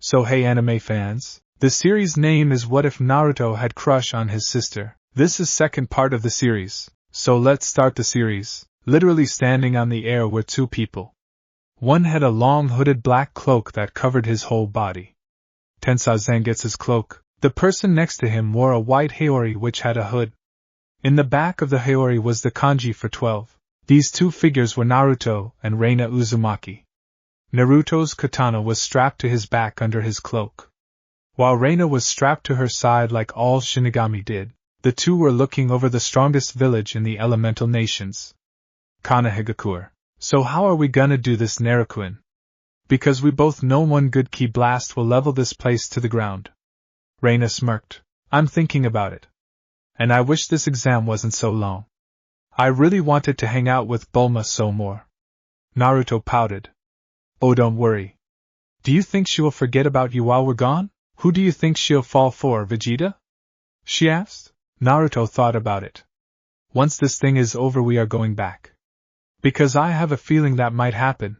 So hey anime fans, the series name is What If Naruto Had Crush on His Sister. This is second part of the series, so let's start the series. Literally standing on the air were two people. One had a long hooded black cloak that covered his whole body. Tensa Zangetsu's cloak. The person next to him wore a white haori which had a hood. In the back of the haori was the kanji for 12. These two figures were Naruto and Reina Uzumaki. Naruto's katana was strapped to his back under his cloak, while Reina was strapped to her side like all Shinigami did. The two were looking over the strongest village in the elemental nations, Kanahigakure. So how are we gonna do this, Narukuin? Because we both know one good ki blast will level this place to the ground. Reina smirked. I'm thinking about it. And I wish this exam wasn't so long. I really wanted to hang out with Bulma so more. Naruto pouted. Oh, don't worry. Do you think she will forget about you while we're gone? Who do you think she'll fall for, Vegeta? She asked. Naruto thought about it. Once this thing is over we are going back. Because I have a feeling that might happen,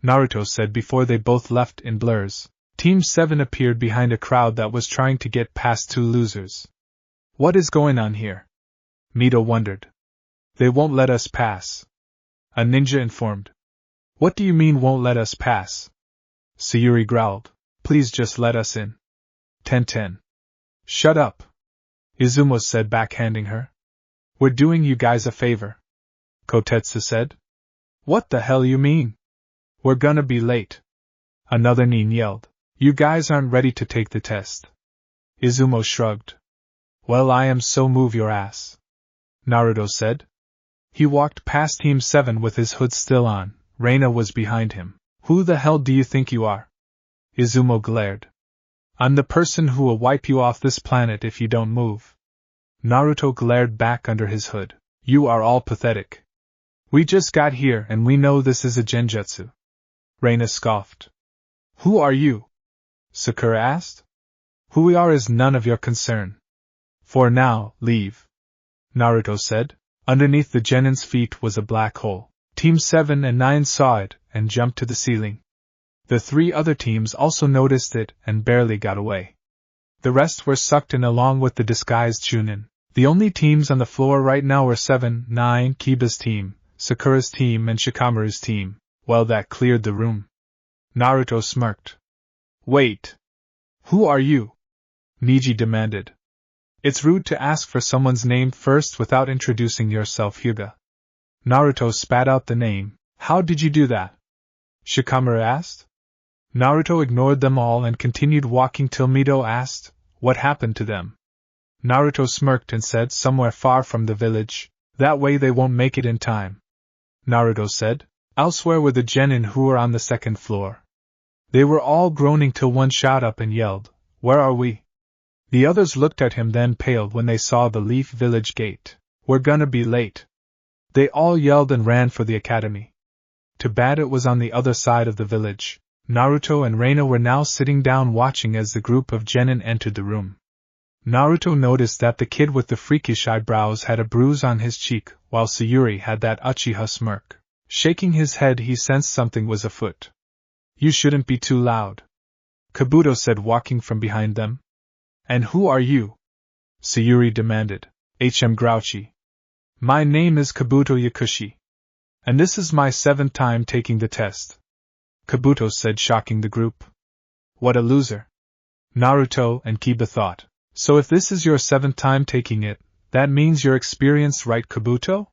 Naruto said before they both left in blurs. Team 7 appeared behind a crowd that was trying to get past two losers. What is going on here? Mito wondered. They won't let us pass, a ninja informed. What do you mean won't let us pass? Sayuri growled. Please just let us in. 10-10. Shut up, Izumo said, backhanding her. We're doing you guys a favor, Kotetsu said. What the hell you mean? We're gonna be late. Another nin yelled. You guys aren't ready to take the test. Izumo shrugged. Well, I am, so move your ass, Naruto said. He walked past Team 7 with his hood still on. Reina was behind him. Who the hell do you think you are? Izumo glared. I'm the person who will wipe you off this planet if you don't move. Naruto glared back under his hood. You are all pathetic. We just got here and we know this is a genjutsu. Reina scoffed. Who are you? Sakura asked. Who we are is none of your concern. For now, leave, Naruto said. Underneath the genin's feet was a black hole. Team 7 and 9 saw it and jumped to the ceiling. The three other teams also noticed it and barely got away. The rest were sucked in along with the disguised Chunin. The only teams on the floor right now were 7, 9, Kiba's team, Sakura's team and Shikamaru's team. Well, that cleared the room. Naruto smirked. Wait. Who are you? Niji demanded. It's rude to ask for someone's name first without introducing yourself, Hyuga. Naruto spat out the name. How did you do that? Shikamaru asked. Naruto ignored them all and continued walking till Mito asked, what happened to them? Naruto smirked and said, somewhere far from the village. That way they won't make it in time. Naruto said. Elsewhere were the genin who were on the second floor. They were all groaning till one shot up and yelled, where are we? The others looked at him, then paled when they saw the Leaf Village gate. We're gonna be late. They all yelled and ran for the academy. Too bad it was on the other side of the village. Naruto and Reina were now sitting down watching as the group of genin entered the room. Naruto noticed that the kid with the freakish eyebrows had a bruise on his cheek, while Sayuri had that Uchiha smirk. Shaking his head, he sensed something was afoot. You shouldn't be too loud, Kabuto said, walking from behind them. And who are you? Sayuri demanded. Grouchy. My name is Kabuto Yakushi. And this is my 7th time taking the test, Kabuto said, shocking the group. What a loser, Naruto and Kiba thought. So if this is your 7th time taking it, that means you're experienced, right, Kabuto?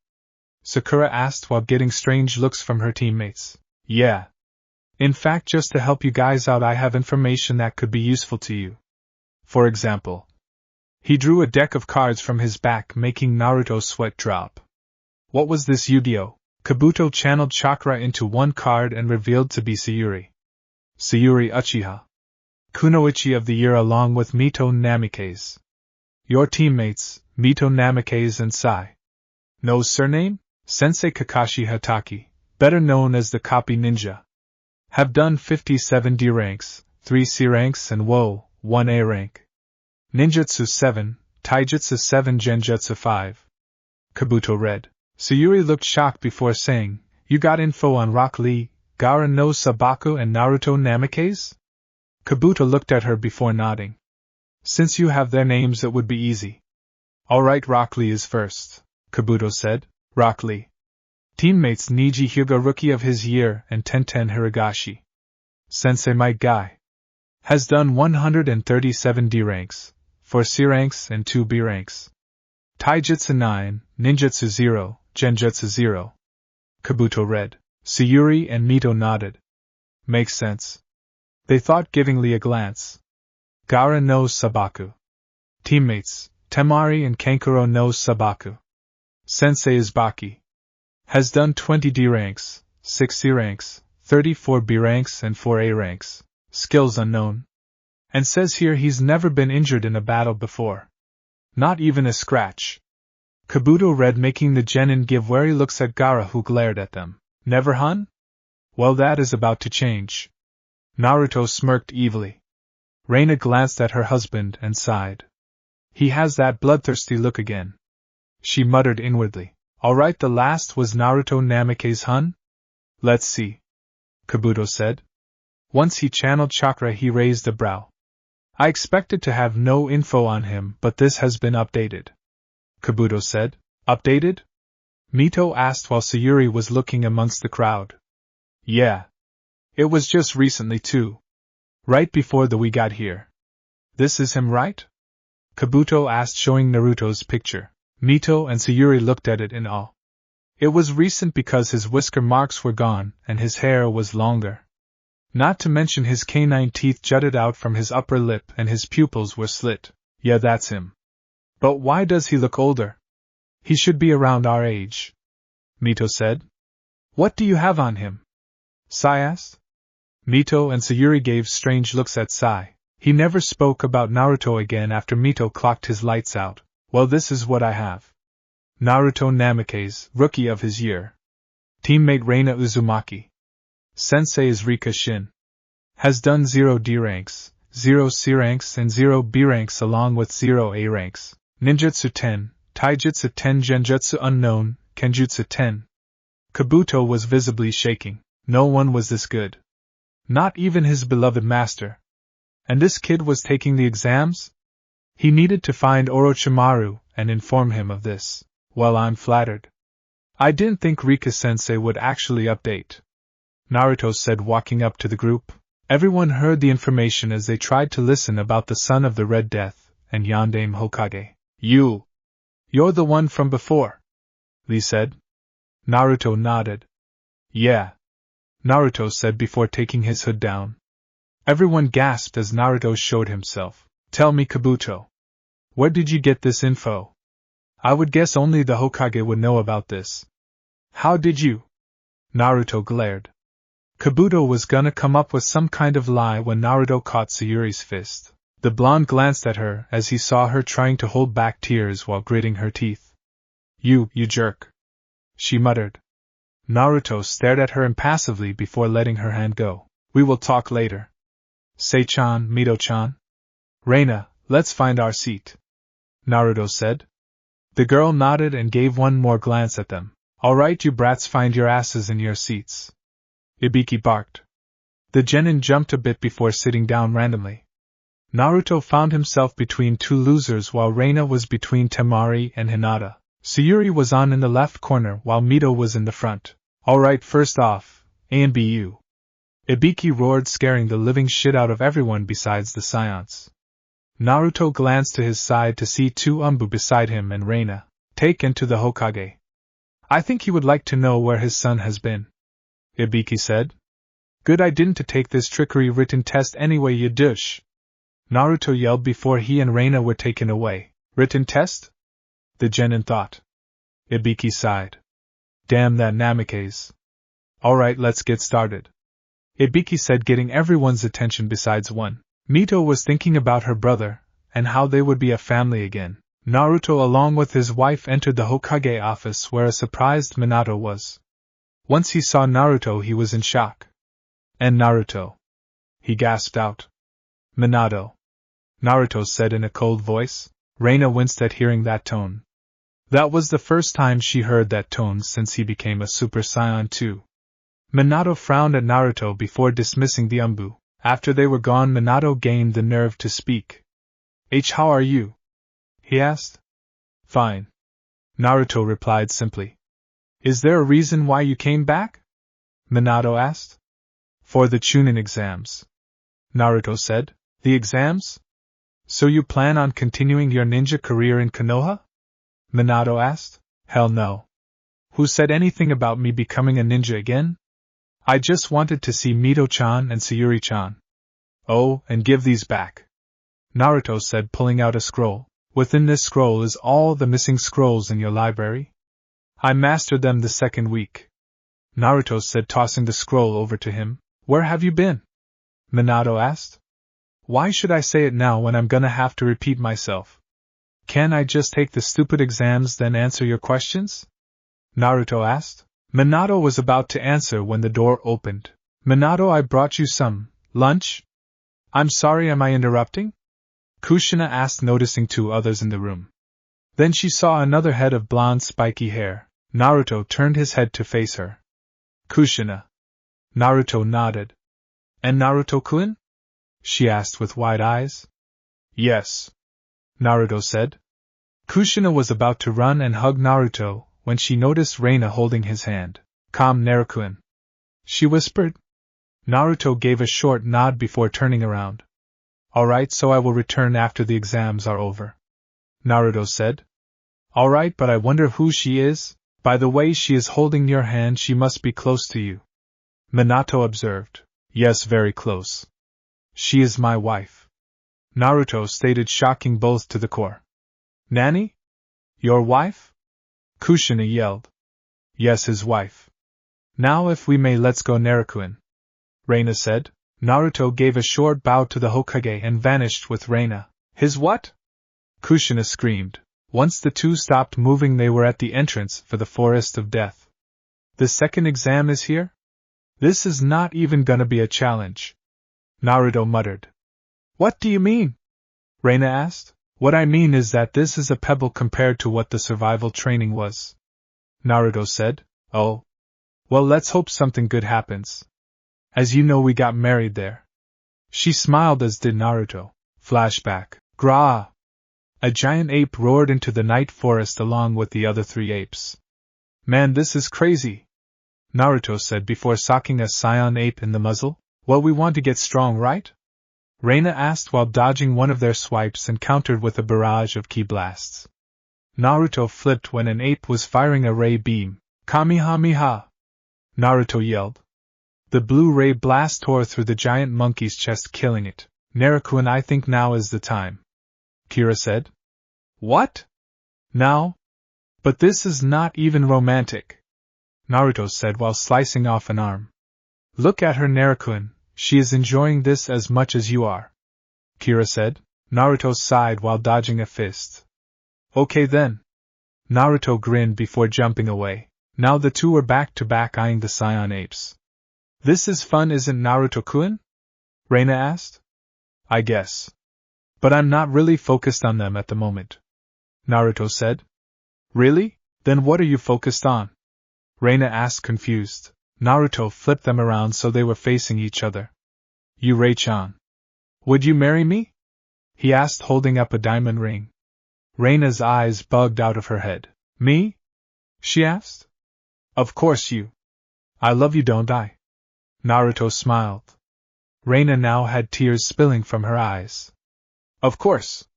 Sakura asked while getting strange looks from her teammates. Yeah. In fact, just to help you guys out, I have information that could be useful to you. For example. He drew a deck of cards from his back, making Naruto's sweat drop. What was this, Yu-Gi-Oh? Kabuto channeled chakra into one card and revealed to be Sayuri. Sayuri Uchiha. Kunoichi of the year along with Mito Namikaze. Your teammates, Mito Namikaze and Sai. No surname? Sensei Kakashi Hataki, better known as the Copy Ninja. Have done 57 D ranks, 3 C ranks and 1 A rank. Ninjutsu 7, Taijutsu 7, Genjutsu 5. Kabuto read. Sayuri looked shocked before saying, you got info on Rock Lee, Gaara no Sabaku and Naruto Namikaze? Kabuto looked at her before nodding. Since you have their names, it would be easy. Alright, Rock Lee is first, Kabuto said. Rock Lee. Teammates Niji Hyuga Rookie of his Year and Tenten Hiragashi. Sensei Mike Guy. Has done 137 D ranks, 4 C ranks and 2 B ranks. Taijutsu 9, Ninjutsu 0, Genjutsu 0. Kabuto read. Sayuri and Mito nodded. Makes sense. They thought, giving Lee a glance. Gaara knows Sabaku. Teammates, Temari and Kankuro knows Sabaku. Sensei is Baki. Has done 20 D ranks, 6 C ranks, 34 B ranks and 4 A ranks. Skills unknown. And says here he's never been injured in a battle before. Not even a scratch. Kabuto read, making the genin give wary looks at Gaara, who glared at them. Never, hun? Well, that is about to change. Naruto smirked evilly. Reina glanced at her husband and sighed. He has that bloodthirsty look again. She muttered inwardly. Alright, the last was Naruto Namake's hun? Let's see. Kabuto said. Once he channeled chakra, he raised a brow. I expected to have no info on him, but this has been updated. Kabuto said. Updated? Mito asked while Sayuri was looking amongst the crowd. Yeah. It was just recently too. Right before we got here. This is him, right? Kabuto asked, showing Naruto's picture. Mito and Sayuri looked at it in awe. It was recent because his whisker marks were gone and his hair was longer. Not to mention his canine teeth jutted out from his upper lip and his pupils were slit. Yeah, that's him. But why does he look older? He should be around our age. Mito said. What do you have on him? Sai asked. Mito and Sayuri gave strange looks at Sai. He never spoke about Naruto again after Mito clocked his lights out. Well, this is what I have. Naruto Namake's Rookie of his Year. Teammate Reina Uzumaki. Sensei is Rika Shin. Has done 0 D ranks, 0 C ranks and 0 B ranks along with 0 A ranks. Ninjutsu 10, Taijutsu 10, Genjutsu unknown, Kenjutsu 10. Kabuto was visibly shaking. No one was this good. Not even his beloved master. And this kid was taking the exams? He needed to find Orochimaru and inform him of this. Well, I'm flattered. I didn't think Rika-sensei would actually update. Naruto said, walking up to the group. Everyone heard the information as they tried to listen about the son of the Red Death and Yondaime Hokage. You're the one from before, Lee said. Naruto nodded. Yeah, Naruto said before taking his hood down. Everyone gasped as Naruto showed himself. Tell me, Kabuto. Where did you get this info? I would guess only the Hokage would know about this. How did you? Naruto glared. Kabuto was gonna come up with some kind of lie when Naruto caught Sayuri's fist. The blonde glanced at her as he saw her trying to hold back tears while gritting her teeth. You jerk, she muttered. Naruto stared at her impassively before letting her hand go. We will talk later. Sei-chan, Mito-chan. Reina, let's find our seat, Naruto said. The girl nodded and gave one more glance at them. Alright, you brats, find your asses in your seats. Ibiki barked. The genin jumped a bit before sitting down randomly. Naruto found himself between two losers while Reina was between Temari and Hinata. Sayuri was on in the left corner while Mito was in the front. Alright, first off, A and B you. Ibiki roared, scaring the living shit out of everyone besides the Scions. Naruto glanced to his side to see two Umbu beside him and Reina. Taken to the Hokage. I think he would like to know where his son has been, Ibiki said. Good, I didn't to take this trickery written test anyway, you douche, Naruto yelled before he and Reina were taken away. Written test? The genin thought. Ibiki sighed. Damn that Namake's. Alright, let's get started, Ibiki said, getting everyone's attention besides one. Mito was thinking about her brother, and how they would be a family again. Naruto along with his wife entered the Hokage office where a surprised Minato was. Once he saw Naruto he was in shock. And Naruto, he gasped out. Minato, Naruto said in a cold voice. Reina winced at hearing that tone. That was the first time she heard that tone since he became a Super Saiyan 2. Minato frowned at Naruto before dismissing the Umbu. After they were gone, Minato gained the nerve to speak. How are you? He asked. Fine. Naruto replied simply. Is there a reason why you came back? Minato asked. For the Chunin exams. Naruto said. The exams? So you plan on continuing your ninja career in Konoha? Minato asked. Hell no. Who said anything about me becoming a ninja again? I just wanted to see Mito-chan and Sayuri-chan. Oh, and give these back. Naruto said, pulling out a scroll. Within this scroll is all the missing scrolls in your library. I mastered them the second week. Naruto said, tossing the scroll over to him. Where have you been? Minato asked. Why should I say it now when I'm gonna have to repeat myself? Can't I just take the stupid exams then answer your questions? Naruto asked. Minato was about to answer when the door opened. Minato, I brought you some lunch? I'm sorry, am I interrupting? Kushina asked, noticing two others in the room. Then she saw another head of blonde spiky hair. Naruto turned his head to face her. Kushina. Naruto nodded. And Naruto-kun? She asked with wide eyes. Yes. Naruto said. Kushina was about to run and hug Naruto when she noticed Reina holding his hand. Calm, Naruto-kun, she whispered. Naruto gave a short nod before turning around. Alright, so I will return after the exams are over. Naruto said. Alright, but I wonder who she is? By the way she is holding your hand, she must be close to you. Minato observed. Yes, very close. She is my wife. Naruto stated, shocking both to the core. Nani? Your wife? Kushina yelled. Yes, his wife. Now if we may, let's go, Naruto-kun, Reina said. Naruto gave a short bow to the Hokage and vanished with Reina. His what? Kushina screamed. Once the two stopped moving, they were at the entrance for the Forest of Death. The second exam is here? This is not even gonna be a challenge. Naruto muttered. What do you mean? Reina asked. What I mean is that this is a pebble compared to what the survival training was. Naruto said. Oh. Well, let's hope something good happens. As you know, we got married there. She smiled, as did Naruto. Flashback. Gra! A giant ape roared into the night forest along with the other three apes. Man, this is crazy, Naruto said before socking a scion ape in the muzzle. Well, we want to get strong, right? Reina asked while dodging one of their swipes and countered with a barrage of ki blasts. Naruto flipped when an ape was firing a ray beam. Kamehameha! Naruto yelled. The blue ray blast tore through the giant monkey's chest, killing it. Naruto-kun, I think now is the time, Kira said. What? Now? But this is not even romantic, Naruto said while slicing off an arm. Look at her, Naruto-kun, she is enjoying this as much as you are, Kira said. Naruto sighed while dodging a fist. Okay then. Naruto grinned before jumping away. Now the two were back to back, eyeing the scion apes. This is fun, isn't Naruto-kun? Reina asked. I guess. But I'm not really focused on them at the moment, Naruto said. Really? Then what are you focused on? Reina asked, confused. Naruto flipped them around so they were facing each other. You, Rei-chan. Would you marry me? He asked, holding up a diamond ring. Reina's eyes bugged out of her head. Me? She asked. Of course you. I love you, don't I? Naruto smiled. Reina now had tears spilling from her eyes. Of course!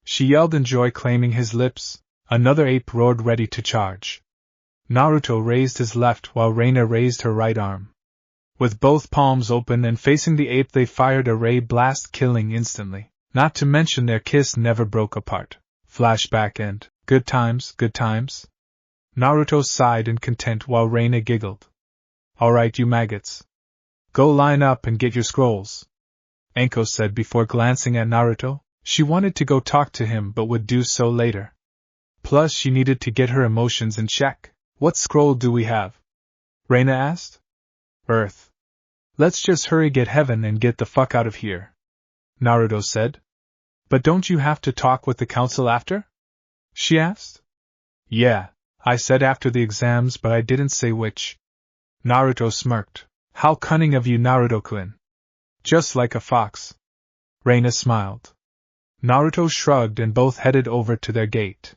She yelled in joy, claiming his lips. Another ape roared, ready to charge. Naruto raised his left while Reina raised her right arm. With both palms open and facing the ape, they fired a ray blast, killing instantly. Not to mention their kiss never broke apart. Flashback end. Good times, good times. Naruto sighed in content while Reina giggled. Alright, you maggots. Go line up and get your scrolls, Anko said before glancing at Naruto. She wanted to go talk to him but would do so later. Plus, she needed to get her emotions in check. What scroll do we have? Reina asked. Earth. Let's just hurry, get heaven and get the fuck out of here, Naruto said. But don't you have to talk with the council after? She asked. Yeah, I said after the exams, but I didn't say which. Naruto smirked. How cunning of you, Naruto-kun. Just like a fox. Reina smiled. Naruto shrugged and both headed over to their gate.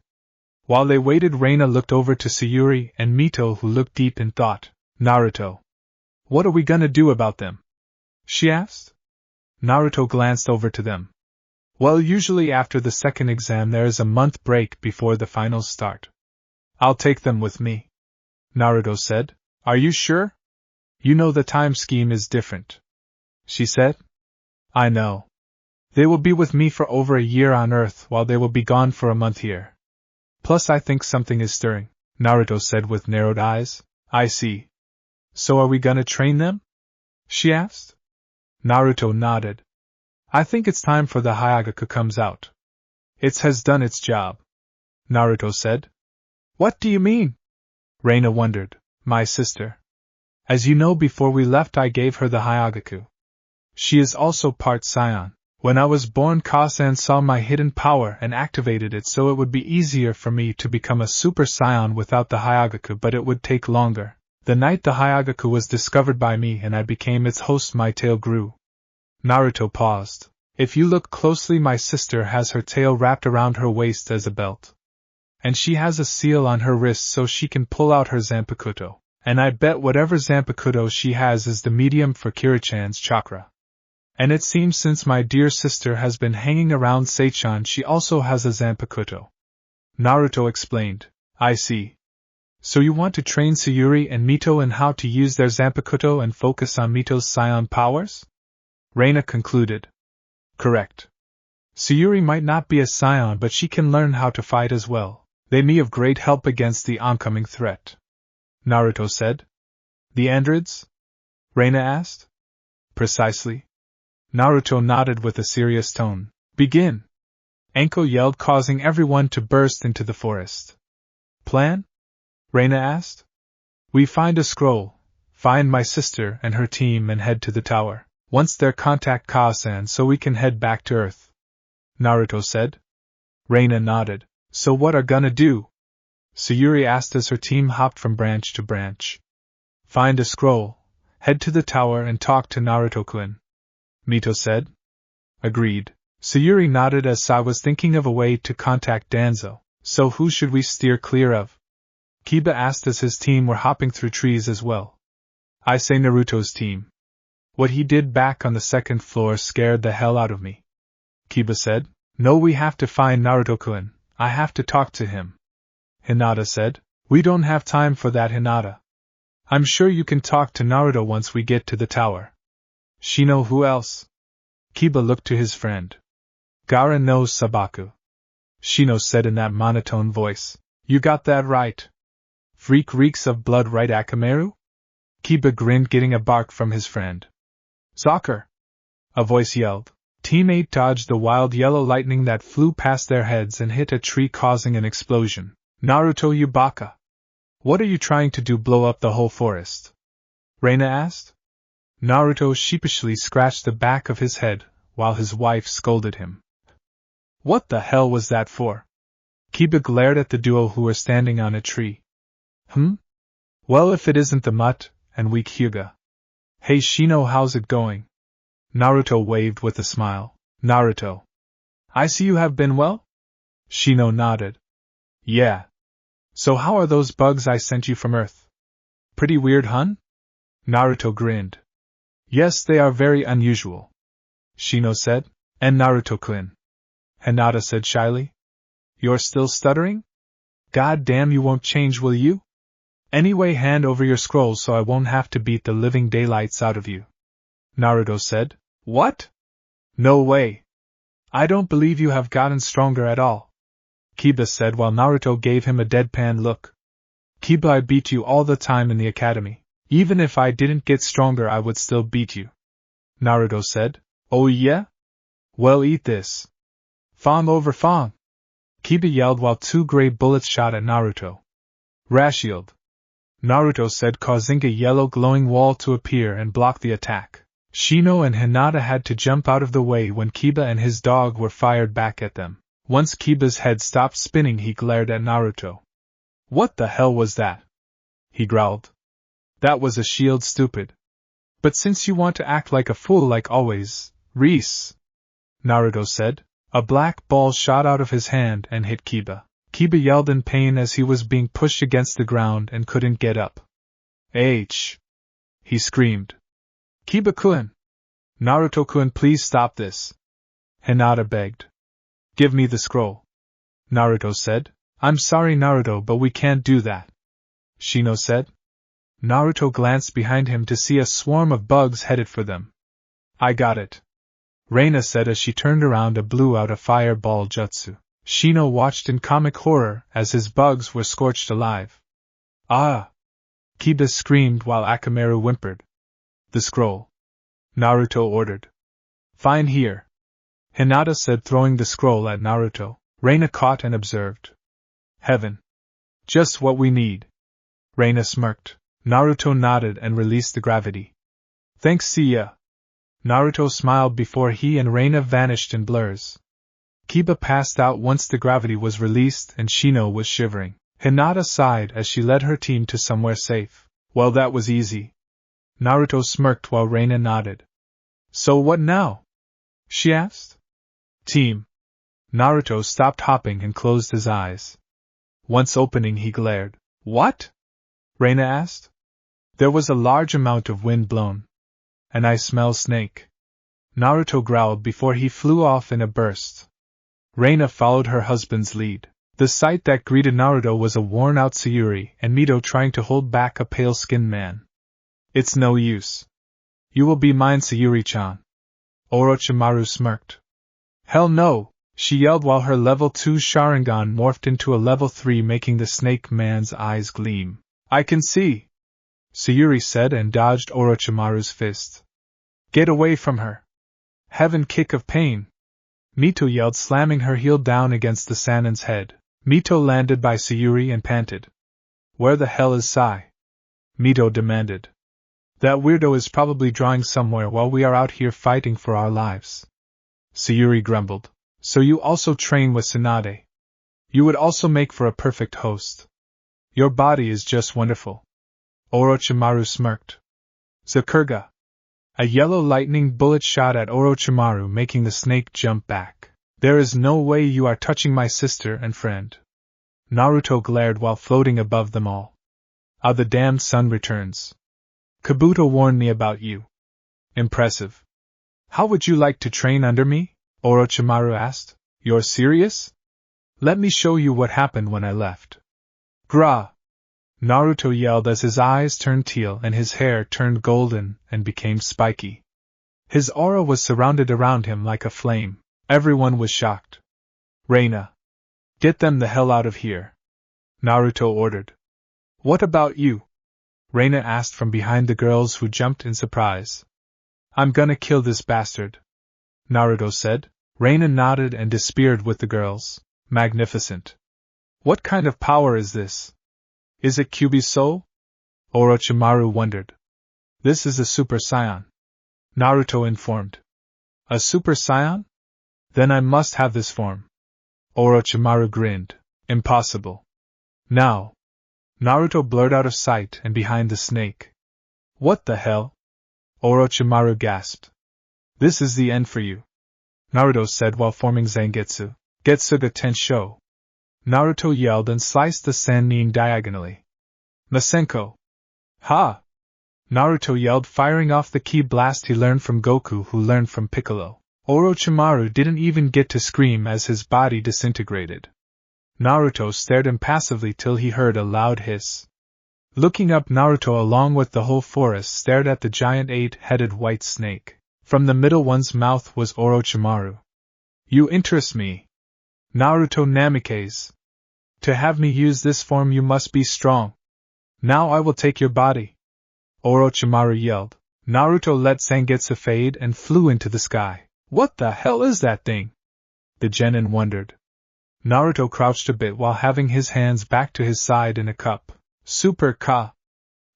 While they waited, Reina looked over to Sayuri and Mito, who looked deep in thought. Naruto. What are we gonna do about them? She asked. Naruto glanced over to them. Well, usually after the second exam there is a month break before the finals start. I'll take them with me. Naruto said. Are you sure? You know the time scheme is different. She said. I know. They will be with me for over a year on Earth while they will be gone for a month here. Plus I think something is stirring, Naruto said with narrowed eyes. I see. So are we gonna train them? She asked. Naruto nodded. I think it's time for the Hyagaku comes out. It has done its job. Naruto said. What do you mean? Reina wondered. My sister. As you know, before we left I gave her the Hyagaku. She is also part Scion. When I was born, Kasan saw my hidden power and activated it so it would be easier for me to become a Super Saiyan without the Hyagaku, but it would take longer. The night the Hyagaku was discovered by me and I became its host, my tail grew. Naruto paused. If you look closely, my sister has her tail wrapped around her waist as a belt. And she has a seal on her wrist so she can pull out her Zanpakuto. And I bet whatever Zanpakuto she has is the medium for Kirichan's chakra. And it seems since my dear sister has been hanging around Seichan, she also has a Zanpakuto. Naruto explained. I see. So you want to train Sayuri and Mito in how to use their Zanpakuto and focus on Mito's Scion powers? Reina concluded. Correct. Sayuri might not be a Scion, but she can learn how to fight as well. They may be of great help against the oncoming threat. Naruto said. The androids? Reina asked. Precisely. Naruto nodded with a serious tone. Begin! Anko yelled, causing everyone to burst into the forest. Plan? Reina asked. We find a scroll, find my sister and her team and head to the tower. Once there, contact Kasan so we can head back to Earth. Naruto said. Reina nodded. So what are gonna do? Sayuri asked as her team hopped from branch to branch. Find a scroll, head to the tower and talk to Naruto-kun. Mito said. Agreed. Sayuri nodded as Sai was thinking of a way to contact Danzo. So who should we steer clear of? Kiba asked as his team were hopping through trees as well. I say Naruto's team. What he did back on the second floor scared the hell out of me. Kiba said. No, we have to find Naruto-kun. I have to talk to him. Hinata said. We don't have time for that, Hinata. I'm sure you can talk to Naruto once we get to the tower. Shino, who else? Kiba looked to his friend. Gaara knows Sabaku. Shino said in that monotone voice. You got that right. Freak reeks of blood, right, Akamaru? Kiba grinned, getting a bark from his friend. Soccer! A voice yelled. Team 8 dodged the wild yellow lightning that flew past their heads and hit a tree, causing an explosion. Naruto, you baka! What are you trying to do, blow up the whole forest? Reina asked. Naruto sheepishly scratched the back of his head, while his wife scolded him. What the hell was that for? Kiba glared at the duo who were standing on a tree. Well, if it isn't the mutt and weak Hyuga. Hey Shino, how's it going? Naruto waved with a smile. Naruto. I see you have been well? Shino nodded. Yeah. So how are those bugs I sent you from Earth? Pretty weird, hun? Naruto grinned. Yes, they are very unusual. Shino said. And Naruto-kun. Hinata said shyly. You're still stuttering? God damn, you won't change, will you? Anyway, hand over your scroll so I won't have to beat the living daylights out of you. Naruto said. What? No way. I don't believe you have gotten stronger at all. Kiba said while Naruto gave him a deadpan look. Kiba, I beat you all the time in the academy. Even if I didn't get stronger, I would still beat you. Naruto said. Oh yeah? Well, eat this. Fong over Fong. Kiba yelled while 2 gray bullets shot at Naruto. Rashield. Naruto said, causing a yellow glowing wall to appear and block the attack. Shino and Hinata had to jump out of the way when Kiba and his dog were fired back at them. Once Kiba's head stopped spinning, he glared at Naruto. What the hell was that? He growled. That was a shield, stupid. But since you want to act like a fool like always, Reese, Naruto said. A black ball shot out of his hand and hit Kiba. Kiba yelled in pain as he was being pushed against the ground and couldn't get up. H! He screamed. Kiba-kun! Naruto-kun, please stop this. Hinata begged. Give me the scroll. Naruto said. I'm sorry, Naruto, but we can't do that. Shino said. Naruto glanced behind him to see a swarm of bugs headed for them. I got it. Reina said as she turned around and blew out a fireball jutsu. Shino watched in comic horror as his bugs were scorched alive. Ah! Kiba screamed while Akamaru whimpered. The scroll. Naruto ordered. Fine here. Hinata said, throwing the scroll at Naruto. Reina caught and observed. Heaven. Just what we need. Reina smirked. Naruto nodded and released the gravity. Thanks, see ya. Naruto smiled before he and Reina vanished in blurs. Kiba passed out once the gravity was released and Shino was shivering. Hinata sighed as she led her team to somewhere safe. Well, that was easy. Naruto smirked while Reina nodded. So what now? She asked. Team. Naruto stopped hopping and closed his eyes. Once opening, he glared. What? Reina asked. There was a large amount of wind blown. And I smell snake. Naruto growled before he flew off in a burst. Reina followed her husband's lead. The sight that greeted Naruto was a worn-out Sayuri and Mito trying to hold back a pale-skinned man. It's no use. You will be mine, Sayuri-chan. Orochimaru smirked. Hell no, she yelled while her level 2 Sharingan morphed into a level 3, making the snake man's eyes gleam. I can see, Sayuri said and dodged Orochimaru's fist. Get away from her. Heaven kick of pain. Mito yelled, slamming her heel down against the Sanin's head. Mito landed by Sayuri and panted. Where the hell is Sai? Mito demanded. That weirdo is probably drawing somewhere while we are out here fighting for our lives. Sayuri grumbled. So you also train with Tsunade. You would also make for a perfect host. Your body is just wonderful. Orochimaru smirked. Zakurga. A yellow lightning bullet shot at Orochimaru, making the snake jump back. There is no way you are touching my sister and friend. Naruto glared while floating above them all. Ah, the damned sun returns. Kabuto warned me about you. Impressive. How would you like to train under me? Orochimaru asked. You're serious? Let me show you what happened when I left. Gra! Naruto yelled as his eyes turned teal and his hair turned golden and became spiky. His aura was surrounded around him like a flame. Everyone was shocked. Reina. Get them the hell out of here. Naruto ordered. What about you? Reina asked from behind the girls, who jumped in surprise. I'm gonna kill this bastard, Naruto said. Reina nodded and disappeared with the girls. Magnificent. What kind of power is this? Is it Kyuubi's soul? Orochimaru wondered. This is a Super Saiyan, Naruto informed. A Super Saiyan? Then I must have this form. Orochimaru grinned. Impossible. Now. Naruto blurred out of sight and behind the snake. What the hell? Orochimaru gasped. This is the end for you, Naruto said while forming Zangetsu. Getsuga Tensho. Naruto yelled and sliced the Sannin diagonally. Masenko. Ha! Naruto yelled, firing off the ki blast he learned from Goku, who learned from Piccolo. Orochimaru didn't even get to scream as his body disintegrated. Naruto stared impassively till he heard a loud hiss. Looking up, Naruto along with the whole forest stared at the giant 8-headed white snake. From the middle one's mouth was Orochimaru. You interest me, Naruto Namikaze. To have me use this form you must be strong. Now I will take your body, Orochimaru yelled. Naruto let Zangetsu fade and flew into the sky. What the hell is that thing? The genin wondered. Naruto crouched a bit while having his hands back to his side in a cup. Super Ka.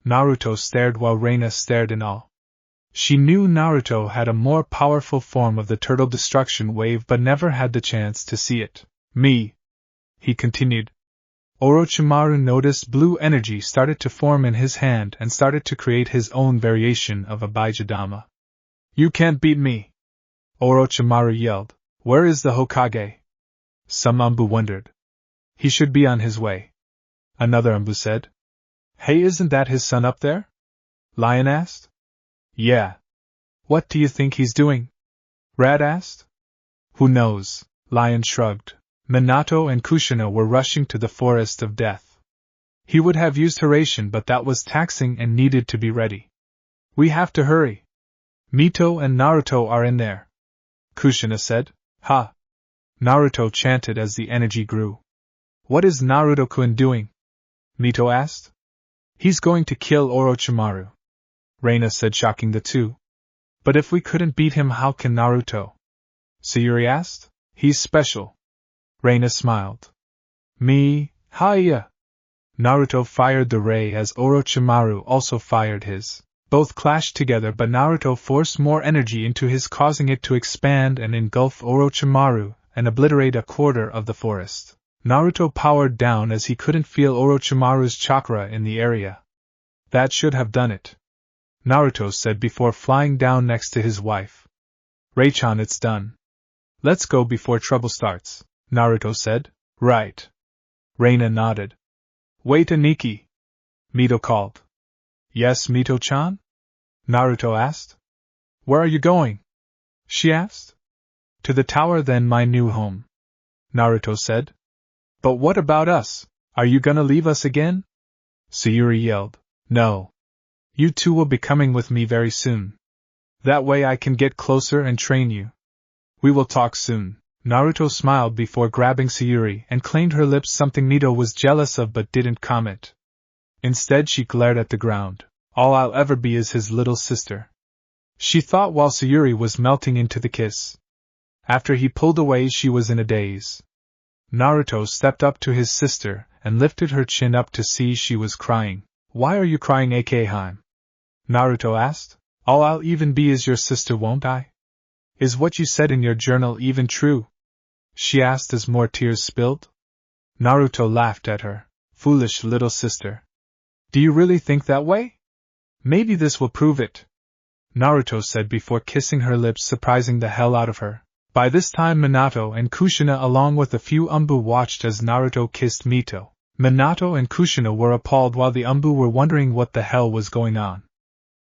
Naruto stared while Reina stared in awe. She knew Naruto had a more powerful form of the turtle destruction wave but never had the chance to see it. Me, he continued. Orochimaru noticed blue energy started to form in his hand and started to create his own variation of a Bijadama. You can't beat me! Orochimaru yelled. Where is the Hokage? Some Anbu wondered. He should be on his way. Another Anbu said. Hey, isn't that his son up there? Lion asked. Yeah. What do you think he's doing? Rat asked. Who knows? Lion shrugged. Minato and Kushina were rushing to the forest of death. He would have used Hiraishin, but that was taxing and needed to be ready. We have to hurry. Mito and Naruto are in there, Kushina said. Ha! Naruto chanted as the energy grew. What is Naruto-kun doing? Mito asked. He's going to kill Orochimaru, Reina said, shocking the two. But if we couldn't beat him, how can Naruto? Sayuri asked. He's special. Reina smiled. Me, hiya! Naruto fired the ray as Orochimaru also fired his. Both clashed together, but Naruto forced more energy into his, causing it to expand and engulf Orochimaru and obliterate a quarter of the forest. Naruto powered down as he couldn't feel Orochimaru's chakra in the area. That should have done it, Naruto said before flying down next to his wife. Ray-chan, it's done. Let's go before trouble starts, Naruto said. Right. Reina nodded. Wait, Aniki, Mito called. Yes, Mito-chan? Naruto asked. Where are you going? She asked. To the tower, then my new home, Naruto said. But what about us? Are you gonna leave us again? Sayuri yelled. No. You two will be coming with me very soon. That way I can get closer and train you. We will talk soon. Naruto smiled before grabbing Sayuri and claimed her lips, something Mito was jealous of but didn't comment. Instead, she glared at the ground. All I'll ever be is his little sister, she thought while Sayuri was melting into the kiss. After he pulled away, she was in a daze. Naruto stepped up to his sister and lifted her chin up to see she was crying. Why are you crying, Akheim? Naruto asked. All I'll even be is your sister, won't I? Is what you said in your journal even true? She asked as more tears spilled. Naruto laughed at her. Foolish little sister. Do you really think that way? Maybe this will prove it, Naruto said before kissing her lips, surprising the hell out of her. By this time, Minato and Kushina along with a few Anbu watched as Naruto kissed Mito. Minato and Kushina were appalled while the Anbu were wondering what the hell was going on.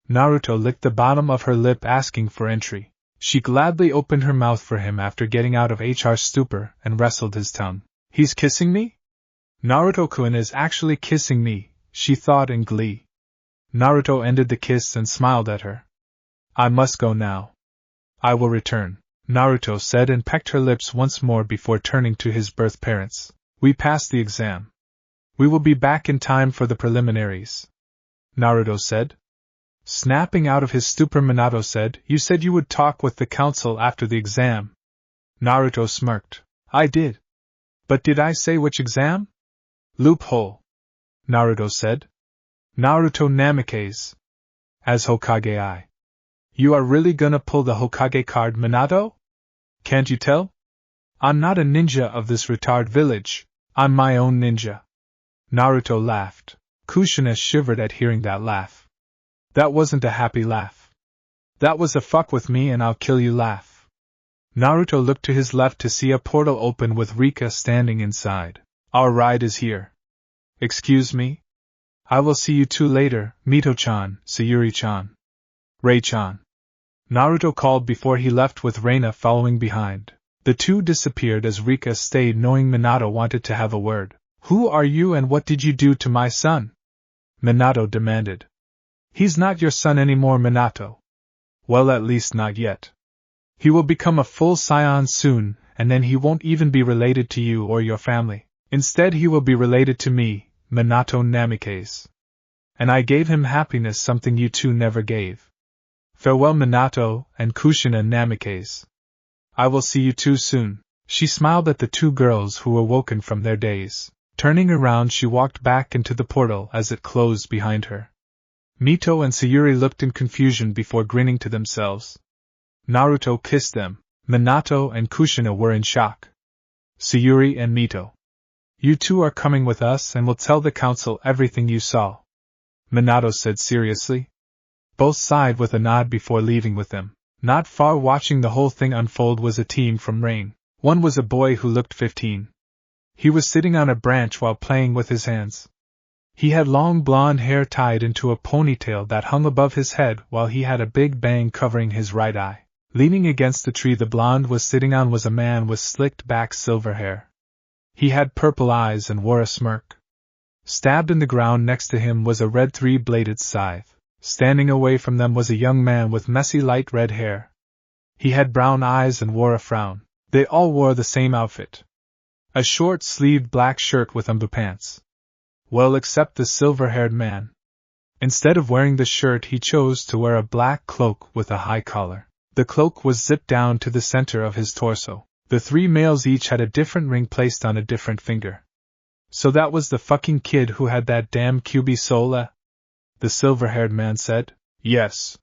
Naruto licked the bottom of her lip, asking for entry. She gladly opened her mouth for him after getting out of HR stupor and wrestled his tongue. He's kissing me? Naruto-kun is actually kissing me, she thought in glee. Naruto ended the kiss and smiled at her. I must go now. I will return, Naruto said and pecked her lips once more before turning to his birth parents. We passed the exam. We will be back in time for the preliminaries, Naruto said. Snapping out of his stupor, Minato said, You said you would talk with the council after the exam. Naruto smirked. I did. But did I say which exam? Loophole, Naruto said. Naruto Namikaze. As Hokage You are really gonna pull the Hokage card, Minato? Can't you tell? I'm not a ninja of this retard village. I'm my own ninja. Naruto laughed. Kushina shivered at hearing that laugh. That wasn't a happy laugh. That was a fuck with me and I'll kill you laugh. Naruto looked to his left to see a portal open with Rika standing inside. Our ride is here. Excuse me? I will see you two later, Mito-chan, Sayuri-chan. Ray-chan. Naruto called before he left with Reina following behind. The two disappeared as Rika stayed, knowing Minato wanted to have a word. Who are you and what did you do to my son? Minato demanded. He's not your son anymore, Minato. Well, at least not yet. He will become a full scion soon, and then he won't even be related to you or your family. Instead, he will be related to me, Minato Namikaze. And I gave him happiness, something you two never gave. Farewell, Minato and Kushina Namikaze. I will see you two soon. She smiled at the two girls who were woken from their daze. Turning around, she walked back into the portal as it closed behind her. Mito and Sayuri looked in confusion before grinning to themselves. Naruto kissed them. Minato and Kushina were in shock. Sayuri and Mito. You two are coming with us and will tell the council everything you saw, Minato said seriously. Both sighed with a nod before leaving with them. Not far watching the whole thing unfold was a team from Rain. One was a boy who looked 15. He was sitting on a branch while playing with his hands. He had long blonde hair tied into a ponytail that hung above his head while he had a big bang covering his right eye. Leaning against the tree the blonde was sitting on was a man with slicked back silver hair. He had purple eyes and wore a smirk. Stabbed in the ground next to him was a red three-bladed scythe. Standing away from them was a young man with messy light red hair. He had brown eyes and wore a frown. They all wore the same outfit. A short-sleeved black shirt with underpants. Well, except the silver-haired man. Instead of wearing the shirt he chose to wear a black cloak with a high collar. The cloak was zipped down to the center of his torso. The three males each had a different ring placed on a different finger. So that was the fucking kid who had that damn QB Sola? The silver-haired man said. Yes.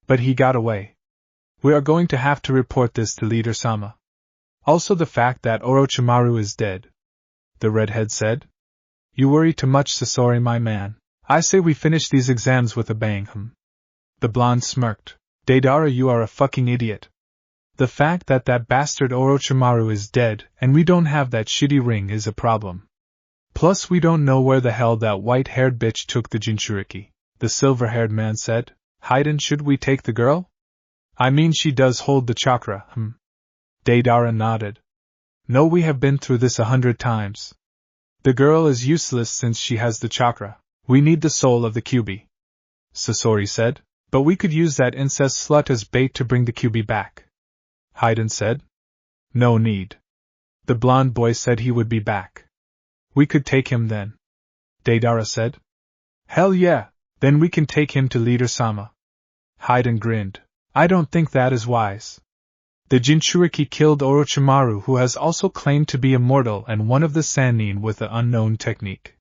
But he got away. We are going to have to report this to Leader Sama. Also the fact that Orochimaru is dead. The redhead said. You worry too much, Sasori, my man. I say we finish these exams with a bang. The blonde smirked. Deidara, you are a fucking idiot. The fact that bastard Orochimaru is dead and we don't have that shitty ring is a problem. Plus we don't know where the hell that white-haired bitch took the Jinchuriki. The silver-haired man said. Hayden, should we take the girl? I mean, she does hold the chakra, Deidara nodded. No, we have been through this 100 times. The girl is useless since she has the chakra. We need the soul of the QB. Sasori said. But we could use that incest slut as bait to bring the QB back. Hayden said. No need. The blonde boy said he would be back. We could take him then. Deidara said. Hell yeah, then we can take him to Leader Sama. Hayden grinned. I don't think that is wise. The Jinchuriki killed Orochimaru, who has also claimed to be immortal and one of the Sannin with the unknown technique.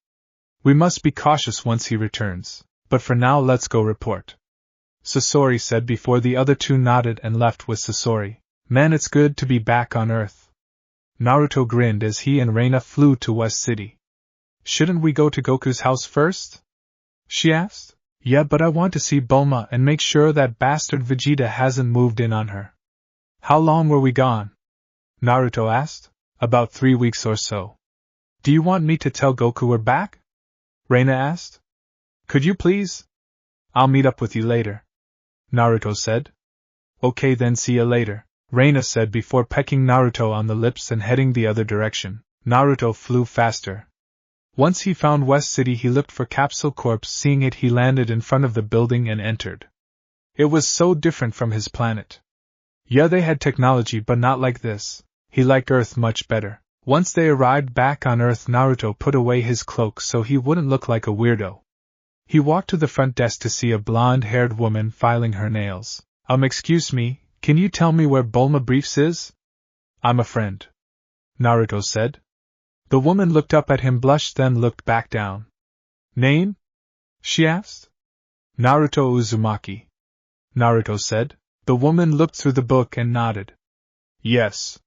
We must be cautious once he returns, but for now let's go report. Sasori said before the other two nodded and left with Sasori. Man, it's good to be back on Earth. Naruto grinned as he and Reina flew to West City. Shouldn't we go to Goku's house first? She asked. Yeah, but I want to see Bulma and make sure that bastard Vegeta hasn't moved in on her. How long were we gone? Naruto asked. About 3 weeks or so. Do you want me to tell Goku we're back? Reina asked. Could you please? I'll meet up with you later. Naruto said. Okay then, see you later, Reina said before pecking Naruto on the lips and heading the other direction. Naruto flew faster. Once he found West City he looked for Capsule Corp. Seeing it he landed in front of the building and entered. It was so different from his planet. Yeah, they had technology but not like this. He liked Earth much better. Once they arrived back on Earth, Naruto put away his cloak so he wouldn't look like a weirdo. He walked to the front desk to see a blonde-haired woman filing her nails. Excuse me, can you tell me where Bulma Briefs is? I'm a friend, Naruto said. The woman looked up at him, blushed, then looked back down. Name? She asked. Naruto Uzumaki, Naruto said. The woman looked through the book and nodded. Yes.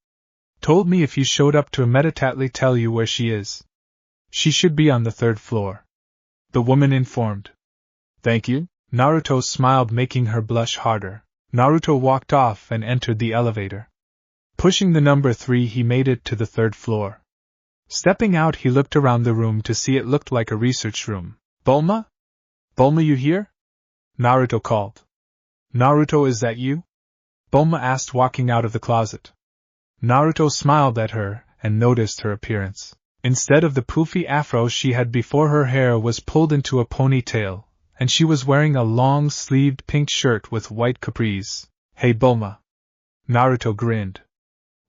Told me if you showed up to immediately tell you where she is. She should be on the 3rd floor. The woman informed. Thank you. Naruto smiled, making her blush harder. Naruto walked off and entered the elevator. Pushing the number 3, he made it to the 3rd floor. Stepping out, he looked around the room to see it looked like a research room. Bulma? Bulma, you here? Naruto called. Naruto, is that you? Bulma asked, walking out of the closet. Naruto smiled at her and noticed her appearance. Instead of the poofy afro she had before, her hair was pulled into a ponytail, and she was wearing a long-sleeved pink shirt with white capris. Hey Bulma. Naruto grinned.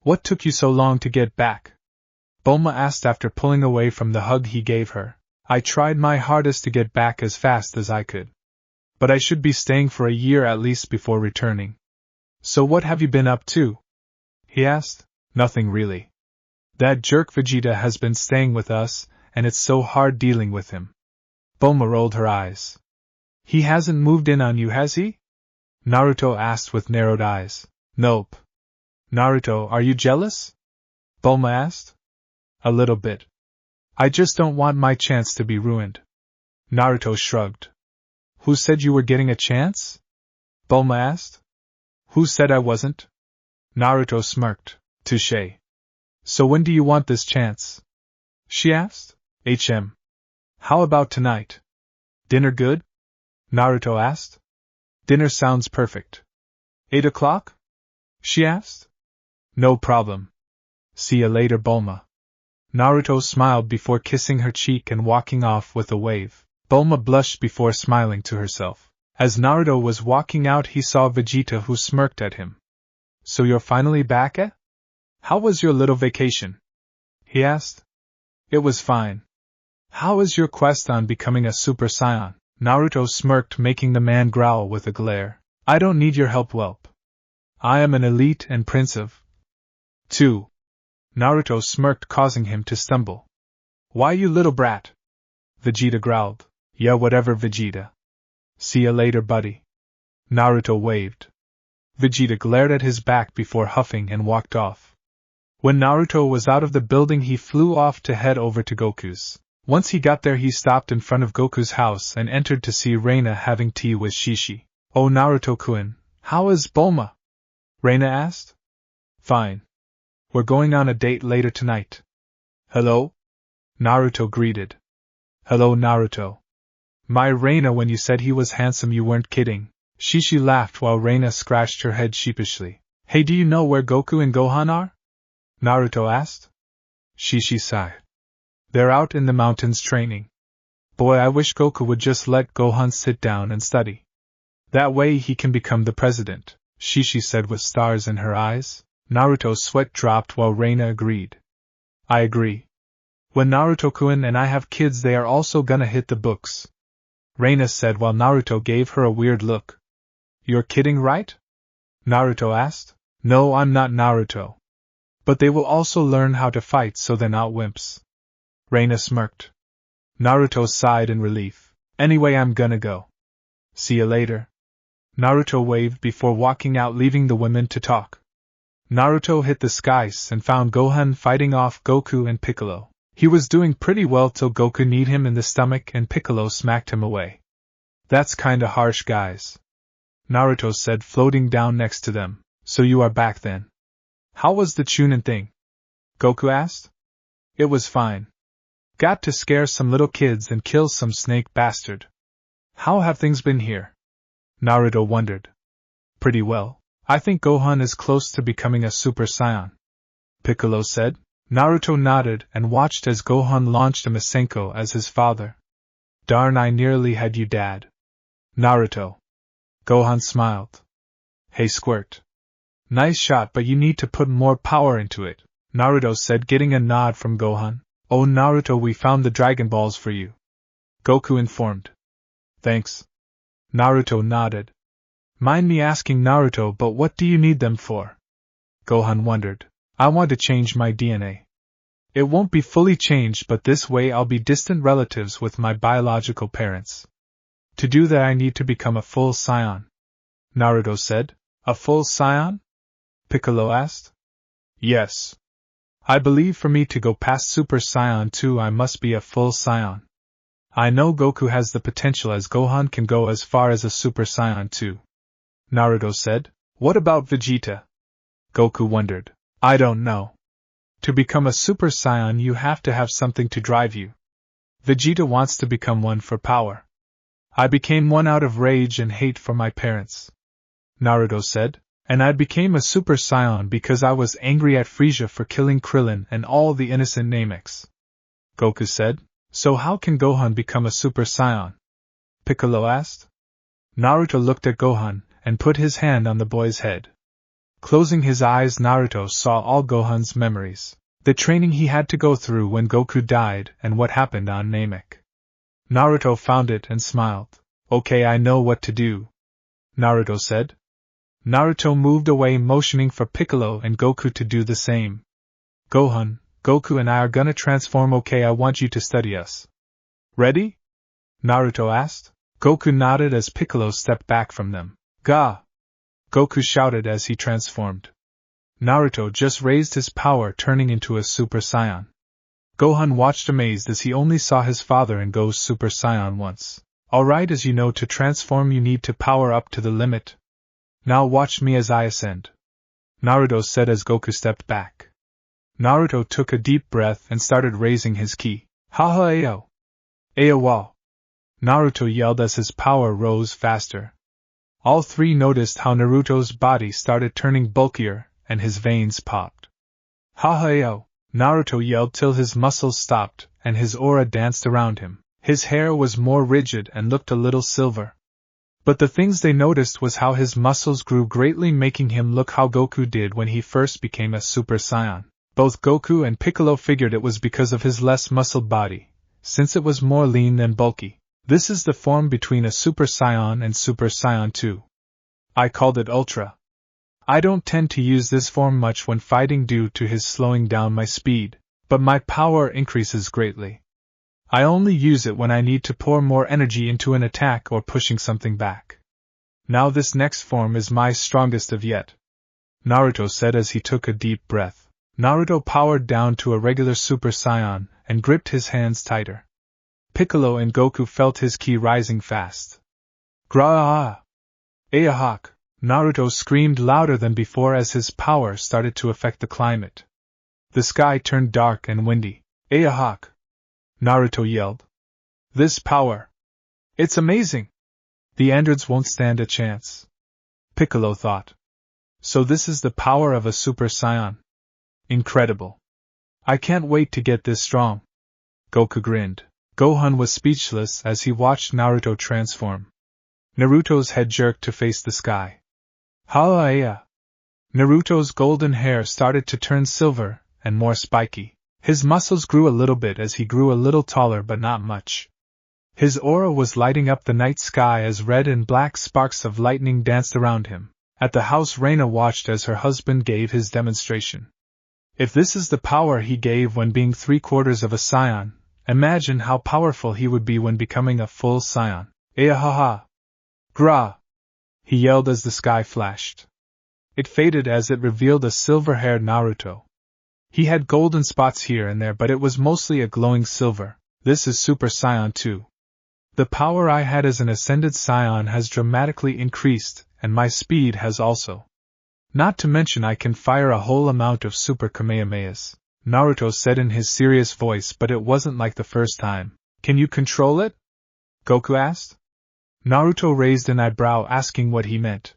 What took you so long to get back? Bulma asked after pulling away from the hug he gave her. I tried my hardest to get back as fast as I could. But I should be staying for a year at least before returning. So what have you been up to? He asked. Nothing really. That jerk Vegeta has been staying with us, and it's so hard dealing with him. Bulma rolled her eyes. He hasn't moved in on you, has he? Naruto asked with narrowed eyes. Nope. Naruto, are you jealous? Bulma asked. A little bit. I just don't want my chance to be ruined. Naruto shrugged. Who said you were getting a chance? Bulma asked. Who said I wasn't? Naruto smirked. Touché. So when do you want this chance? She asked. How about tonight? Dinner good? Naruto asked. Dinner sounds perfect. 8 o'clock? She asked. No problem. See ya later, Bulma. Naruto smiled before kissing her cheek and walking off with a wave. Bulma blushed before smiling to herself. As Naruto was walking out, he saw Vegeta, who smirked at him. So you're finally back, eh? How was your little vacation? He asked. It was fine. How is your quest on becoming a Super Saiyan? Naruto smirked, making the man growl with a glare. I don't need your help, whelp. I am an elite and prince of 2. Naruto smirked, causing him to stumble. Why, you little brat? Vegeta growled. Yeah, whatever, Vegeta. See ya later, buddy. Naruto waved. Vegeta glared at his back before huffing and walked off. When Naruto was out of the building, he flew off to head over to Goku's. Once he got there, he stopped in front of Goku's house and entered to see Reina having tea with Shishi. Oh, Naruto-kun, how is Bulma? Reina asked. Fine. We're going on a date later tonight. Hello? Naruto greeted. Hello, Naruto. My Reina, when you said he was handsome, you weren't kidding. Shishi laughed while Reina scratched her head sheepishly. Hey, do you know where Goku and Gohan are? Naruto asked. Shishi sighed. They're out in the mountains training. Boy, I wish Goku would just let Gohan sit down and study. That way he can become the president, Shishi said with stars in her eyes. Naruto's sweat dropped while Reina agreed. I agree. When Naruto-kun and I have kids, they are also gonna hit the books, Reina said while Naruto gave her a weird look. You're kidding, right? Naruto asked. No, I'm not Naruto. But they will also learn how to fight, so they're not wimps. Reina smirked. Naruto sighed in relief. Anyway, I'm gonna go. See ya later. Naruto waved before walking out, leaving the women to talk. Naruto hit the skies and found Gohan fighting off Goku and Piccolo. He was doing pretty well till Goku kneed him in the stomach and Piccolo smacked him away. That's kinda harsh, guys, Naruto said, floating down next to them. So you are back then. How was the Chunin thing? Goku asked. It was fine. Got to scare some little kids and kill some snake bastard. How have things been here? Naruto wondered. Pretty well. I think Gohan is close to becoming a Super Saiyan, Piccolo said. Naruto nodded and watched as Gohan launched a Masenko as his father. Darn, I nearly had you, Dad. Naruto. Gohan smiled. Hey, Squirt. Nice shot, but you need to put more power into it, Naruto said, getting a nod from Gohan. Oh, Naruto, we found the Dragon Balls for you, Goku informed. Thanks. Naruto nodded. Mind me asking, Naruto, but what do you need them for? Gohan wondered. I want to change my DNA. It won't be fully changed, but this way I'll be distant relatives with my biological parents. To do that, I need to become a full Saiyan, Naruto said. A full Saiyan? Piccolo asked. Yes. I believe for me to go past Super Saiyan 2, I must be a full Saiyan. I know Goku has the potential, as Gohan can go as far as a Super Saiyan 2. Naruto said. What about Vegeta? Goku wondered. I don't know. To become a Super Saiyan, you have to have something to drive you. Vegeta wants to become one for power. I became one out of rage and hate for my parents, Naruto said. And I became a Super Saiyan because I was angry at Frieza for killing Krillin and all the innocent Nameks, Goku said. So how can Gohan become a Super Saiyan? Piccolo asked. Naruto looked at Gohan and put his hand on the boy's head. Closing his eyes, Naruto saw all Gohan's memories, the training he had to go through when Goku died and what happened on Namek. Naruto found it and smiled. Okay, I know what to do, Naruto said. Naruto moved away, motioning for Piccolo and Goku to do the same. Gohan, Goku and I are gonna transform, okay? I want you to study us. Ready? Naruto asked. Goku nodded as Piccolo stepped back from them. Ga! Goku shouted as he transformed. Naruto just raised his power, turning into a Super Saiyan. Gohan watched amazed as he only saw his father in Go's Super Saiyan once. Alright, as you know, to transform you need to power up to the limit. Now watch me as I ascend. Naruto said as Goku stepped back. Naruto took a deep breath and started raising his ki. Ha ha ayo. Ayo wow. Naruto yelled as his power rose faster. All three noticed how Naruto's body started turning bulkier and his veins popped. Ha ha ayo. Naruto yelled till his muscles stopped and his aura danced around him. His hair was more rigid and looked a little silver. But the things they noticed was how his muscles grew greatly, making him look how Goku did when he first became a Super Saiyan. Both Goku and Piccolo figured it was because of his less muscled body, since it was more lean than bulky. This is the form between a Super Saiyan and Super Saiyan 2. I called it Ultra. I don't tend to use this form much when fighting due to his slowing down my speed, but my power increases greatly. I only use it when I need to pour more energy into an attack or pushing something back. Now this next form is my strongest of yet, Naruto said as he took a deep breath. Naruto powered down to a regular Super Saiyan and gripped his hands tighter. Piccolo and Goku felt his ki rising fast. Gra-ah! Ayahawk! Naruto screamed louder than before as his power started to affect the climate. The sky turned dark and windy. Ayahawk! Naruto yelled. This power! It's amazing! The androids won't stand a chance. Piccolo thought. So this is the power of a Super Saiyan. Incredible. I can't wait to get this strong. Goku grinned. Gohan was speechless as he watched Naruto transform. Naruto's head jerked to face the sky. Hallelujah! Naruto's golden hair started to turn silver and more spiky. His muscles grew a little bit as he grew a little taller, but not much. His aura was lighting up the night sky as red and black sparks of lightning danced around him. At the house, Reina watched as her husband gave his demonstration. If this is the power he gave when being 3/4 of a Saiyan, imagine how powerful he would be when becoming a full Saiyan. Eahaha! Gra! He yelled as the sky flashed. It faded as it revealed a silver-haired Naruto. He had golden spots here and there, but it was mostly a glowing silver. This is Super Saiyan 2. The power I had as an ascended Saiyan has dramatically increased, and my speed has also. Not to mention I can fire a whole amount of Super Kamehamehas, Naruto said in his serious voice, but it wasn't like the first time. Can you control it? Goku asked. Naruto raised an eyebrow, asking what he meant.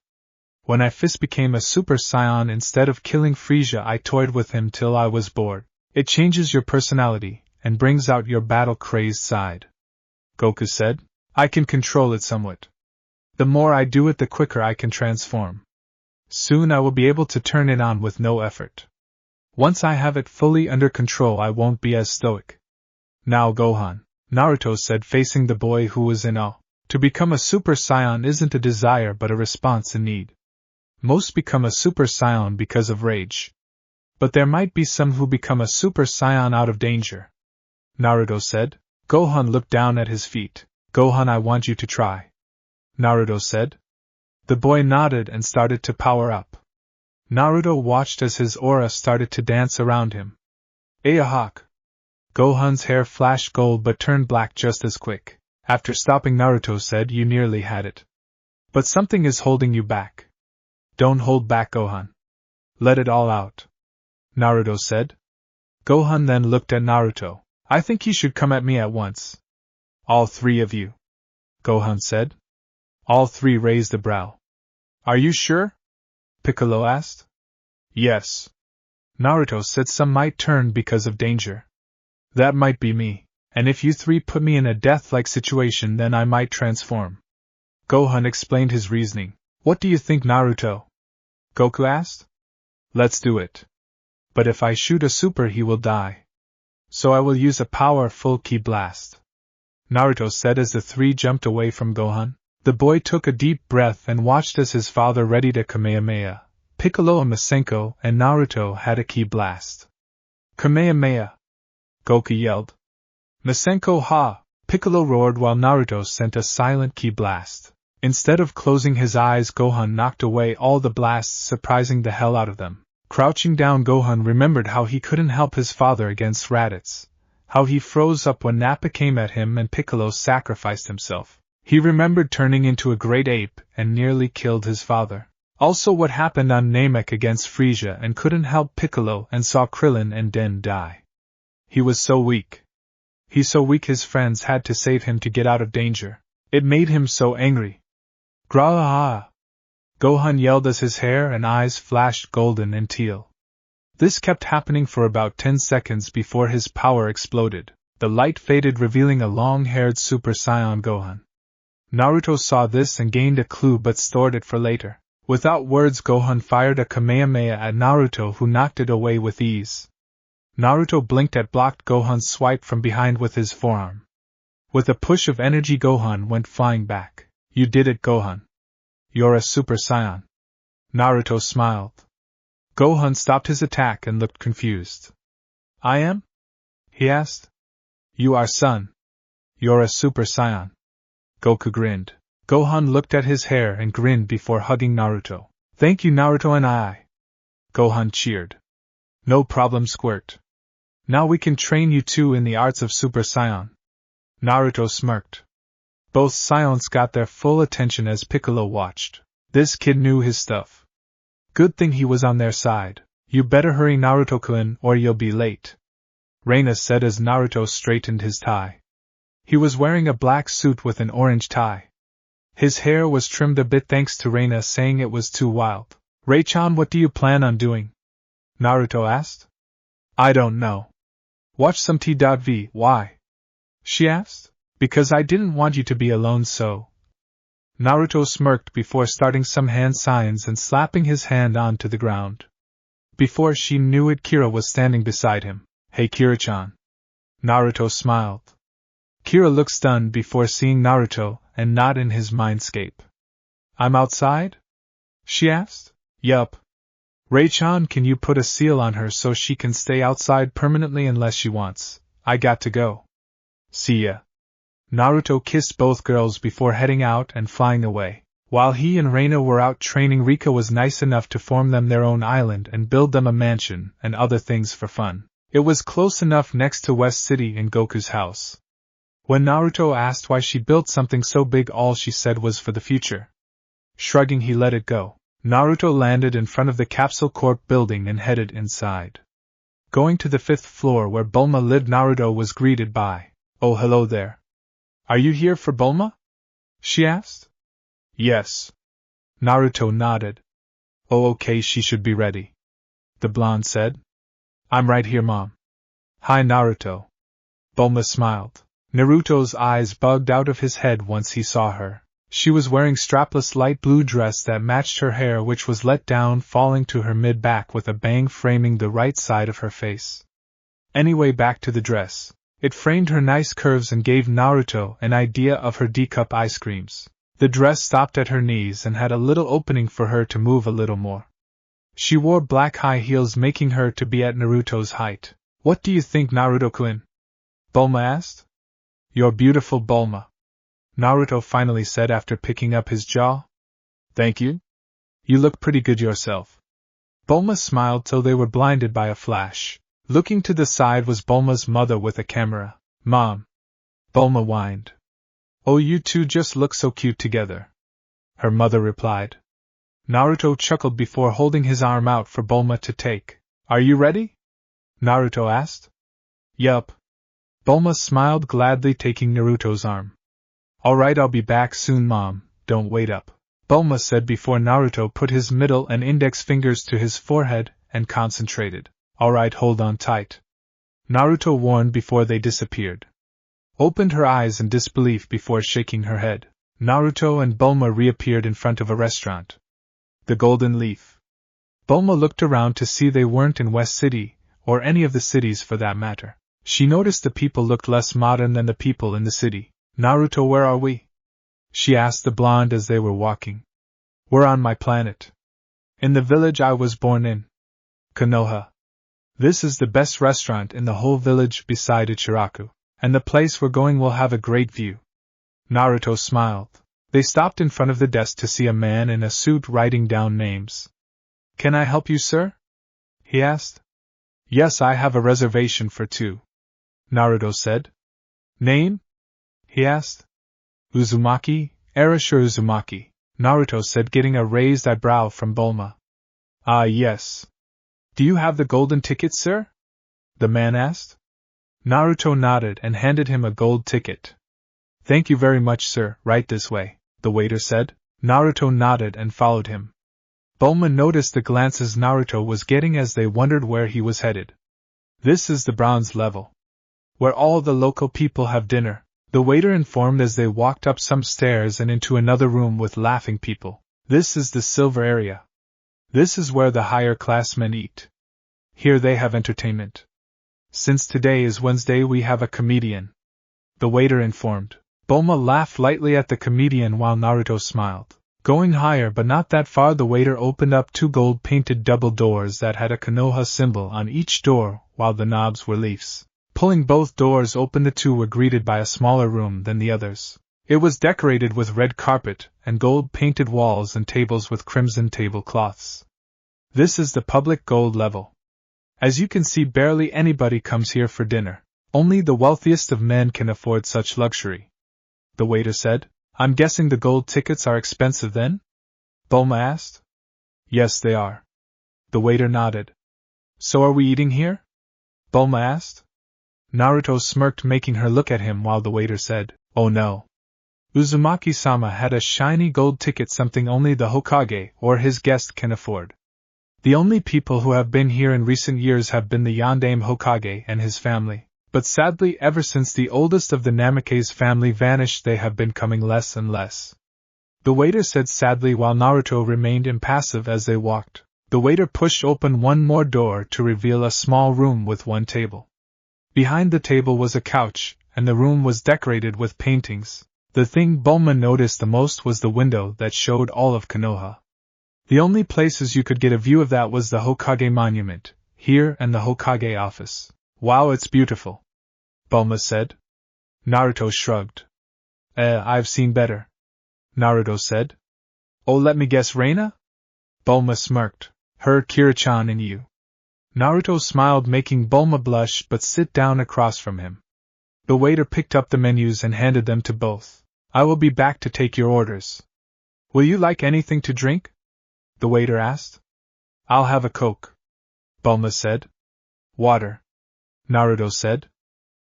When I first became a Super Saiyan, instead of killing Frieza, I toyed with him till I was bored. It changes your personality, and brings out your battle-crazed side. Goku said. I can control it somewhat. The more I do it, the quicker I can transform. Soon I will be able to turn it on with no effort. Once I have it fully under control, I won't be as stoic. Now Gohan, Naruto said, facing the boy who was in awe. To become a Super Saiyan isn't a desire but a response in need. Most become a Super Saiyan because of rage. But there might be some who become a Super Saiyan out of danger. Naruto said. Gohan looked down at his feet. Gohan, I want you to try. Naruto said. The boy nodded and started to power up. Naruto watched as his aura started to dance around him. Ayahawk! Gohan's hair flashed gold but turned black just as quick. After stopping, Naruto said, You nearly had it. But something is holding you back. Don't hold back, Gohan. Let it all out. Naruto said. Gohan then looked at Naruto. I think you should come at me at once. All three of you. Gohan said. All three raised a brow. Are you sure? Piccolo asked. Yes. Naruto said. Some might turn because of danger. That might be me, and if you three put me in a death-like situation, then I might transform. Gohan explained his reasoning. What do you think, Naruto? Goku asked. Let's do it. But if I shoot a super, he will die. So I will use a powerful ki blast. Naruto said as the three jumped away from Gohan. The boy took a deep breath and watched as his father readied a Kamehameha. Piccolo, a Masenko, and Naruto had a ki blast. Kamehameha! Goku yelled. Masenko ha! Piccolo roared while Naruto sent a silent ki blast. Instead of closing his eyes, Gohan knocked away all the blasts, surprising the hell out of them. Crouching down, Gohan remembered how he couldn't help his father against Raditz, How he froze up when Nappa came at him and Piccolo sacrificed himself. He remembered turning into a great ape and nearly killed his father. Also what happened on Namek against Frisia and couldn't help Piccolo and saw Krillin and Den die. He was so weak. He's so weak his friends had to save him to get out of danger. It made him so angry. Gra-ah! Gohan yelled as his hair and eyes flashed golden and teal. This kept happening for about 10 seconds before his power exploded. The light faded, revealing a long-haired Super Saiyan Gohan. Naruto saw this and gained a clue but stored it for later. Without words, Gohan fired a Kamehameha at Naruto, who knocked it away with ease. Naruto blinked at blocked Gohan's swipe from behind with his forearm. With a push of energy, Gohan went flying back. You did it, Gohan. You're a Super Saiyan. Naruto smiled. Gohan stopped his attack and looked confused. I am? He asked. You are, son. You're a Super Saiyan. Goku grinned. Gohan looked at his hair and grinned before hugging Naruto. Thank you, Naruto and I. Gohan cheered. No problem, Squirt. Now we can train you too in the arts of Super Saiyan. Naruto smirked. Both Saiyans got their full attention as Piccolo watched. This kid knew his stuff. Good thing he was on their side. You better hurry, Naruto-kun, or you'll be late. Reina said as Naruto straightened his tie. He was wearing a black suit with an orange tie. His hair was trimmed a bit thanks to Reina saying it was too wild. Ray-chan, what do you plan on doing? Naruto asked. I don't know. Watch some T.V. Why? She asked. Because I didn't want you to be alone, so. Naruto smirked before starting some hand signs and slapping his hand onto the ground. Before she knew it, Kira was standing beside him. Hey, Kira-chan. Naruto smiled. Kira looked stunned before seeing Naruto and not in his mindscape. I'm outside? She asked. Yup. Ray-chan, can you put a seal on her so she can stay outside permanently unless she wants? I got to go. See ya. Naruto kissed both girls before heading out and flying away. While he and Reina were out training, Rika was nice enough to form them their own island and build them a mansion and other things for fun. It was close enough next to West City and Goku's house. When Naruto asked why she built something so big, all she said was for the future. Shrugging, he let it go. Naruto landed in front of the Capsule Corp building and headed inside. Going to the 5th floor where Bulma lived, Naruto was greeted by, "Oh, hello there. Are you here for Bulma?" she asked. Yes. Naruto nodded. Oh, okay, she should be ready. The blonde said. I'm right here, Mom. Hi, Naruto. Bulma smiled. Naruto's eyes bugged out of his head once he saw her. She was wearing strapless light blue dress that matched her hair, which was let down, falling to her mid-back with a bang framing the right side of her face. Anyway, back to the dress. It framed her nice curves and gave Naruto an idea of her D-cup ice creams. The dress stopped at her knees and had a little opening for her to move a little more. She wore black high heels, making her to be at Naruto's height. What do you think, Naruto-kun? Bulma asked. You're beautiful, Bulma. Naruto finally said after picking up his jaw. Thank you. You look pretty good yourself. Bulma smiled till they were blinded by a flash. Looking to the side was Bulma's mother with a camera. Mom. Bulma whined. Oh, you two just look so cute together. Her mother replied. Naruto chuckled before holding his arm out for Bulma to take. Are you ready? Naruto asked. Yup. Bulma smiled gladly, taking Naruto's arm. Alright, I'll be back soon, Mom, don't wait up, Bulma said before Naruto put his middle and index fingers to his forehead and concentrated. Alright, hold on tight. Naruto warned before they disappeared. Opened her eyes in disbelief before shaking her head. Naruto and Bulma reappeared in front of a restaurant. The Golden Leaf. Bulma looked around to see they weren't in West City, or any of the cities for that matter. She noticed the people looked less modern than the people in the city. Naruto, where are we? She asked the blonde as they were walking. We're on my planet. In the village I was born in. Konoha. This is the best restaurant in the whole village beside Ichiraku, and the place we're going will have a great view. Naruto smiled. They stopped in front of the desk to see a man in a suit writing down names. Can I help you, sir? He asked. Yes, I have a reservation for two. Naruto said. Name? He asked. Uzumaki, Arashir Uzumaki, Naruto said, getting a raised eyebrow from Bulma. Ah, yes. Do you have the golden ticket, sir? The man asked. Naruto nodded and handed him a gold ticket. Thank you very much, sir, right this way, the waiter said. Naruto nodded and followed him. Bulma noticed the glances Naruto was getting as they wondered where he was headed. This is the bronze level, where all the local people have dinner, the waiter informed as they walked up some stairs and into another room with laughing people. This is the silver area. This is where the higher class men eat. Here they have entertainment. Since today is Wednesday, we have a comedian, the waiter informed. Bulma laughed lightly at the comedian while Naruto smiled. Going higher but not that far, the waiter opened up two gold-painted double doors that had a Konoha symbol on each door, while the knobs were leaves. Pulling both doors open, the two were greeted by a smaller room than the others. It was decorated with red carpet and gold-painted walls and tables with crimson tablecloths. This is the public gold level. As you can see, barely anybody comes here for dinner. Only the wealthiest of men can afford such luxury. The waiter said. I'm guessing the gold tickets are expensive then? Bulma asked. Yes, they are. The waiter nodded. So are we eating here? Bulma asked. Naruto smirked, making her look at him while the waiter said, Oh no. Uzumaki-sama had a shiny gold ticket, something only the Hokage or his guest can afford. The only people who have been here in recent years have been the Yondaime Hokage and his family. But sadly, ever since the oldest of the Namikaze family vanished, they have been coming less and less. The waiter said sadly while Naruto remained impassive as they walked. The waiter pushed open one more door to reveal a small room with one table. Behind the table was a couch, and the room was decorated with paintings. The thing Bulma noticed the most was the window that showed all of Konoha. The only places you could get a view of that was the Hokage monument, here, and the Hokage office. Wow, it's beautiful, Bulma said. Naruto shrugged. I've seen better, Naruto said. Oh, let me guess, Reina? Bulma smirked. Her, Kira-chan, and you. Naruto smiled, making Bulma blush but sit down across from him. The waiter picked up the menus and handed them to both. I will be back to take your orders. Will you like anything to drink? The waiter asked. I'll have a Coke, Bulma said. Water, Naruto said.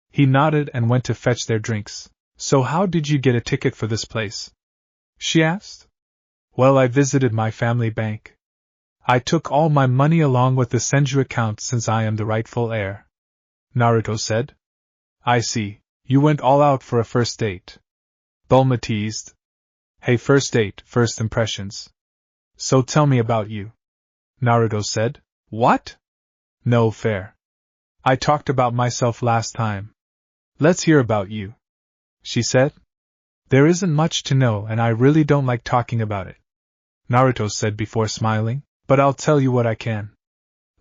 He nodded and went to fetch their drinks. So how did you get a ticket for this place? She asked. Well, I visited my family bank. I took all my money along with the Senju account since I am the rightful heir, Naruto said. I see, you went all out for a first date, Bulma teased. Hey, first date, first impressions. So tell me about you, Naruto said. What? No fair. I talked about myself last time. Let's hear about you, she said. There isn't much to know and I really don't like talking about it, Naruto said before smiling, but I'll tell you what I can.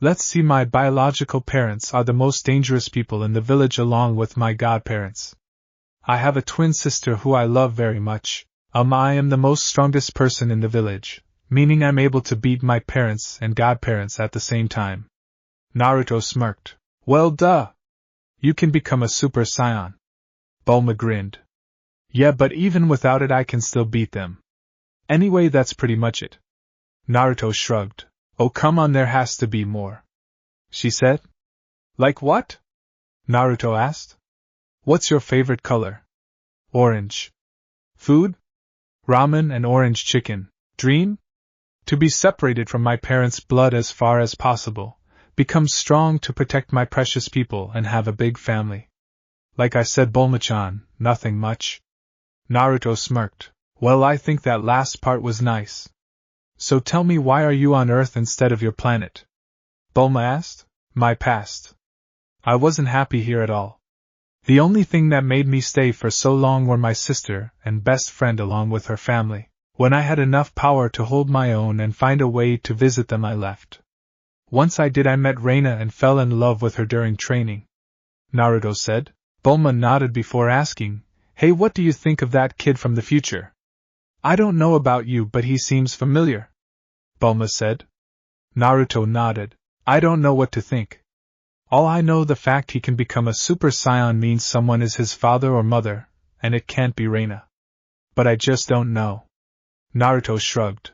Let's see, my biological parents are the most dangerous people in the village along with my godparents. I have a twin sister who I love very much. I am the most strongest person in the village, meaning I'm able to beat my parents and godparents at the same time. Naruto smirked. Well, duh. You can become a Super Saiyan. Bulma grinned. Yeah, but even without it I can still beat them. Anyway, that's pretty much it. Naruto shrugged. Oh, come on, there has to be more, she said. Like what? Naruto asked. What's your favorite color? Orange. Food? Ramen and orange chicken. Dream? To be separated from my parents' blood as far as possible. Become strong to protect my precious people and have a big family. Like I said, Bulma-chan, nothing much. Naruto smirked. Well, I think that last part was nice. So tell me, why are you on Earth instead of your planet? Bulma asked. My past. I wasn't happy here at all. The only thing that made me stay for so long were my sister and best friend along with her family. When I had enough power to hold my own and find a way to visit them, I left. Once I did, I met Reina and fell in love with her during training, Naruto said. Bulma nodded before asking, Hey, what do you think of that kid from the future? I don't know about you, but he seems familiar, Bulma said. Naruto nodded. I don't know what to think. All I know the fact he can become a Super Saiyan means someone is his father or mother, and it can't be Reina. But I just don't know. Naruto shrugged.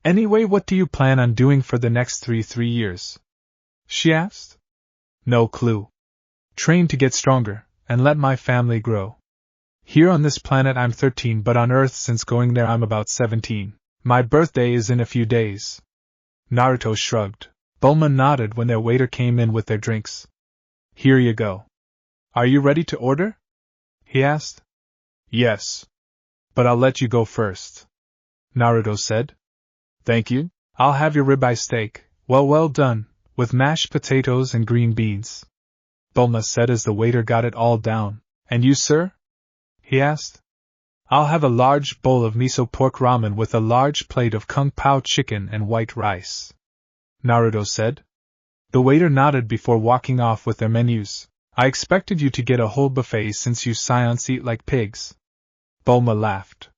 Anyway, what do you plan on doing for the next 3 years? She asked. No clue. Train to get stronger, and let my family grow. Here on this planet I'm 13, but on Earth since going there I'm about 17. My birthday is in a few days. Naruto shrugged. Bulma nodded when their waiter came in with their drinks. Here you go. Are you ready to order? He asked. Yes. But I'll let you go first. Naruto said. Thank you. I'll have your ribeye steak, well done, with mashed potatoes and green beans. Bulma said as the waiter got it all down. And you, sir? He asked. I'll have a large bowl of miso pork ramen with a large plate of kung pao chicken and white rice. Naruto said. The waiter nodded before walking off with their menus. I expected you to get a whole buffet since you Saiyans eat like pigs. Bulma laughed.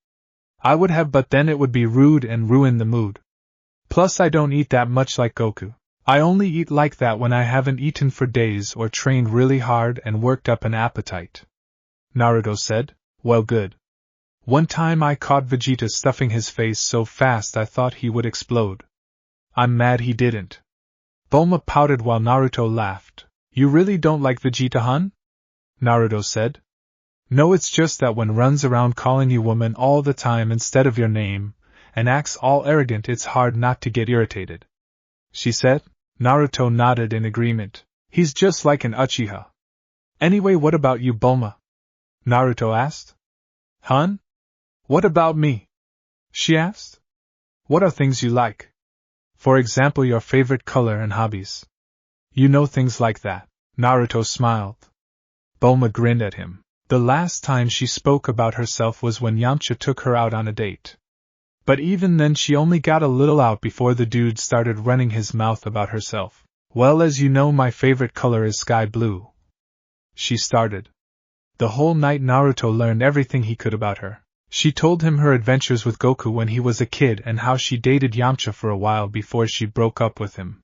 I would have, but then it would be rude and ruin the mood. Plus I don't eat that much like Goku. I only eat like that when I haven't eaten for days or trained really hard and worked up an appetite. Naruto said. Well, good. One time I caught Vegeta stuffing his face so fast I thought he would explode. I'm mad he didn't. Bulma pouted while Naruto laughed. You really don't like Vegeta-hun? Naruto said. No, it's just that when runs around calling you woman all the time instead of your name, and acts all arrogant, it's hard not to get irritated. She said. Naruto nodded in agreement. He's just like an Uchiha. Anyway, what about you, Bulma? Naruto asked. Hun? What about me? She asked. What are things you like? For example, your favorite color and hobbies. You know, things like that. Naruto smiled. Bulma grinned at him. The last time she spoke about herself was when Yamcha took her out on a date. But even then she only got a little out before the dude started running his mouth about herself. Well, as you know, my favorite color is sky blue. She started. The whole night Naruto learned everything he could about her. She told him her adventures with Goku when he was a kid and how she dated Yamcha for a while before she broke up with him.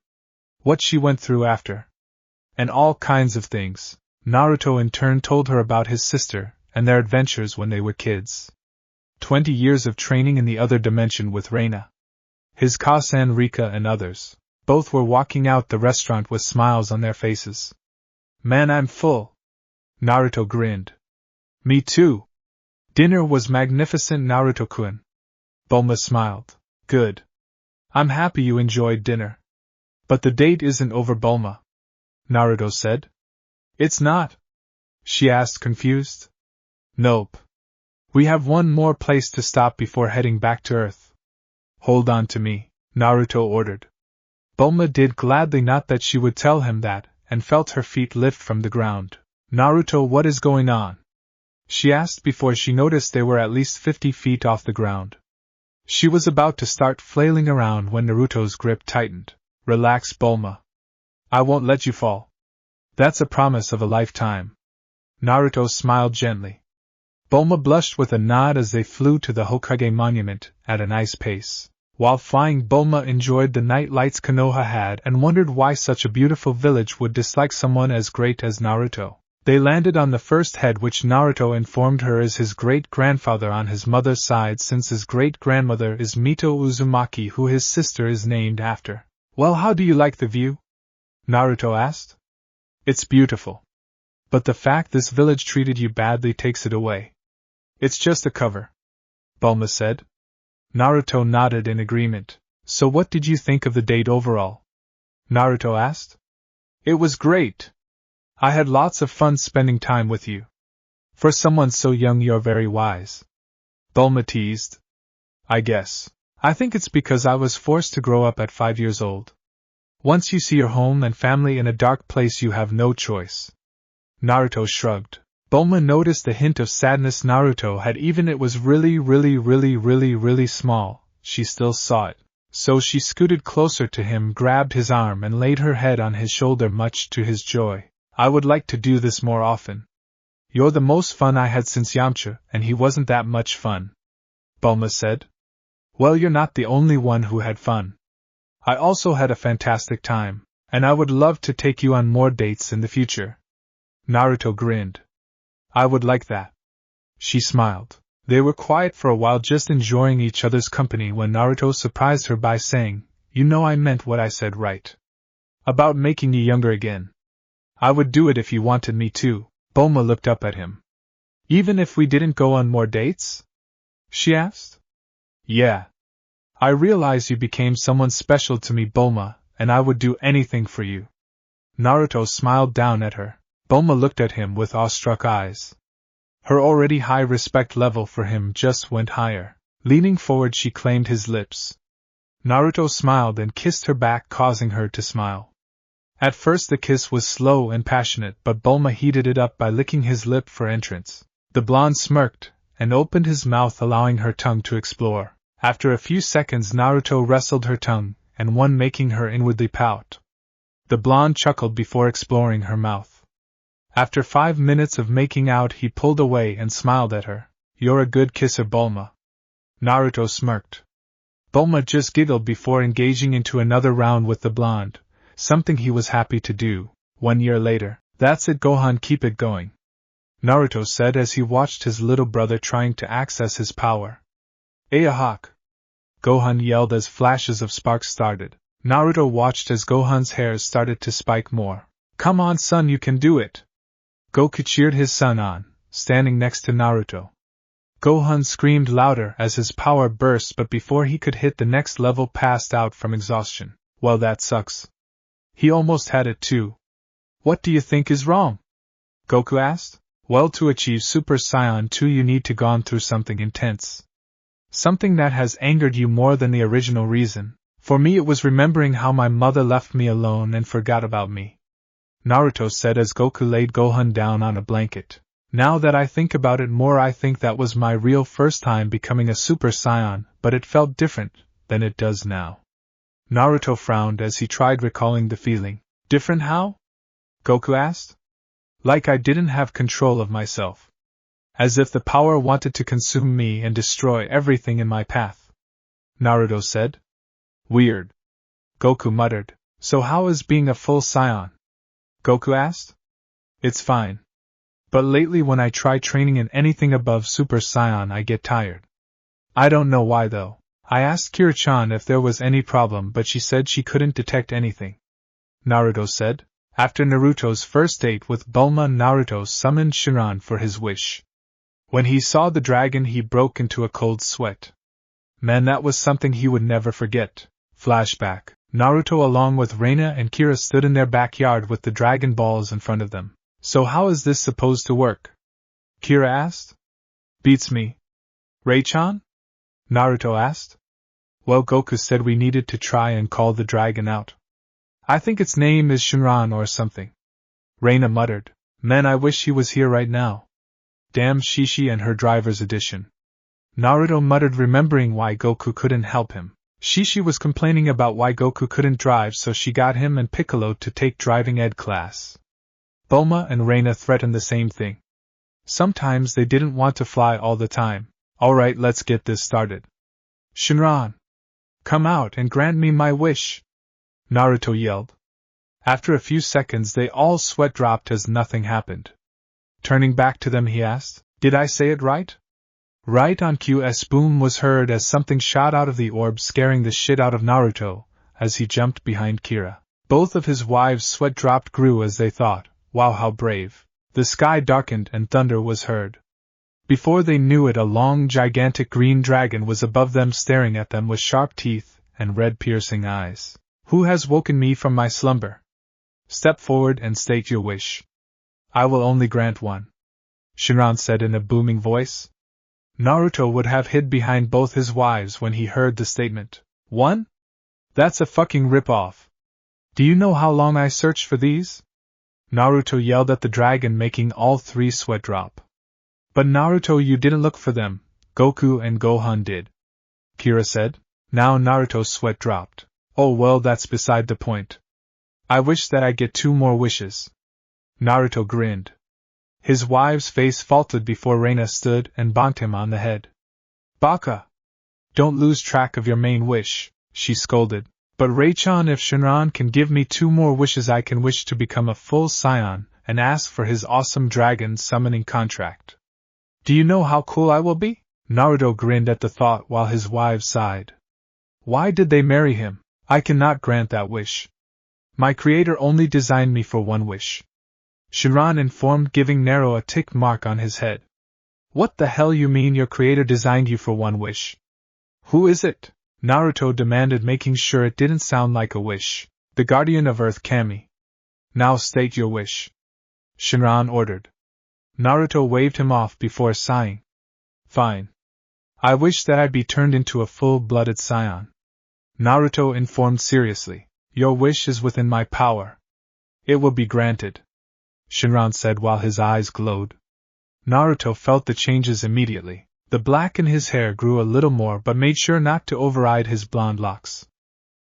What she went through after. And all kinds of things. Naruto in turn told her about his sister and their adventures when they were kids. 20 years of training in the other dimension with Reina. His Kasan, Rika and others. Both were walking out the restaurant with smiles on their faces. Man, I'm full. Naruto grinned. Me too. Dinner was magnificent, Naruto-kun. Bulma smiled. Good. I'm happy you enjoyed dinner. But the date isn't over, Bulma. Naruto said. It's not? She asked, confused. Nope. We have one more place to stop before heading back to Earth. Hold on to me, Naruto ordered. Bulma did gladly, not that she would tell him that, and felt her feet lift from the ground. Naruto, what is going on? She asked before she noticed they were at least 50 feet off the ground. She was about to start flailing around when Naruto's grip tightened. Relax, Bulma. I won't let you fall. That's a promise of a lifetime. Naruto smiled gently. Bulma blushed with a nod as they flew to the Hokage monument at a nice pace. While flying, Bulma enjoyed the night lights Konoha had and wondered why such a beautiful village would dislike someone as great as Naruto. They landed on the first head, which Naruto informed her is his great-grandfather on his mother's side, since his great-grandmother is Mito Uzumaki, who his sister is named after. Well, how do you like the view? Naruto asked. It's beautiful. But the fact this village treated you badly takes it away. It's just a cover, Bulma said. Naruto nodded in agreement. So what did you think of the date overall? Naruto asked. It was great. I had lots of fun spending time with you. For someone so young, you're very wise. Bulma teased. I guess. I think it's because I was forced to grow up at 5 years old. Once you see your home and family in a dark place, you have no choice. Naruto shrugged. Bulma noticed the hint of sadness Naruto had, even it was really small. She still saw it. So she scooted closer to him, grabbed his arm and laid her head on his shoulder, much to his joy. I would like to do this more often. You're the most fun I had since Yamcha, and he wasn't that much fun. Bulma said. Well, you're not the only one who had fun. I also had a fantastic time, And I would love to take you on more dates in the future. Naruto grinned. I would like that. She smiled. They were quiet for a while, just enjoying each other's company, when Naruto surprised her by saying, "You know I meant what I said, right? About making you younger again. I would do it if you wanted me to." Bulma looked up at him. Even if we didn't go on more dates? She asked. Yeah. I realize you became someone special to me, Bulma, and I would do anything for you. Naruto smiled down at her. Bulma looked at him with awestruck eyes. Her already high respect level for him just went higher. Leaning forward, she claimed his lips. Naruto smiled and kissed her back, causing her to smile. At first the kiss was slow and passionate, but Bulma heated it up by licking his lip for entrance. The blonde smirked and opened his mouth, allowing her tongue to explore. After a few seconds, Naruto wrestled her tongue, and one making her inwardly pout. The blonde chuckled before exploring her mouth. After 5 minutes of making out, he pulled away and smiled at her. You're a good kisser, Bulma. Naruto smirked. Bulma just giggled before engaging into another round with the blonde, something he was happy to do. 1 year later. That's it, Gohan, keep it going, Naruto said as he watched his little brother trying to access his power. Ayahawk! Gohan yelled as flashes of sparks started. Naruto watched as Gohan's hairs started to spike more. Come on, son, you can do it! Goku cheered his son on, standing next to Naruto. Gohan screamed louder as his power burst, but before he could hit the next level, passed out from exhaustion. Well, that sucks. He almost had it too. What do you think is wrong? Goku asked. Well, to achieve Super Saiyan 2 you need to gone through something intense. Something that has angered you more than the original reason. For me it was remembering how my mother left me alone and forgot about me, Naruto said as Goku laid Gohan down on a blanket. Now that I think about it more, I think that was my real first time becoming a Super Saiyan, but it felt different than it does now. Naruto frowned as he tried recalling the feeling. Different how? Goku asked. Like I didn't have control of myself. As if the power wanted to consume me and destroy everything in my path, Naruto said. Weird. Goku muttered. So how is being a full Saiyan? Goku asked. It's fine. But lately when I try training in anything above Super Saiyan I get tired. I don't know why though. I asked Kira-chan if there was any problem, but she said she couldn't detect anything, Naruto said. After Naruto's first date with Bulma, Naruto summoned Shinran for his wish. When he saw the dragon he broke into a cold sweat. Man, that was something he would never forget. Flashback. Naruto along with Reina and Kira stood in their backyard with the Dragon Balls in front of them. So how is this supposed to work? Kira asked. Beats me. Rei-chan? Naruto asked. Well, Goku said we needed to try and call the dragon out. I think its name is Shinran or something. Reina muttered. Man, I wish he was here right now. Damn Shishi and her driver's edition. Naruto muttered, remembering why Goku couldn't help him. Shishi was complaining about why Goku couldn't drive, so she got him and Piccolo to take driving ed class. Bulma and Reina threatened the same thing. Sometimes they didn't want to fly all the time. Alright, let's get this started. Shinran! Come out and grant me my wish! Naruto yelled. After a few seconds they all sweat dropped as nothing happened. Turning back to them he asked, Did I say it right? Right on cue, a boom was heard as something shot out of the orb, scaring the shit out of Naruto as he jumped behind Kira. Both of his wives' sweat dropped grew as they thought, wow, how brave. The sky darkened and thunder was heard. Before they knew it, a long, gigantic green dragon was above them, staring at them with sharp teeth and red piercing eyes. Who has woken me from my slumber? Step forward and state your wish. I will only grant one, Shinran said in a booming voice. Naruto would have hid behind both his wives when he heard the statement. One? That's a fucking rip-off. Do you know how long I searched for these? Naruto yelled at the dragon, making all three sweat drop. But Naruto, you didn't look for them, Goku and Gohan did, Kira said. Now Naruto's sweat dropped. Oh well, that's beside the point. I wish that I get 2 more wishes. Naruto grinned. His wife's face faltered before Reina stood and bonked him on the head. Baka! Don't lose track of your main wish, she scolded. But Ray-chan, if Shinran can give me 2 more wishes, I can wish to become a full scion and ask for his awesome dragon summoning contract. Do you know how cool I will be? Naruto grinned at the thought while his wives sighed. Why did they marry him? I cannot grant that wish. My creator only designed me for 1 wish. Shinran informed, giving Nero a tick mark on his head. What the hell you mean your creator designed you for 1 wish? Who is it? Naruto demanded, making sure it didn't sound like a wish. The guardian of Earth, Kami. Now state your wish. Shinran ordered. Naruto waved him off before sighing. Fine. I wish that I'd be turned into a full-blooded scion. Naruto informed seriously. Your wish is within my power. It will be granted, Shinran said while his eyes glowed. Naruto felt the changes immediately. The black in his hair grew a little more but made sure not to override his blonde locks.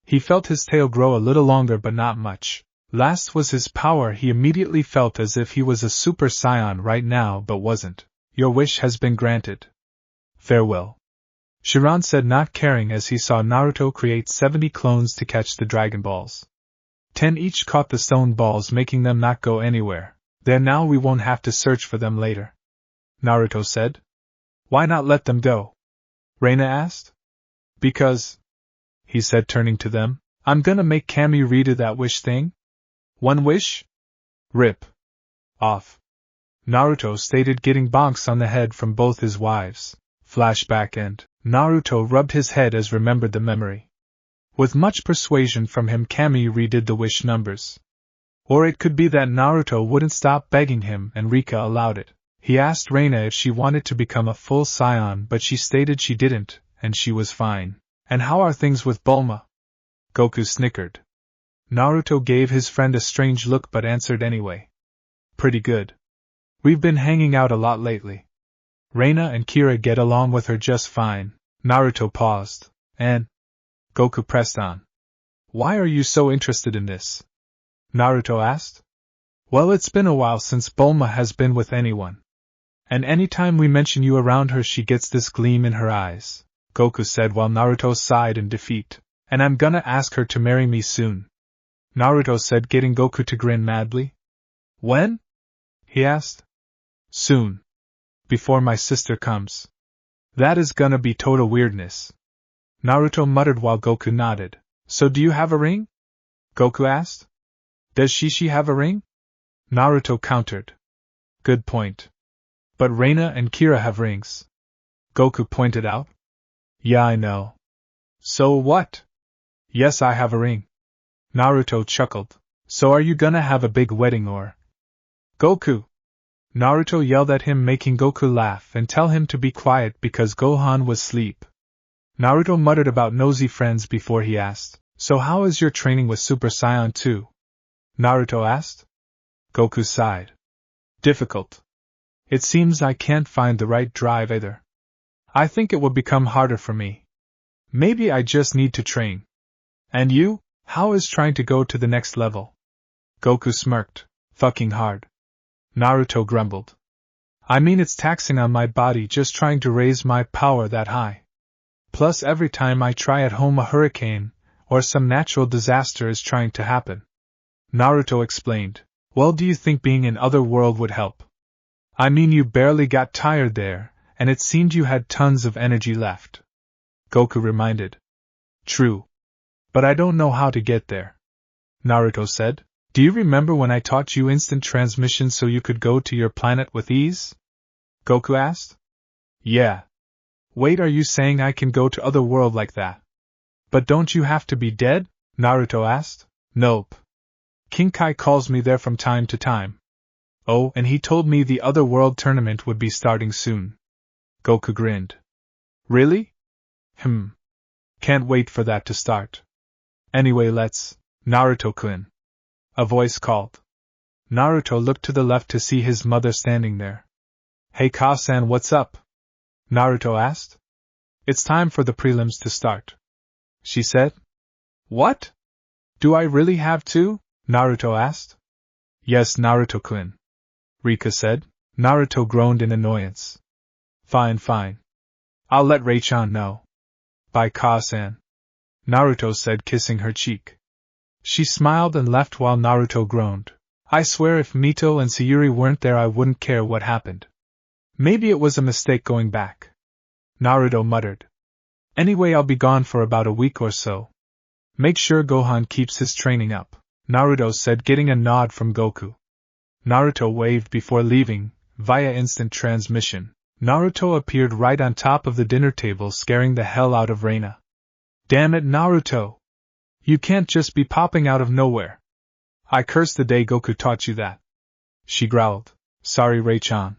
He felt his tail grow a little longer but not much. Last was his power. He immediately felt as if he was a super scion right now but wasn't. Your wish has been granted. Farewell, Shinran said, not caring, as he saw Naruto create 70 clones to catch the Dragon Balls. 10 each caught the stone balls, making them not go anywhere. There, now we won't have to search for them later, Naruto said. Why not let them go? Reina asked. Because, he said, turning to them, I'm gonna make Kami redo that wish thing. 1 wish? Rip. Off. Naruto stated, getting bonks on the head from both his wives. Flashback end. Naruto rubbed his head as remembered the memory. With much persuasion from him, Kami redid the wish numbers. Or it could be that Naruto wouldn't stop begging him and Rika allowed it. He asked Reina if she wanted to become a full scion, but she stated she didn't, and she was fine. And how are things with Bulma? Goku snickered. Naruto gave his friend a strange look but answered anyway. Pretty good. We've been hanging out a lot lately. Reina and Kira get along with her just fine. Naruto paused. And? Goku pressed on. Why are you so interested in this? Naruto asked. Well, it's been a while since Bulma has been with anyone. And anytime we mention you around her, she gets this gleam in her eyes, Goku said while Naruto sighed in defeat. And I'm gonna ask her to marry me soon, Naruto said, getting Goku to grin madly. When? He asked. Soon. Before my sister comes. That is gonna be total weirdness, Naruto muttered while Goku nodded. So do you have a ring? Goku asked. Does Shishi have a ring? Naruto countered. Good point. But Reina and Kira have rings, Goku pointed out. Yeah, I know. So what? Yes, I have a ring. Naruto chuckled. So are you gonna have a big wedding or? Goku! Naruto yelled at him, making Goku laugh and tell him to be quiet because Gohan was asleep. Naruto muttered about nosy friends before he asked, So how is your training with Super Saiyan 2? Naruto asked. Goku sighed. Difficult. It seems I can't find the right drive either. I think it will become harder for me. Maybe I just need to train. And you, how is trying to go to the next level? Goku smirked. Fucking hard. Naruto grumbled. I mean, it's taxing on my body just trying to raise my power that high. Plus every time I try at home, a hurricane or some natural disaster is trying to happen. Naruto explained. Well, do you think being in other world would help? I mean, you barely got tired there, and it seemed you had tons of energy left. Goku reminded. True. But I don't know how to get there, Naruto said. Do you remember when I taught you instant transmission so you could go to your planet with ease? Goku asked. Yeah. Wait, are you saying I can go to other world like that? But don't you have to be dead? Naruto asked. Nope. King Kai calls me there from time to time. Oh, and he told me the other world tournament would be starting soon. Goku grinned. Really? Can't wait for that to start. Anyway, let's, Naruto-kun. A voice called. Naruto looked to the left to see his mother standing there. Hey Ka-san, what's up? Naruto asked. It's time for the prelims to start, she said. What? Do I really have to? Naruto asked. Yes, Naruto-kun, Rika said. Naruto groaned in annoyance. Fine. I'll let Ray-chan know. Bye, Ka-san. Naruto said, kissing her cheek. She smiled and left while Naruto groaned. I swear if Mito and Sayuri weren't there I wouldn't care what happened. Maybe it was a mistake going back. Naruto muttered. Anyway, I'll be gone for about a week or so. Make sure Gohan keeps his training up, Naruto said, getting a nod from Goku. Naruto waved before leaving, via instant transmission. Naruto appeared right on top of the dinner table, scaring the hell out of Reina. Damn it, Naruto! You can't just be popping out of nowhere. I curse the day Goku taught you that. She growled. Sorry, Rei-chan.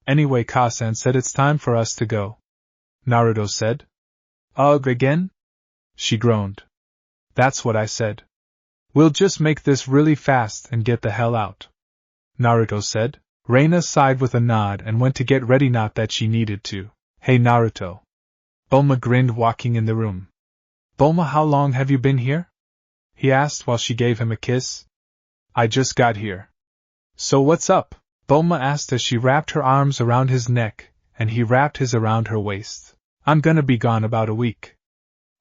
Anyway, Kasan said it's time for us to go. Naruto said. Ugh, again? She groaned. That's what I said. We'll just make this really fast and get the hell out. Naruto said. Reina sighed with a nod and went to get ready, not that she needed to. Hey Naruto. Bulma grinned, walking in the room. Bulma, how long have you been here? He asked while she gave him a kiss. I just got here. So what's up? Bulma asked as she wrapped her arms around his neck, and he wrapped his around her waist. I'm gonna be gone about a week.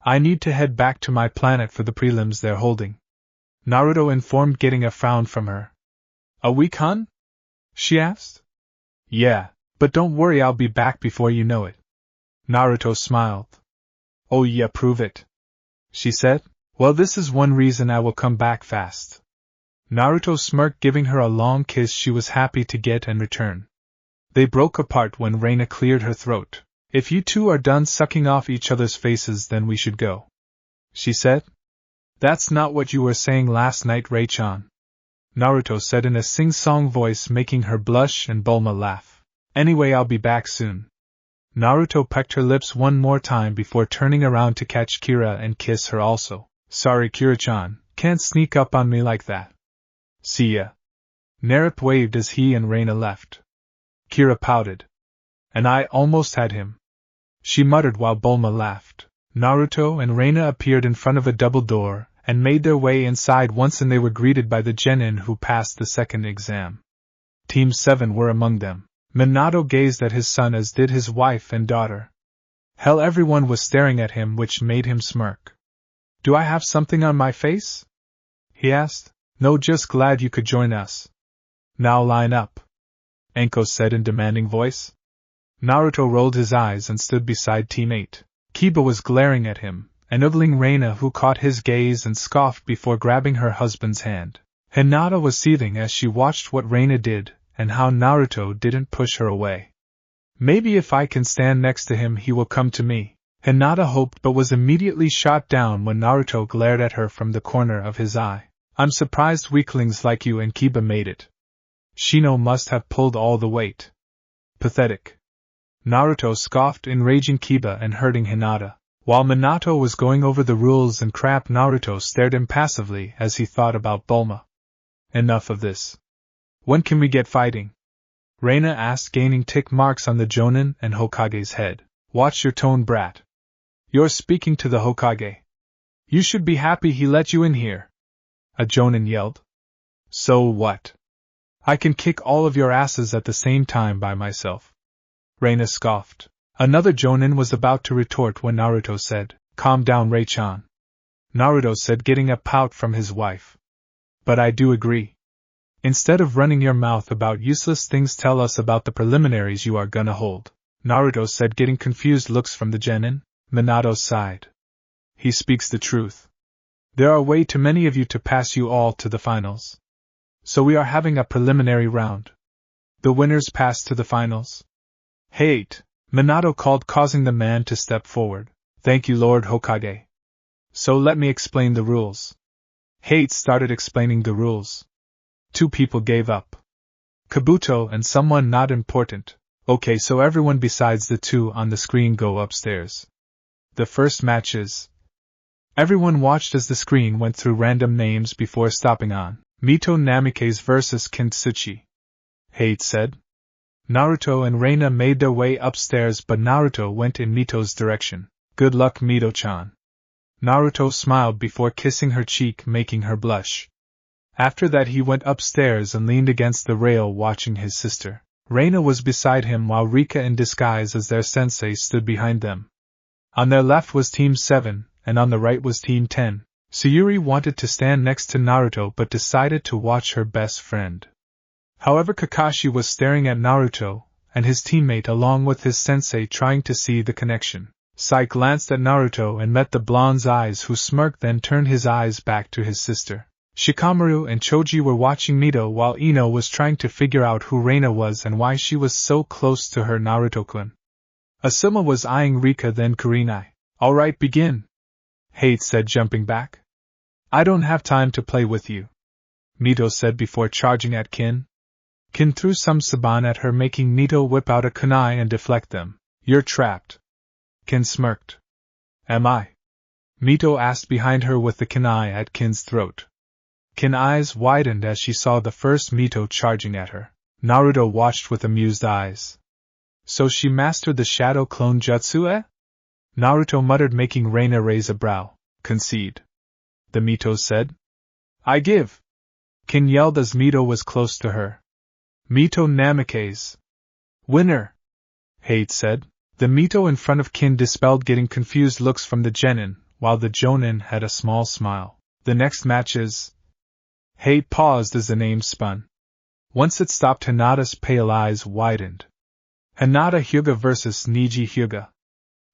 I need to head back to my planet for the prelims they're holding. Naruto informed, getting a frown from her. A week, hun? She asked. Yeah, but don't worry, I'll be back before you know it. Naruto smiled. Oh yeah, prove it. She said. Well, this is one reason I will come back fast. Naruto smirked, giving her a long kiss she was happy to get and return. They broke apart when Reina cleared her throat. If you two are done sucking off each other's faces, then we should go, she said. That's not what you were saying last night, Rei-chan, Naruto said in a sing-song voice, making her blush and Bulma laugh. Anyway, I'll be back soon. Naruto pecked her lips one more time before turning around to catch Kira and kiss her also. Sorry, Kira-chan, can't sneak up on me like that. See ya. Naruto waved as he and Reina left. Kira pouted. And I almost had him, she muttered while Bulma laughed. Naruto and Reina appeared in front of a double door and made their way inside once, and they were greeted by the genin who passed the second exam. Team 7 were among them. Minato gazed at his son, as did his wife and daughter. Hell, everyone was staring at him, which made him smirk. Do I have something on my face? He asked. No, just glad you could join us. Now line up, Enko said in demanding voice. Naruto rolled his eyes and stood beside Team 8. Kiba was glaring at him, enabling Reina, who caught his gaze and scoffed before grabbing her husband's hand. Hinata was seething as she watched what Reina did, and how Naruto didn't push her away. Maybe if I can stand next to him he will come to me, Hinata hoped, but was immediately shot down when Naruto glared at her from the corner of his eye. I'm surprised weaklings like you and Kiba made it. Shino must have pulled all the weight. Pathetic. Naruto scoffed, enraging Kiba and hurting Hinata. While Minato was going over the rules and crap, Naruto stared impassively as he thought about Bulma. Enough of this. When can we get fighting? Reina asked, gaining tick marks on the Jonin and Hokage's head. Watch your tone, brat. You're speaking to the Hokage. You should be happy he let you in here, a Jonin yelled. So what? I can kick all of your asses at the same time by myself, Reina scoffed. Another Jonin was about to retort when Naruto said, Calm down, Rei-chan. Naruto said, getting a pout from his wife. But I do agree. Instead of running your mouth about useless things, tell us about the preliminaries you are gonna hold, Naruto said, getting confused looks from the genin. Minato sighed. He speaks the truth. There are way too many of you to pass you all to the finals. So we are having a preliminary round. The winners pass to the finals. Hate, Minato called, causing the man to step forward. Thank you, Lord Hokage. So let me explain the rules. Hate started explaining the rules. Two people gave up. Kabuto and someone not important. Okay, so everyone besides the two on the screen go upstairs. The first match is... Everyone watched as the screen went through random names before stopping on Mito Namikaze vs Kintsuchi. Hate said. Naruto and Reina made their way upstairs, but Naruto went in Mito's direction. Good luck, Mito-chan. Naruto smiled before kissing her cheek, making her blush. After that he went upstairs and leaned against the rail watching his sister. Reina was beside him while Rika, in disguise as their sensei, stood behind them. On their left was Team 7, and on the right was Team 10. Sayuri wanted to stand next to Naruto but decided to watch her best friend. However, Kakashi was staring at Naruto and his teammate along with his sensei trying to see the connection. Sai glanced at Naruto and met the blonde's eyes, who smirked, then turned his eyes back to his sister. Shikamaru and Choji were watching Mito while Ino was trying to figure out who Reina was and why she was so close to her Naruto-kun. Asuma was eyeing Rika, then Kurenai. "Alright, begin," Hate said, jumping back. "I don't have time to play with you," Mito said before charging at Kin. Kin threw some saban at her, making Mito whip out a kunai and deflect them. "You're trapped." Kin smirked. "Am I?" Mito asked behind her with the kunai at Kin's throat. Kin's eyes widened as she saw the first Mito charging at her. Naruto watched with amused eyes. "So she mastered the shadow clone jutsu, eh?" Naruto muttered, making Reina raise a brow. "Concede," the Mito said. "I give!" Kin yelled as Mito was close to her. "Mito Namikaze! Winner!" Hate said. The Mito in front of Kin dispelled getting confused looks from the genin, while the jonin had a small smile. "The next match is..." Hate paused as the name spun. Once it stopped, Hinata's pale eyes widened. "Hinata Hyuga vs. Neji Hyuga,"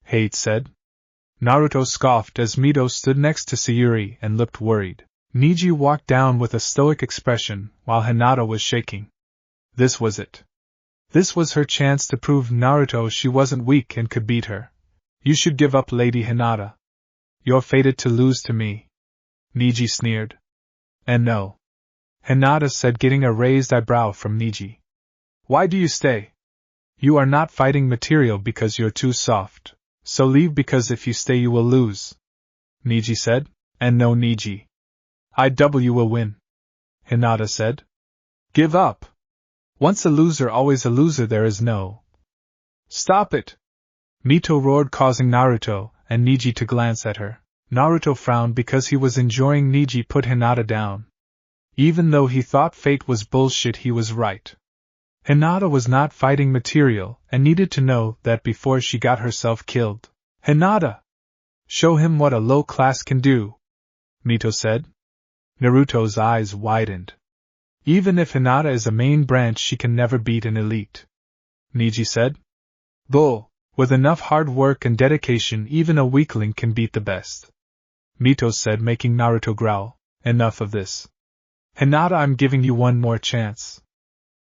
Hate said. Naruto scoffed as Mito stood next to Sayuri and looked worried. Neji walked down with a stoic expression, while Hinata was shaking. This was it. This was her chance to prove Naruto she wasn't weak and could beat her. "You should give up, Lady Hinata. You're fated to lose to me," Neji sneered. "And no," Hinata said, getting a raised eyebrow from Neji. "Why do you stay? You are not fighting material because you're too soft. So leave, because if you stay you will lose," Neji said. "And no, Neji. IW will win," Hinata said. "Give up. Once a loser, always a loser. There is no..." "Stop it!" Mito roared, causing Naruto and Neji to glance at her. Naruto frowned because he was enjoying Neji put Hinata down. Even though he thought fate was bullshit, he was right. Hinata was not fighting material and needed to know that before she got herself killed. "Hinata! Show him what a low class can do," Mito said. Naruto's eyes widened. "Even if Hinata is a main branch, she can never beat an elite," Neji said. "Bull! With enough hard work and dedication, even a weakling can beat the best," Mito said, making Naruto growl. "Enough of this. Hinata, I'm giving you one more chance.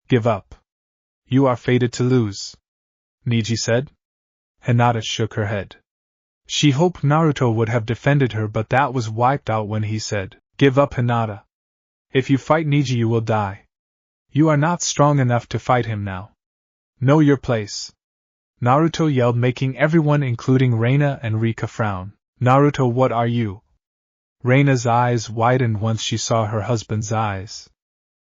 Give up. You are fated to lose," Neji said. Hinata shook her head. She hoped Naruto would have defended her, but that was wiped out when he said, "Give up, Hinata. If you fight Neji, you will die. You are not strong enough to fight him now. Know your place," Naruto yelled, making everyone including Reina and Rika frown. "Naruto, what are you?" Reina's eyes widened once she saw her husband's eyes.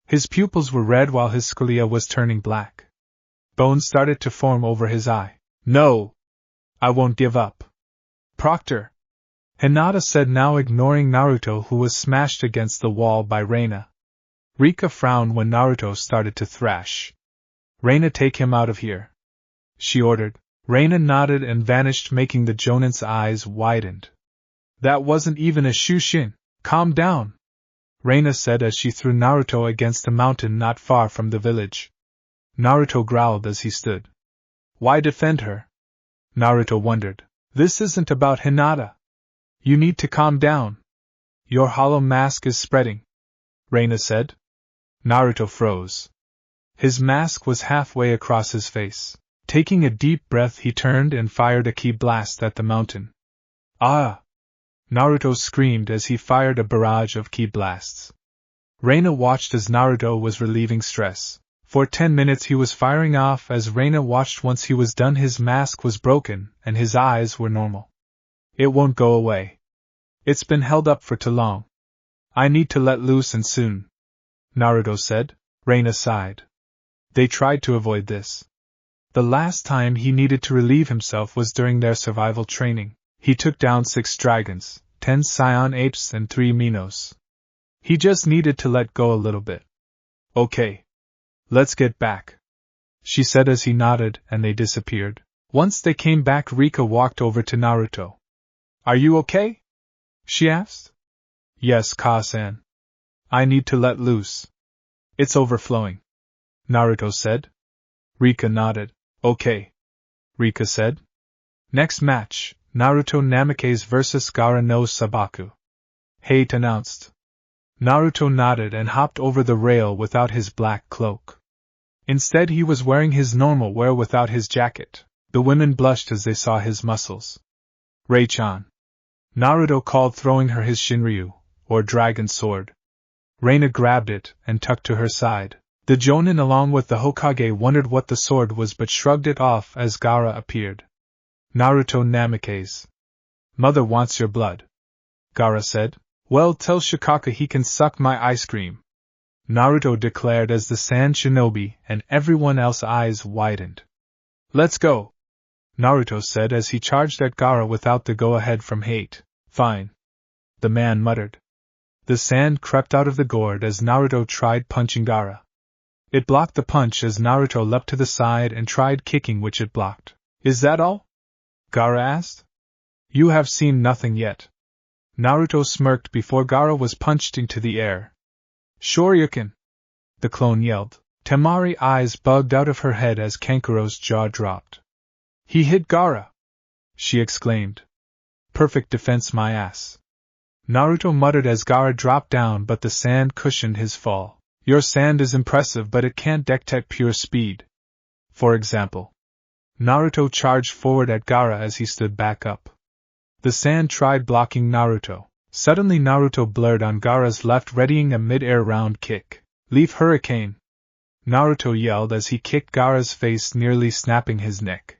His pupils were red while his sclera was turning black. Bones started to form over his eye. "No! I won't give up. Proctor!" Hinata said, now ignoring Naruto, who was smashed against the wall by Reina. Rika frowned when Naruto started to thrash. "Reina, take him out of here," she ordered. Reina nodded and vanished, making the Jonin's eyes widened. "That wasn't even a Shushin. Calm down," Reina said as she threw Naruto against a mountain not far from the village. Naruto growled as he stood. "Why defend her?" Naruto wondered. "This isn't about Hinata. You need to calm down. Your hollow mask is spreading," Reina said. Naruto froze. His mask was halfway across his face. Taking a deep breath, he turned and fired a ki blast at the mountain. "Ah!" Naruto screamed as he fired a barrage of ki blasts. Reina watched as Naruto was relieving stress. For 10 minutes he was firing off as Reina watched. Once he was done, his mask was broken and his eyes were normal. "It won't go away. It's been held up for too long. I need to let loose, and soon," Naruto said. Reina sighed. They tried to avoid this. The last time he needed to relieve himself was during their survival training. He took down 6 dragons, 10 scion apes and 3 minos. He just needed to let go a little bit. "Okay. Let's get back," she said as he nodded, and they disappeared. Once they came back, Rika walked over to Naruto. "Are you okay?" she asked. Yes, Ka-san. I need to let loose. It's overflowing, Naruto said. Rika nodded. Okay, Rika said. Next match, Naruto Namikaze vs Gaara no Sabaku. Hate announced. Naruto nodded and hopped over the rail without his black cloak. Instead, he was wearing his normal wear without his jacket. The women blushed as they saw his muscles. Rei-chan. Naruto called, throwing her his Shinryu, or dragon sword. Reina grabbed it and tucked to her side. The Jonin along with the Hokage wondered what the sword was but shrugged it off as Gaara appeared. Naruto Namikaze. Mother wants your blood, Gaara said. Well, tell Shikaka he can suck my ice cream, Naruto declared as the Sand Shinobi and everyone else's eyes widened. Let's go, Naruto said as he charged at Gaara without the go-ahead from Hate. Fine, the man muttered. The sand crept out of the gourd as Naruto tried punching Gaara. It blocked the punch as Naruto leapt to the side and tried kicking, which it blocked. Is that all? Gaara asked. You have seen nothing yet. Naruto smirked before Gaara was punched into the air. Shoryuken! The clone yelled. Temari's eyes bugged out of her head as Kankuro's jaw dropped. He hit Gaara! She exclaimed. Perfect defense, my ass. Naruto muttered as Gaara dropped down, but the sand cushioned his fall. Your sand is impressive, but it can't detect pure speed. For example. Naruto charged forward at Gaara as he stood back up. The sand tried blocking Naruto. Suddenly Naruto blurred on Gaara's left, readying a mid-air round kick. Leaf Hurricane! Naruto yelled as he kicked Gaara's face, nearly snapping his neck.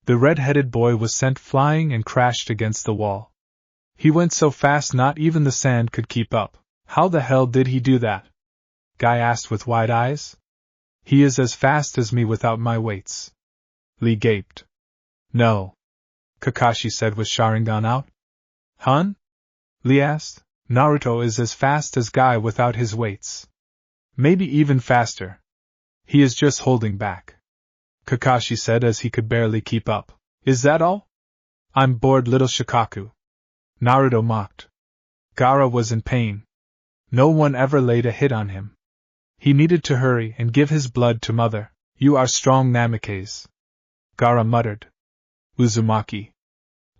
The red-headed boy was sent flying and crashed against the wall. He went so fast not even the sand could keep up. How the hell did he do that? Guy asked with wide eyes. He is as fast as me without my weights. Lee gaped. No, Kakashi said with Sharingan out. Hun? Lee asked. Naruto is as fast as Guy without his weights. Maybe even faster. He is just holding back, Kakashi said as he could barely keep up. Is that all? I'm bored, little Shikaku, Naruto mocked. Gaara was in pain. No one ever laid a hit on him. He needed to hurry and give his blood to Mother. You are strong, Namikaze, Gaara muttered. Uzumaki.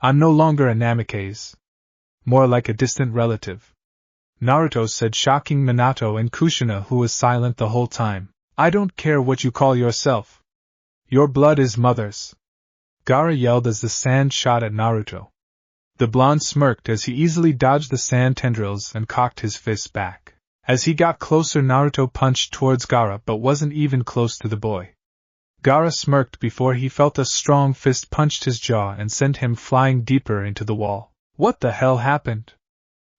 I'm no longer a Namikaze. More like a distant relative, Naruto said, shocking Minato and Kushina, who was silent the whole time. I don't care what you call yourself. Your blood is Mother's, Gaara yelled as the sand shot at Naruto. The blonde smirked as he easily dodged the sand tendrils and cocked his fists back. As he got closer, Naruto punched towards Gaara but wasn't even close to the boy. Gaara smirked before he felt a strong fist punched his jaw and sent him flying deeper into the wall. What the hell happened?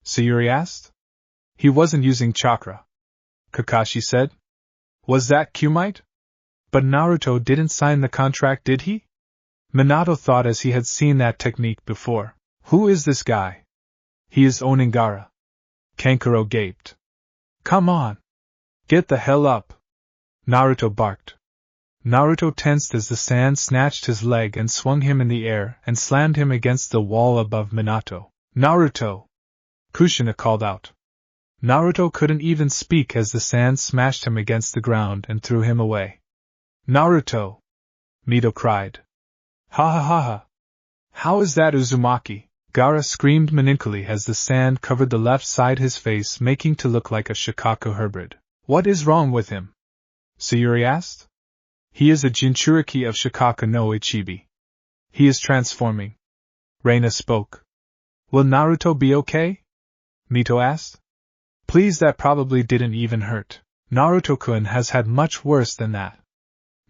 Sayuri asked. He wasn't using chakra, Kakashi said. Was that Kumite? But Naruto didn't sign the contract, did he? Minato thought as he had seen that technique before. Who is this guy? He is owning Gaara. Kankuro gaped. Come on. Get the hell up, Naruto barked. Naruto tensed as the sand snatched his leg and swung him in the air and slammed him against the wall above Minato. Naruto! Kushina called out. Naruto couldn't even speak as the sand smashed him against the ground and threw him away. Naruto! Mito cried. Ha ha ha ha! How is that, Uzumaki? Gaara screamed maniacally as the sand covered the left side his face, making to look like a Shikaku hybrid. What is wrong with him? Sayuri asked. He is a Jinchuriki of Shikaku no Ichibi. He is transforming. Reina spoke. Will Naruto be okay? Mito asked. Please, that probably didn't even hurt. Naruto-kun has had much worse than that.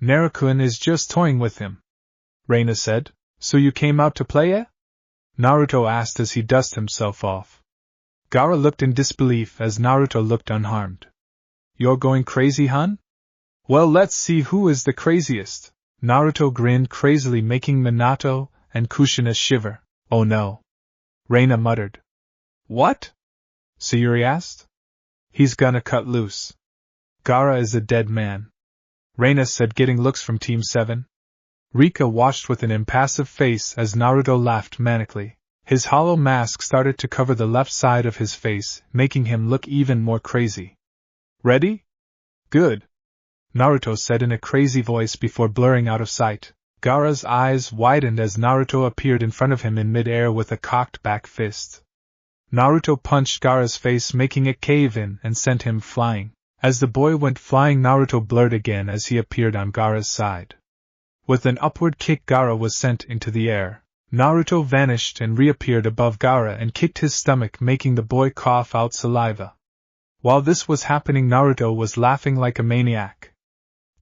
Naruto-kun is just toying with him, Reina said. So you came out to play, eh? Naruto asked as he dusted himself off. Gaara looked in disbelief as Naruto looked unharmed. You're going crazy, hun? Well, let's see who is the craziest. Naruto grinned crazily, making Minato and Kushina shiver. Oh no, Reina muttered. What? Sayuri asked. He's gonna cut loose. Gaara is a dead man, Reina said, getting looks from Team 7. Rika watched with an impassive face as Naruto laughed manically. His hollow mask started to cover the left side of his face, making him look even more crazy. Ready? Good, Naruto said in a crazy voice before blurring out of sight. Gaara's eyes widened as Naruto appeared in front of him in mid-air with a cocked back fist. Naruto punched Gaara's face, making it cave in, and sent him flying. As the boy went flying, Naruto blurred again as he appeared on Gaara's side. With an upward kick, Gaara was sent into the air. Naruto vanished and reappeared above Gaara and kicked his stomach, making the boy cough out saliva. While this was happening, Naruto was laughing like a maniac.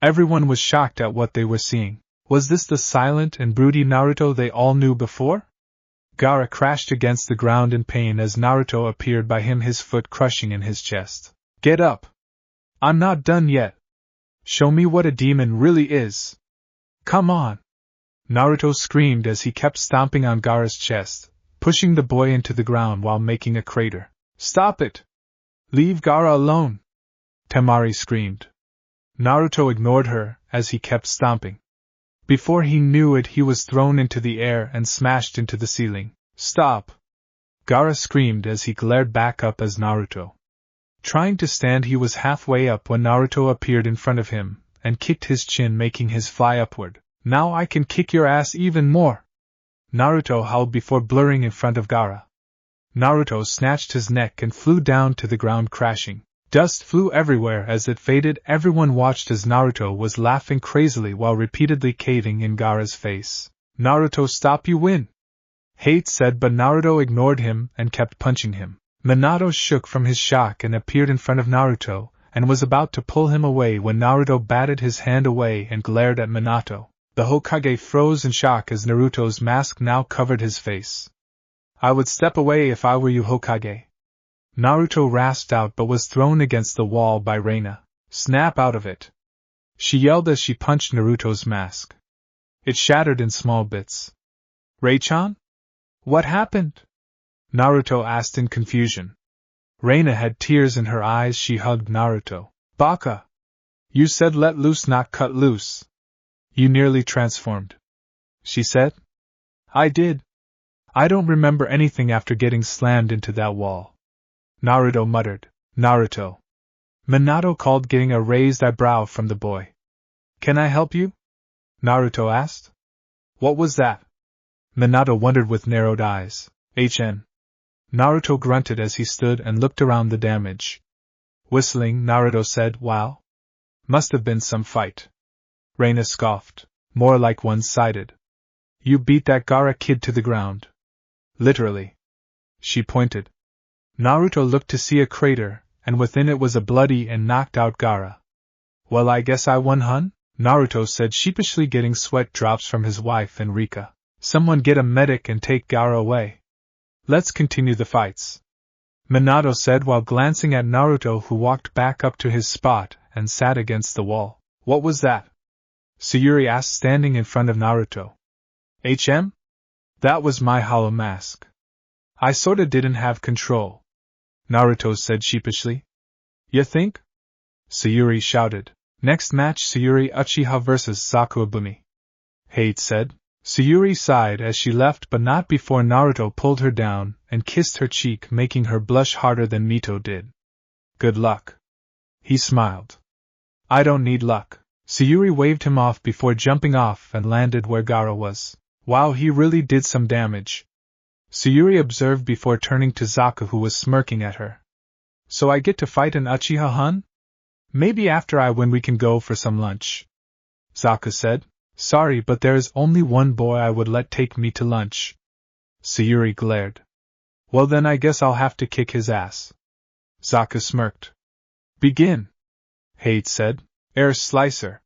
Everyone was shocked at what they were seeing. Was this the silent and broody Naruto they all knew before? Gaara crashed against the ground in pain as Naruto appeared by him, his foot crushing in his chest. Get up! I'm not done yet. Show me what a demon really is. Come on! Naruto screamed as he kept stomping on Gaara's chest, pushing the boy into the ground while making a crater. Stop it! Leave Gaara alone! Temari screamed. Naruto ignored her as he kept stomping. Before he knew it, he was thrown into the air and smashed into the ceiling. Stop! Gaara screamed as he glared back up as Naruto. Trying to stand, he was halfway up when Naruto appeared in front of him and kicked his chin, making his fly upward. Now I can kick your ass even more! Naruto howled before blurring in front of Gaara. Naruto snatched his neck and flew down to the ground, crashing. Dust flew everywhere as it faded. Everyone watched as Naruto was laughing crazily while repeatedly caving in Gaara's face. Naruto, stop, you win! Hate said, but Naruto ignored him and kept punching him. Minato shook from his shock and appeared in front of Naruto, and was about to pull him away when Naruto batted his hand away and glared at Minato. The Hokage froze in shock as Naruto's mask now covered his face. I would step away if I were you, Hokage. Naruto rasped out, but was thrown against the wall by Reina. Snap out of it! She yelled as she punched Naruto's mask. It shattered in small bits. Rei-chan? What happened? Naruto asked in confusion. Reina had tears in her eyes. She hugged Naruto. Baka! You said let loose, not cut loose. You nearly transformed, she said. I did. I don't remember anything after getting slammed into that wall. Naruto muttered. Naruto. Minato called, getting a raised eyebrow from the boy. Can I help you? Naruto asked. What was that? Minato wondered with narrowed eyes. HN. Naruto grunted as he stood and looked around the damage. Whistling, Naruto said, Wow. Must have been some fight. Reina scoffed. More like one-sided. You beat that Gaara kid to the ground. Literally. She pointed. Naruto looked to see a crater, and within it was a bloody and knocked-out Gaara. Well, I guess I won, hun? Naruto said sheepishly, getting sweat drops from his wife and Rika. Someone get a medic and take Gaara away. Let's continue the fights. Minato said while glancing at Naruto, who walked back up to his spot and sat against the wall. What was that? Sayuri asked, standing in front of Naruto. HM? That was my hollow mask. I sorta didn't have control. Naruto said sheepishly. You think? Sayuri shouted. Next match, Sayuri Uchiha vs. Sakuabumi. Hate said. Sayuri sighed as she left, but not before Naruto pulled her down and kissed her cheek, making her blush harder than Mito did. Good luck. He smiled. I don't need luck. Sayuri waved him off before jumping off and landed where Gaara was. Wow, he really did some damage. Sayuri observed before turning to Zaku, who was smirking at her. So I get to fight an Uchiha, hun? Maybe after I win we can go for some lunch. Zaku said. Sorry, but there is only one boy I would let take me to lunch. Sayuri glared. Well then I guess I'll have to kick his ass. Zaku smirked. Begin. Hate said. Air slicer.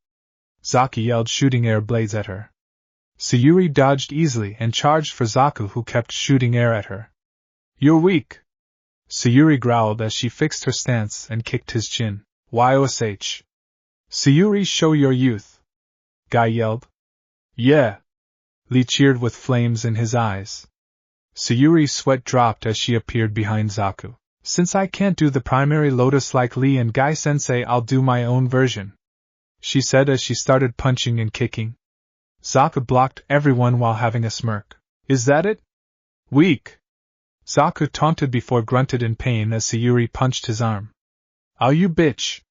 Zaku yelled, shooting air blades at her. Sayuri dodged easily and charged for Zaku, who kept shooting air at her. You're weak. Sayuri growled as she fixed her stance and kicked his chin. YOSH. Sayuri, show your youth. Guy yelled. Yeah. Lee cheered with flames in his eyes. Sayuri's sweat dropped as she appeared behind Zaku. Since I can't do the primary lotus like Lee and Guy Sensei, I'll do my own version, she said as she started punching and kicking. Zaku blocked everyone while having a smirk. Is that it? Weak! Zaku taunted before grunted in pain as Sayuri punched his arm. "Oh, you bitch!"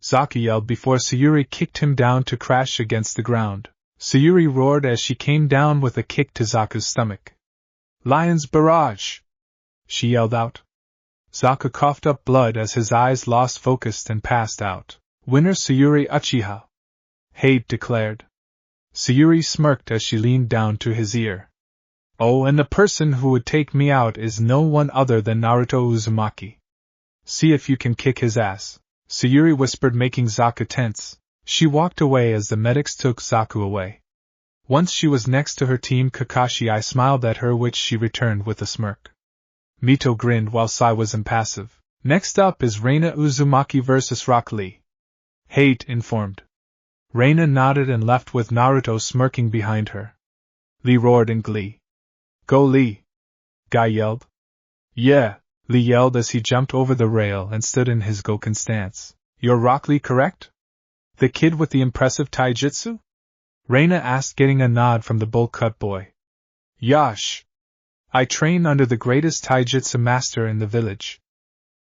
Zaku yelled before Sayuri kicked him down to crash against the ground. Sayuri roared as she came down with a kick to Zaku's stomach. "Lion's barrage!" she yelled out. Zaku coughed up blood as his eyes lost focus and passed out. "Winner Sayuri Uchiha," Hate declared. Sayuri smirked as she leaned down to his ear. "Oh, and the person who would take me out is no one other than Naruto Uzumaki. See if you can kick his ass," Sayuri whispered, making Zaku tense. She walked away as the medics took Zaku away. Once she was next to her team Kakashi, I smiled at her, which she returned with a smirk. Mito grinned while Sai was impassive. "Next up is Reina Uzumaki vs. Rock Lee," Hate informed. Reina nodded and left with Naruto smirking behind her. Lee roared in glee. "Go Lee!" Guy yelled. "Yeah," Lee yelled as he jumped over the rail and stood in his Goken stance. "You're Rock Lee, correct? The kid with the impressive taijutsu?" Reina asked, getting a nod from the bowl-cut boy. "Yash! I train under the greatest taijutsu master in the village."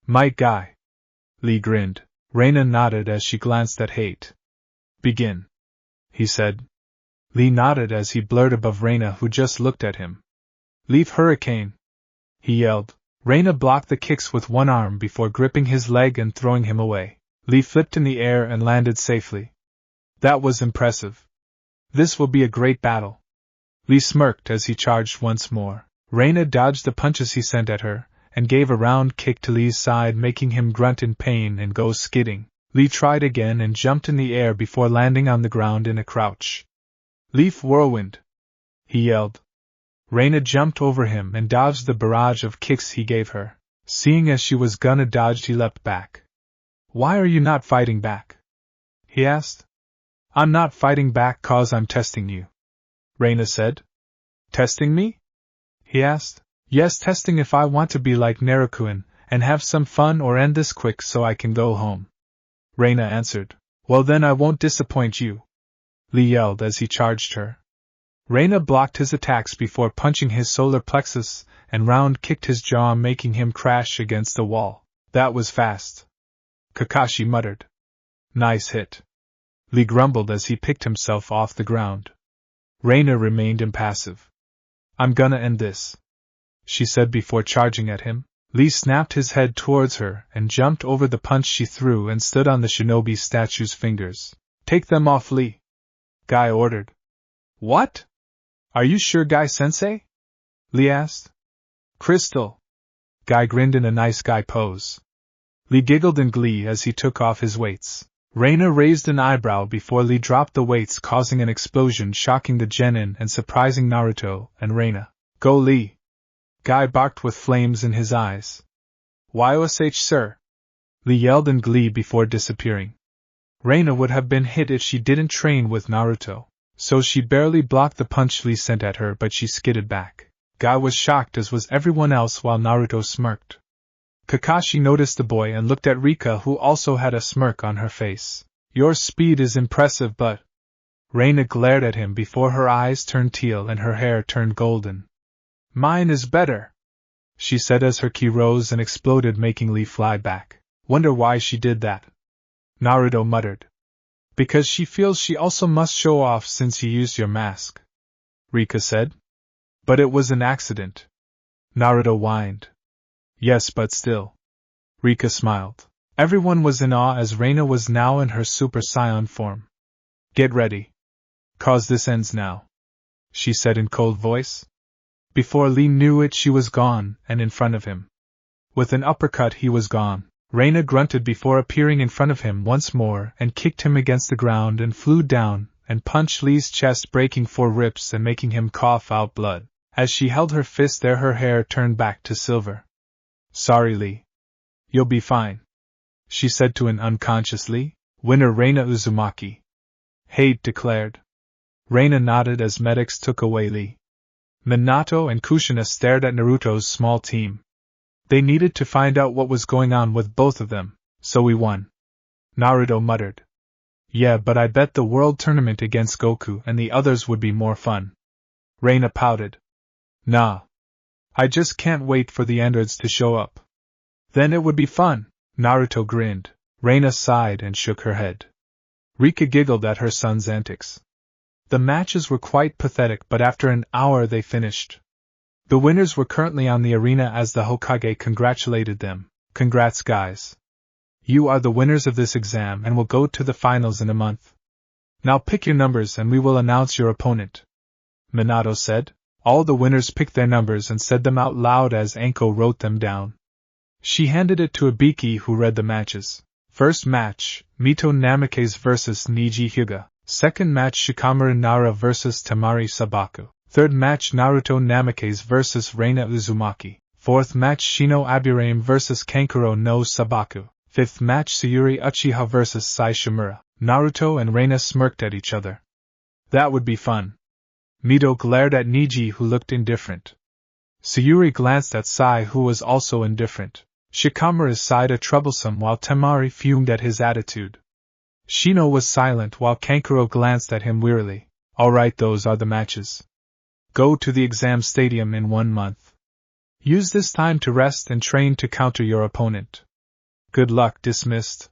"Might Guy." Lee grinned. Reina nodded as she glanced at Hate. "Begin," he said. Lee nodded as he blurred above Reina, who just looked at him. "Leave Hurricane!" he yelled. Reina blocked the kicks with one arm before gripping his leg and throwing him away. Lee flipped in the air and landed safely. "That was impressive. This will be a great battle." Lee smirked as he charged once more. Reina dodged the punches he sent at her, and gave a round kick to Lee's side, making him grunt in pain and go skidding. Lee tried again and jumped in the air before landing on the ground in a crouch. "Leaf Whirlwind!" he yelled. Reina jumped over him and dodged the barrage of kicks he gave her. Seeing as she was gonna dodge, he leapt back. "Why are you not fighting back?" he asked. "I'm not fighting back 'cause I'm testing you," Reina said. "Testing me?" he asked. "Yes, testing if I want to be like Naruto and have some fun or end this quick so I can go home," Reina answered. "Well then I won't disappoint you," Lee yelled as he charged her. Reina blocked his attacks before punching his solar plexus and round kicked his jaw, making him crash against the wall. "That was fast," Kakashi muttered. "Nice hit," Lee grumbled as he picked himself off the ground. Reina remained impassive. "I'm gonna end this," she said before charging at him. Lee snapped his head towards her and jumped over the punch she threw and stood on the shinobi statue's fingers. "Take them off, Lee," Guy ordered. "What? Are you sure, Guy-sensei?" Lee asked. "Crystal." Guy grinned in a nice guy pose. Lee giggled in glee as he took off his weights. Reina raised an eyebrow before Lee dropped the weights, causing an explosion, shocking the genin and surprising Naruto and Reina. "Go Lee!" Guy barked with flames in his eyes. "Yosh, sir!" Lee yelled in glee before disappearing. Reina would have been hit if she didn't train with Naruto, so she barely blocked the punch Lee sent at her, but she skidded back. Guy was shocked, as was everyone else, while Naruto smirked. Kakashi noticed the boy and looked at Rika, who also had a smirk on her face. "Your speed is impressive, but..." Reina glared at him before her eyes turned teal and her hair turned golden. "Mine is better," she said as her ki rose and exploded, making Lee fly back. "Wonder why she did that," Naruto muttered. "Because she feels she also must show off since you used your mask," Rika said. "But it was an accident," Naruto whined. "Yes, but still," Rika smiled. Everyone was in awe as Reina was now in her Super Saiyan form. "Get ready, 'cause this ends now," she said in cold voice. Before Lee knew it, she was gone, and in front of him. With an uppercut he was gone. Reina grunted before appearing in front of him once more and kicked him against the ground and flew down and punched Lee's chest, breaking 4 ribs and making him cough out blood. As she held her fist there, her hair turned back to silver. "Sorry, Lee. You'll be fine," she said to an unconscious Lee. "Winner Reina Uzumaki," Hate declared. Reina nodded as medics took away Lee. Minato and Kushina stared at Naruto's small team. They needed to find out what was going on with both of them, so we won, Naruto muttered. "Yeah, but I bet the world tournament against Goku and the others would be more fun." Reina pouted. "Nah. I just can't wait for the androids to show up. Then it would be fun. Naruto grinned. Reina sighed and shook her head. Rika giggled at her son's antics. The matches were quite pathetic, but after an hour they finished. The winners were currently on the arena as the Hokage congratulated them. Congrats, guys. You are the winners of this exam and will go to the finals in a month. Now pick your numbers and we will announce your opponent. Minato said. All the winners picked their numbers and said them out loud as Anko wrote them down. She handed it to Ibiki, who read the matches. First match, Mito Namikaze vs Niji Hyuga. Second match, Shikamaru Nara vs Tamari Sabaku. Third match, Naruto Namikaze vs Reina Uzumaki. Fourth match, Shino Aburaim vs Kankuro no Sabaku. Fifth match, Sayuri Uchiha vs Sai Shimura. Naruto and Reina smirked at each other. That would be fun. Mito glared at Niji, who looked indifferent. Sayuri glanced at Sai, who was also indifferent. Shikamaru sighed a troublesome while Tamari fumed at his attitude. Shino was silent while Kankuro glanced at him wearily. Alright, those are the matches. Go to the exam stadium in 1 month. Use this time to rest and train to counter your opponent. Good luck. Dismissed.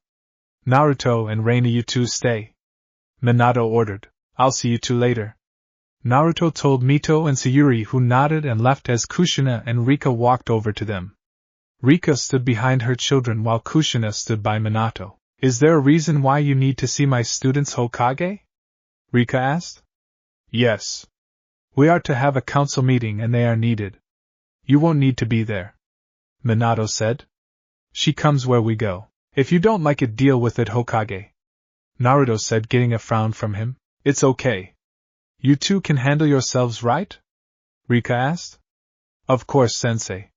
Naruto and Reina, you two stay. Minato ordered. I'll see you two later. Naruto told Mito and Sayuri, who nodded and left as Kushina and Rika walked over to them. Rika stood behind her children while Kushina stood by Minato. Is there a reason why you need to see my students, Hokage? Rika asked. Yes. We are to have a council meeting and they are needed. You won't need to be there. Minato said. She comes where we go. If you don't like it, deal with it, Hokage. Naruto said, getting a frown from him. It's okay. You two can handle yourselves, right? Rika asked. Of course, sensei.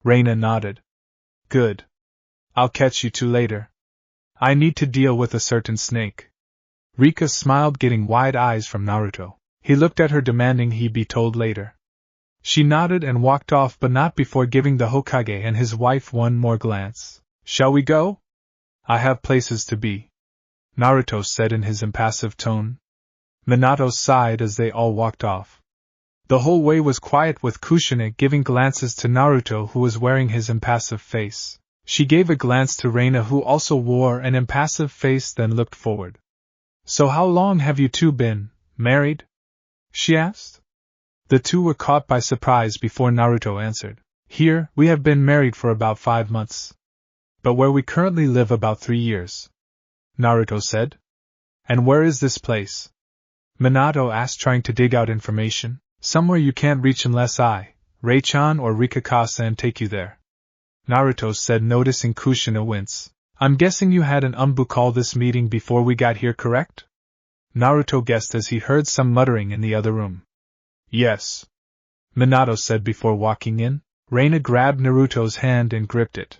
Reina nodded. Good. I'll catch you two later. I need to deal with a certain snake. Rika smiled, getting wide eyes from Naruto. He looked at her, demanding he be told later. She nodded and walked off, but not before giving the Hokage and his wife one more glance. Shall we go? I have places to be, Naruto said in his impassive tone. Minato sighed as they all walked off. The whole way was quiet, with Kushina giving glances to Naruto, who was wearing his impassive face. She gave a glance to Reina, who also wore an impassive face, then looked forward. So how long have you two been married? She asked. The two were caught by surprise before Naruto answered. Here, we have been married for about 5 months. But where we currently live about 3 years. Naruto said. And where is this place? Minato asked, trying to dig out information. Somewhere you can't reach unless I, Rei-chan or Rikaka-san take you there. Naruto said, noticing Kushina wince. I'm guessing you had an call this meeting before we got here, correct? Naruto guessed as he heard some muttering in the other room. Yes. Minato said before walking in. Reina grabbed Naruto's hand and gripped it.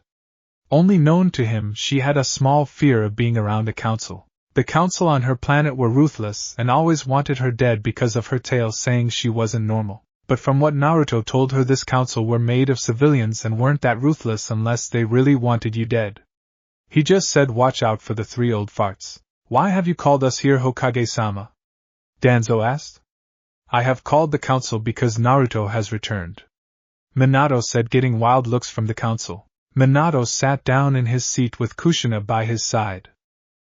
Only known to him, she had a small fear of being around a council. The council on her planet were ruthless and always wanted her dead because of her tale saying she wasn't normal. But from what Naruto told her, this council were made of civilians and weren't that ruthless unless they really wanted you dead. He just said, watch out for the 3 old farts. Why have you called us here, Hokage-sama? Danzo asked. I have called the council because Naruto has returned. Minato said, getting wild looks from the council. Minato sat down in his seat with Kushina by his side.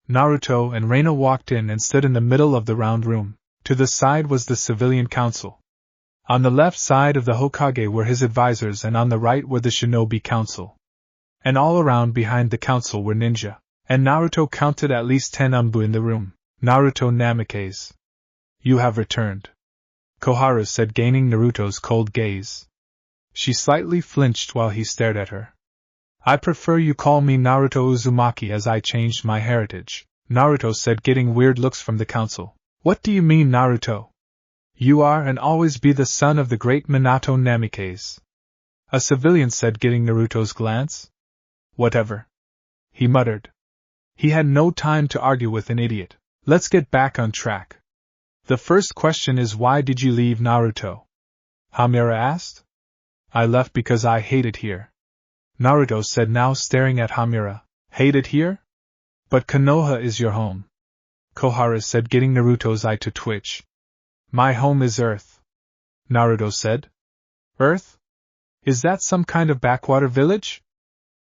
Naruto and Reina walked in and stood in the middle of the round room. To the side was the civilian council. On the left side of the Hokage were his advisors, and on the right were the shinobi council. And all around behind the council were ninja. And Naruto counted at least 10 in the room. Naruto Namikaze. You have returned. Koharu said, gaining Naruto's cold gaze. She slightly flinched while he stared at her. I prefer you call me Naruto Uzumaki, as I changed my heritage, Naruto said, getting weird looks from the council. What do you mean, Naruto? You are and always be the son of the great Minato Namikaze. A civilian said, getting Naruto's glance. Whatever. He muttered. He had no time to argue with an idiot. Let's get back on track. The first question is, why did you leave Naruto? Hamura asked. I left because I hate it here. Naruto said, now staring at Hamura. Hate it here? But Konoha is your home. Koharu said, getting Naruto's eye to twitch. My home is Earth. Naruto said. Earth? Is that some kind of backwater village?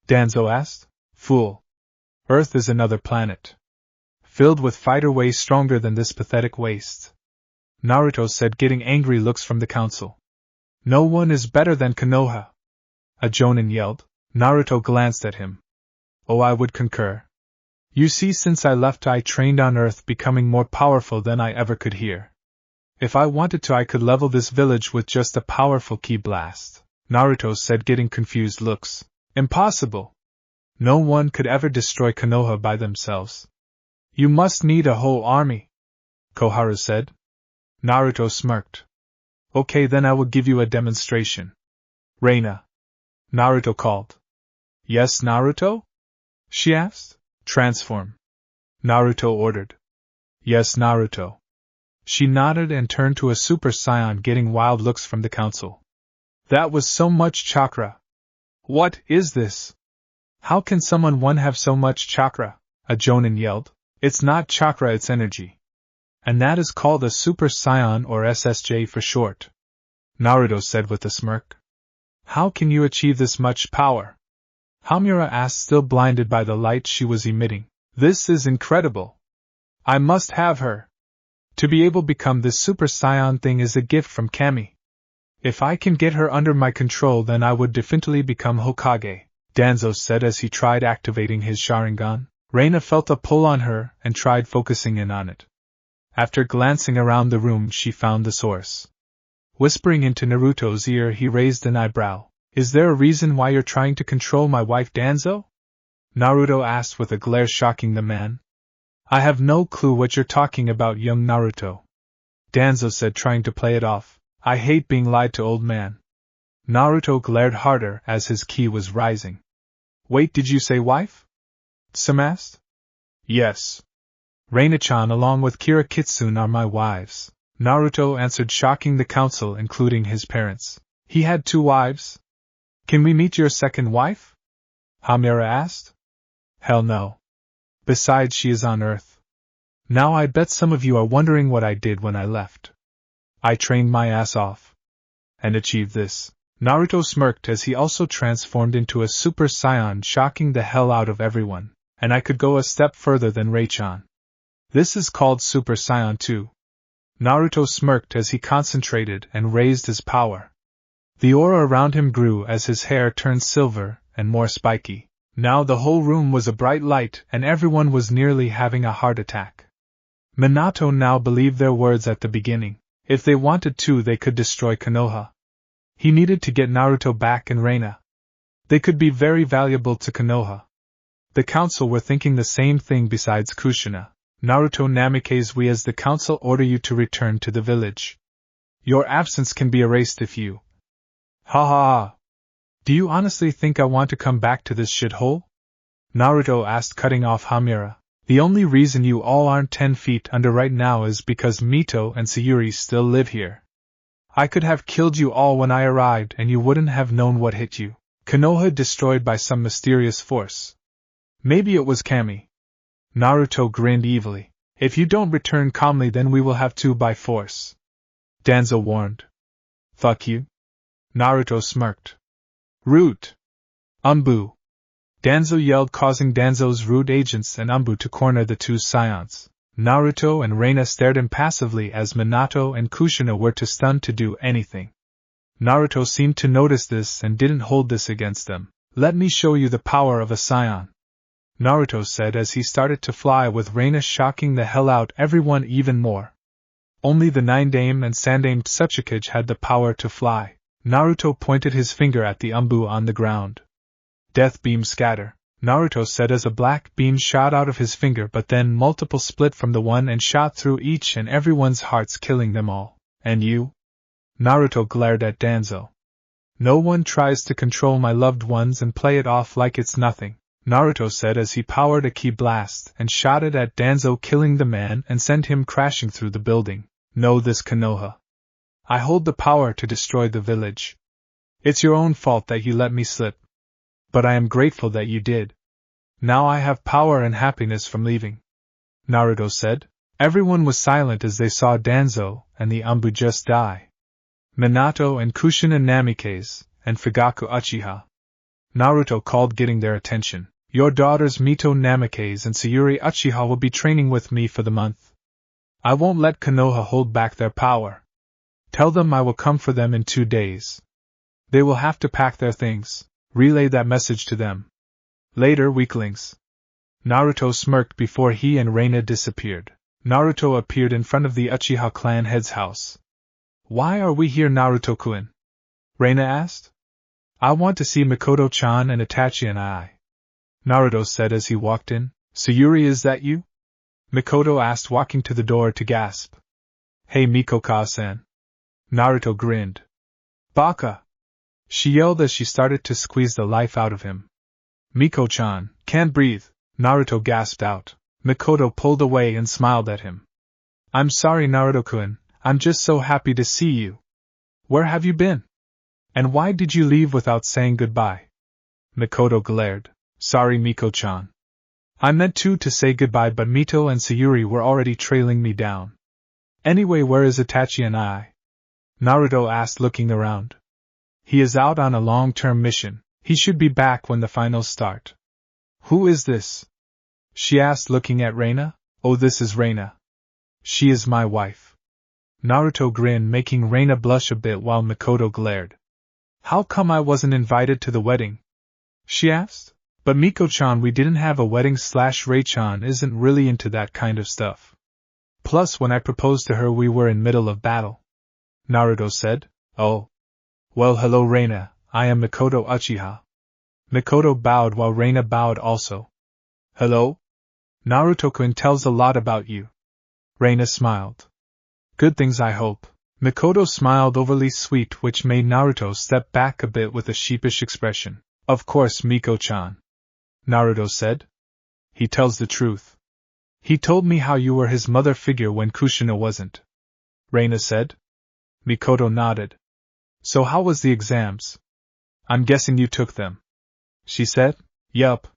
Danzo asked. Fool. Earth is another planet, filled with fighter way stronger than this pathetic waste. Naruto said, getting angry looks from the council. No one is better than Konoha, a Jonin yelled. Naruto glanced at him. Oh, I would concur. You see, since I left I trained on Earth, becoming more powerful than I ever could here. If I wanted to I could level this village with just a powerful ki blast, Naruto said, getting confused looks. Impossible. No one could ever destroy Konoha by themselves. You must need a whole army, Koharu said. Naruto smirked. Okay, then I will give you a demonstration. Reina. Naruto called. Yes, Naruto? She asked. Transform. Naruto ordered. Yes, Naruto. She nodded and turned to a Super Saiyan, getting wild looks from the council. That was so much chakra. What is this? How can someone have so much chakra? A Jonin yelled. It's not chakra, it's energy. And that is called a Super Saiyan, or SSJ for short. Naruto said with a smirk. How can you achieve this much power? Hamura asked, still blinded by the light she was emitting. This is incredible. I must have her. To be able to become this Super Saiyan thing is a gift from Kami. If I can get her under my control, then I would definitely become Hokage, Danzo said as he tried activating his Sharingan. Reina felt a pull on her and tried focusing in on it. After glancing around the room, she found the source. Whispering into Naruto's ear, he raised an eyebrow. Is there a reason why you're trying to control my wife, Danzo? Naruto asked with a glare, shocking the man. I have no clue what you're talking about, young Naruto, Danzo said, trying to play it off. I hate being lied to, old man. Naruto glared harder as his ki was rising. Wait, did you say wife? Sam asked. Yes. Reina-chan along with Kira Kitsune are my wives, Naruto answered, shocking the council, including his parents. He had 2 wives? Can we meet your second wife? Hamura asked. Hell no. Besides, she is on Earth. Now I bet some of you are wondering what I did when I left. I trained my ass off. And achieved this. Naruto smirked as he also transformed into a Super Saiyan, shocking the hell out of everyone. And I could go a step further than Ray-chan. This is called Super Saiyan 2. Naruto smirked as he concentrated and raised his power. The aura around him grew as his hair turned silver and more spiky. Now the whole room was a bright light and everyone was nearly having a heart attack. Minato now believed their words at the beginning. If they wanted to, they could destroy Konoha. He needed to get Naruto back and Reina. They could be very valuable to Konoha. The council were thinking the same thing besides Kushina. Naruto Namikaze, we as the council order you to return to the village. Your absence can be erased if you... Ha ha ha. Do you honestly think I want to come back to this shithole? Naruto asked, cutting off Hamura. The only reason you all aren't 10 feet under right now is because Mito and Sayuri still live here. I could have killed you all when I arrived and you wouldn't have known what hit you. Konoha destroyed by some mysterious force. Maybe it was Kami. Naruto grinned evilly. If you don't return calmly, then we will have to by force. Danzo warned. Fuck you. Naruto smirked. Root. Umbu. Danzo yelled, causing Danzo's rude agents and Umbu to corner the 2 Saiyans. Naruto and Reina stared impassively as Minato and Kushina were too stunned to do anything. Naruto seemed to notice this and didn't hold this against them. Let me show you the power of a Saiyan, Naruto said as he started to fly, with Reina shocking the hell out everyone even more. Only the 9-dame and Sandame Tsuchikage had the power to fly. Naruto pointed his finger at the Umbu on the ground. Death beam scatter, Naruto said as a black beam shot out of his finger, but then multiple split from the one and shot through each and everyone's hearts, killing them all. And you? Naruto glared at Danzo. No one tries to control my loved ones and play it off like it's nothing, Naruto said as he powered a ki blast and shot it at Danzo, killing the man and sent him crashing through the building. Know this, Konoha. I hold the power to destroy the village. It's your own fault that you let me slip. But I am grateful that you did. Now I have power and happiness from leaving, Naruto said. Everyone was silent as they saw Danzo and the Umbu just die. Minato and Kushina Namikaze and Fugaku Uchiha. Naruto called, getting their attention. Your daughters Mito Namikaze and Sayuri Uchiha will be training with me for the month. I won't let Konoha hold back their power. Tell them I will come for them in 2 days. They will have to pack their things. Relay that message to them. Later, weaklings. Naruto smirked before he and Reina disappeared. Naruto appeared in front of the Uchiha clan head's house. Why are we here, Naruto-kun? Reina asked. I want to see Mikoto-chan and Itachi and I. Naruto said as he walked in. Sayuri, is that you? Mikoto asked, walking to the door to gasp. Hey Mikoka-san. Naruto grinned. Baka! She yelled as she started to squeeze the life out of him. Miko-chan, can't breathe, Naruto gasped out. Mikoto pulled away and smiled at him. I'm sorry, Naruto-kun, I'm just so happy to see you. Where have you been? And why did you leave without saying goodbye? Mikoto glared. Sorry, Miko-chan. I meant to say goodbye, but Mito and Sayuri were already trailing me down. Anyway, where is Itachi and I? Naruto asked, looking around. He is out on a long-term mission. He should be back when the finals start. Who is this? She asked, looking at Reina. Oh, this is Reina. She is my wife. Naruto grinned, making Reina blush a bit while Mikoto glared. How come I wasn't invited to the wedding? She asked. But Miko-chan, we didn't have a wedding. Rei-chan isn't really into that kind of stuff. Plus, when I proposed to her, we were in middle of battle. Naruto said. Oh. Well, hello Reina, I am Mikoto Uchiha. Mikoto bowed while Reina bowed also. Hello? Naruto-kun tells a lot about you. Reina smiled. Good things, I hope. Mikoto smiled overly sweet, which made Naruto step back a bit with a sheepish expression. Of course, Miko-chan. Naruto said. He tells the truth. He told me how you were his mother figure when Kushina wasn't. Reina said. Mikoto nodded. So how was the exams? I'm guessing you took them. She said. Yup.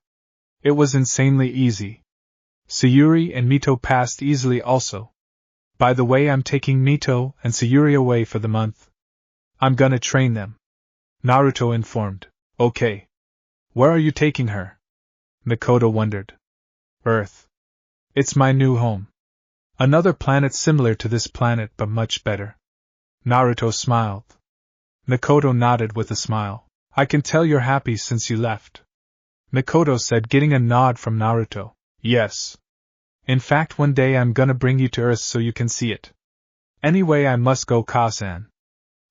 It was insanely easy. Sayuri and Mito passed easily also. By the way, I'm taking Mito and Sayuri away for the month. I'm gonna train them. Naruto informed. Okay. Where are you taking her? Mikoto wondered. Earth. It's my new home. Another planet similar to this planet but much better. Naruto smiled. Mikoto nodded with a smile. I can tell you're happy since you left. Mikoto said, getting a nod from Naruto. Yes. In fact, one day I'm gonna bring you to Earth so you can see it. Anyway, I must go, Ka-san.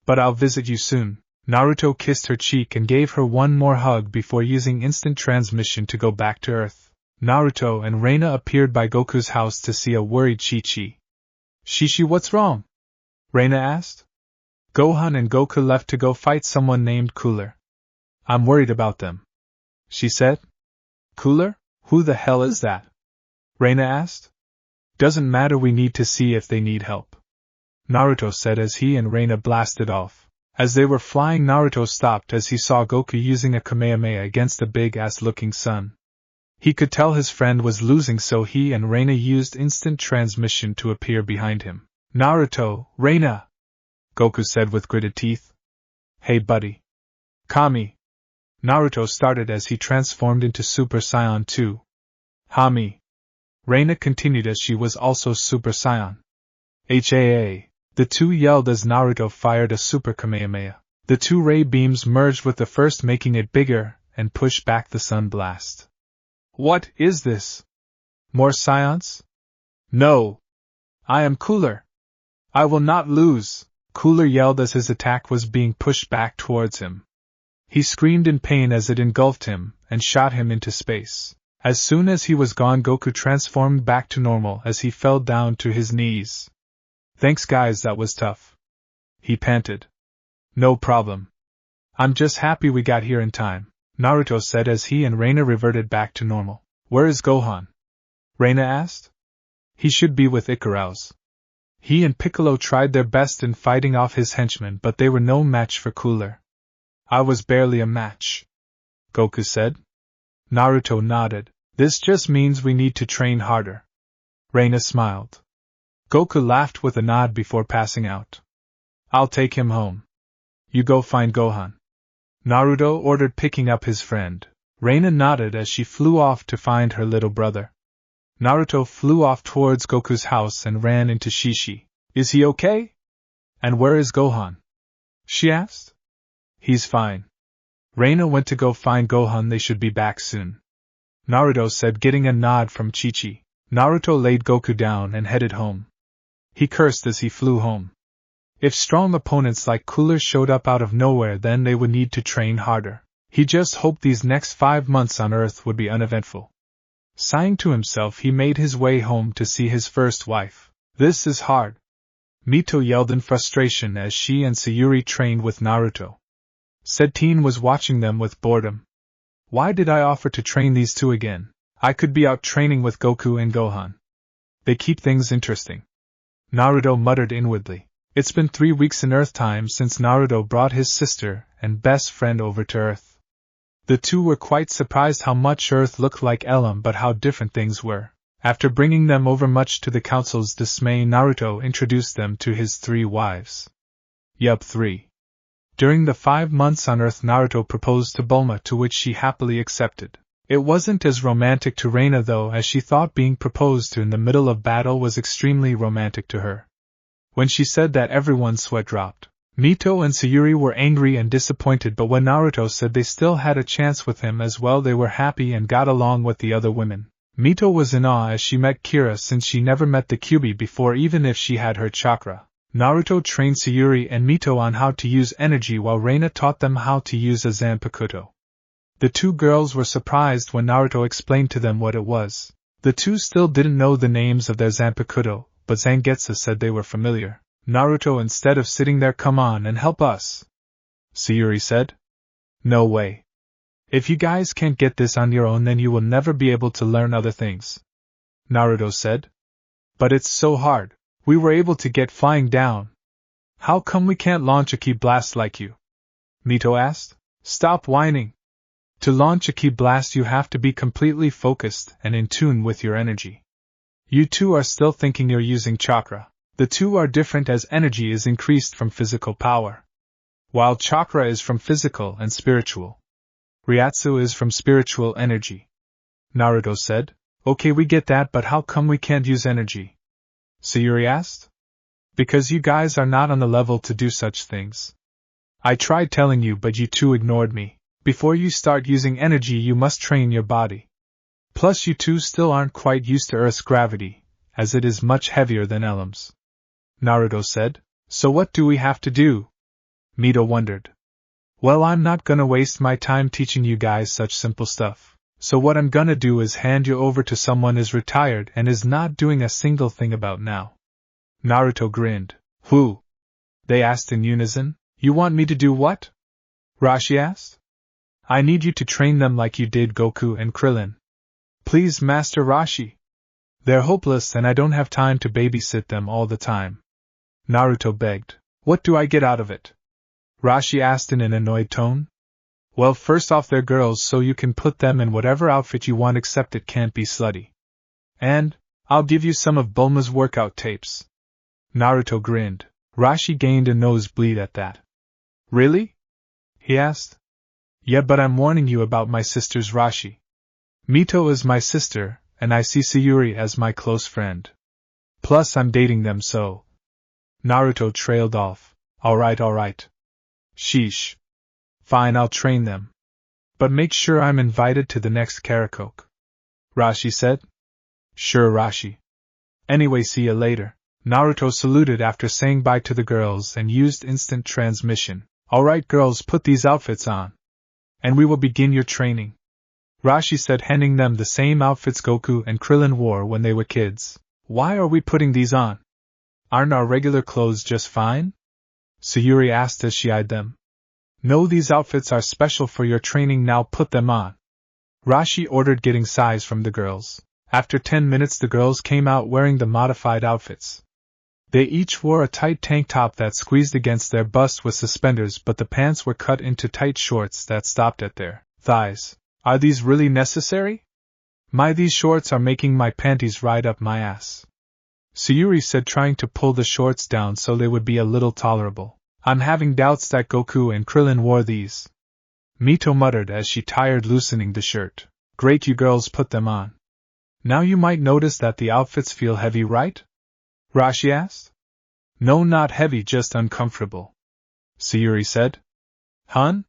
But I'll visit you soon. Naruto kissed her cheek and gave her one more hug before using instant transmission to go back to Earth. Naruto and Reina appeared by Goku's house to see a worried Chi-Chi. Shishi, what's wrong? Reina asked. Gohan and Goku left to go fight someone named Cooler. I'm worried about them. She said. Cooler? Who the hell is that? Reina asked. Doesn't matter, we need to see if they need help. Naruto said as he and Reina blasted off. As they were flying, Naruto stopped as he saw Goku using a Kamehameha against a big-ass-looking sun. He could tell his friend was losing, so he and Reina used instant transmission to appear behind him. Naruto, Reina! Goku said with gritted teeth. Hey buddy. Kami. Naruto started as he transformed into Super Saiyan 2. Hami. Reina continued as she was also Super Saiyan. HAA. The two yelled as Naruto fired a Super Kamehameha. The two ray beams merged with the first, making it bigger, and pushed back the sun blast. What is this? More Saiyans? No! I am Cooler! I will not lose! Cooler yelled as his attack was being pushed back towards him. He screamed in pain as it engulfed him, and shot him into space. As soon as he was gone, Goku transformed back to normal as he fell down to his knees. Thanks guys, that was tough. He panted. No problem. I'm just happy we got here in time, Naruto said as he and Reina reverted back to normal. Where is Gohan? Reina asked. He should be with Ikaros. He and Piccolo tried their best in fighting off his henchmen, but they were no match for Cooler. I was barely a match, Goku said. Naruto nodded. This just means we need to train harder. Reina smiled. Goku laughed with a nod before passing out. I'll take him home. You go find Gohan. Naruto ordered, picking up his friend. Reina nodded as she flew off to find her little brother. Naruto flew off towards Goku's house and ran into Shishi. Is he okay? And where is Gohan? She asked. He's fine. Reina went to go find Gohan, they should be back soon. Naruto said, getting a nod from Chi-Chi. Naruto laid Goku down and headed home. He cursed as he flew home. If strong opponents like Cooler showed up out of nowhere, then they would need to train harder. He just hoped these next 5 months on Earth would be uneventful. Sighing to himself, he made his way home to see his first wife. This is hard. Mito yelled in frustration as she and Sayuri trained with Naruto. Seteen was watching them with boredom. Why did I offer to train these two again? I could be out training with Goku and Gohan. They keep things interesting. Naruto muttered inwardly. It's been 3 weeks in Earth time since Naruto brought his sister and best friend over to Earth. The two were quite surprised how much Earth looked like Elam, but how different things were. After bringing them over, much to the council's dismay, Naruto introduced them to his 3 wives. Yup, 3. During the 5 months on Earth, Naruto proposed to Bulma, to which she happily accepted. It wasn't as romantic to Reina though, as she thought being proposed to in the middle of battle was extremely romantic to her. When she said that, everyone's sweat dropped. Mito and Sayuri were angry and disappointed, but when Naruto said they still had a chance with him as well, they were happy and got along with the other women. Mito was in awe as she met Kira, since she never met the Kyuubi before, even if she had her chakra. Naruto trained Sayuri and Mito on how to use energy, while Reina taught them how to use a Zanpakuto. The 2 girls were surprised when Naruto explained to them what it was. The 2 still didn't know the names of their Zanpakuto, but Zangetsu said they were familiar. Naruto, instead of sitting there, come on and help us, Sayuri said. No way. If you guys can't get this on your own, then you will never be able to learn other things, Naruto said. But it's so hard. We were able to get flying down. How come we can't launch a ki blast like you? Mito asked. Stop whining. To launch a ki blast, you have to be completely focused and in tune with your energy. You 2 are still thinking you're using chakra. The 2 are different, as energy is increased from physical power, while chakra is from physical and spiritual. Ryatsu is from spiritual energy. Naruto said. Okay, we get that, but how come we can't use energy? Sayuri asked. Because you guys are not on the level to do such things. I tried telling you, but you 2 ignored me. Before you start using energy, you must train your body. Plus, you 2 still aren't quite used to Earth's gravity, as it is much heavier than Elam's. Naruto said. So what do we have to do? Mito wondered. Well, I'm not gonna waste my time teaching you guys such simple stuff. So what I'm gonna do is hand you over to someone who's retired and is not doing a single thing about now. Naruto grinned. Who? They asked in unison. You want me to do what? Rashi asked. I need you to train them like you did Goku and Krillin. Please, Master Rashi. They're hopeless and I don't have time to babysit them all the time. Naruto begged. What do I get out of it? Rashi asked in an annoyed tone. Well, first off, they're girls, so you can put them in whatever outfit you want, except it can't be slutty. And I'll give you some of Bulma's workout tapes. Naruto grinned. Rashi gained a nosebleed at that. Really? He asked. Yeah, but I'm warning you about my sister's Rashi. Mito is my sister, and I see Sayuri as my close friend. Plus, I'm dating them, so. Naruto trailed off. Alright. Sheesh. Fine, I'll train them. But make sure I'm invited to the next karaoke. Rashi said. Sure, Rashi. Anyway, see ya later. Naruto saluted after saying bye to the girls and used instant transmission. Alright girls, put these outfits on. And we will begin your training. Rashi said, handing them the same outfits Goku and Krillin wore when they were kids. Why are we putting these on? Aren't our regular clothes just fine? Sayuri asked as she eyed them. No, these outfits are special for your training, now put them on. Rashi ordered, getting size from the girls. After 10 minutes the girls came out wearing the modified outfits. They each wore a tight tank top that squeezed against their bust with suspenders, but the pants were cut into tight shorts that stopped at their thighs. Are these really necessary? These shorts are making my panties ride up my ass. Sayuri said, trying to pull the shorts down so they would be a little tolerable. I'm having doubts that Goku and Krillin wore these. Mito muttered as she tired loosening the shirt. Great, you girls put them on. Now you might notice that the outfits feel heavy, right? Rashi asked. No, not heavy, just uncomfortable, Sayuri said. Hun?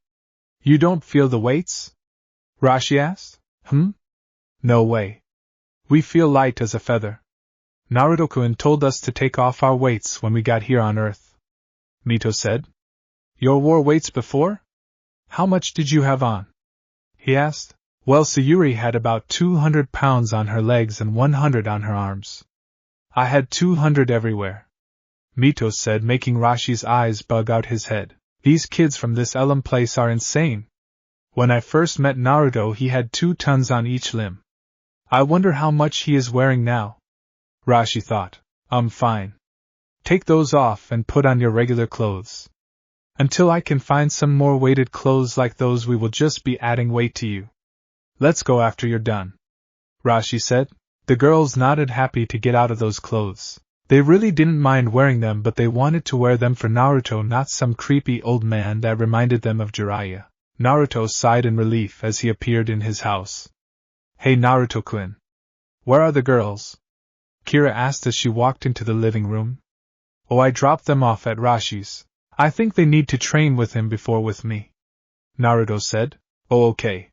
You don't feel the weights? Rashi asked. No way. We feel light as a feather. Naruto-kun told us to take off our weights when we got here on Earth, Mito said. You wore weights before? How much did you have on? He asked. Well, Sayuri had about 200 pounds on her legs and 100 on her arms. I had 200 everywhere, Mito said, making Rashi's eyes bug out his head. These kids from this Elm place are insane. When I first met Naruto, he had 2 tons on each limb. I wonder how much he is wearing now. Rashi thought. Fine. Take those off and put on your regular clothes. Until I can find some more weighted clothes like those, we will just be adding weight to you. Let's go after you're done, Rashi said. The girls nodded, happy to get out of those clothes. They really didn't mind wearing them, but they wanted to wear them for Naruto, not some creepy old man that reminded them of Jiraiya. Naruto sighed in relief as he appeared in his house. Hey Naruto-kun. Where are the girls? Kira asked as she walked into the living room. Oh, I dropped them off at Rashi's. I think they need to train with him before with me, Naruto said. Oh, okay.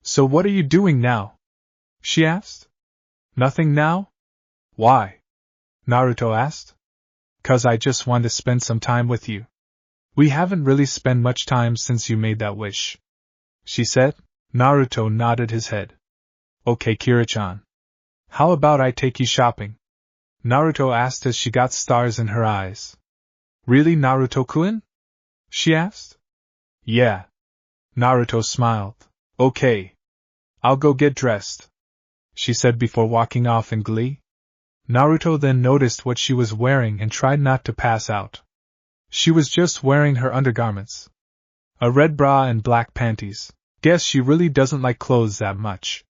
So what are you doing now? She asked. Nothing now? Why? Naruto asked. 'Cause I just want to spend some time with you. We haven't really spent much time since you made that wish, she said. Naruto nodded his head. Okay, Kira-chan. How about I take you shopping? Naruto asked as she got stars in her eyes. Really, Naruto-kun? She asked. Yeah. Naruto smiled. Okay. I'll go get dressed, she said before walking off in glee. Naruto then noticed what she was wearing and tried not to pass out. She was just wearing her undergarments. A red bra and black panties. Guess she really doesn't like clothes that much.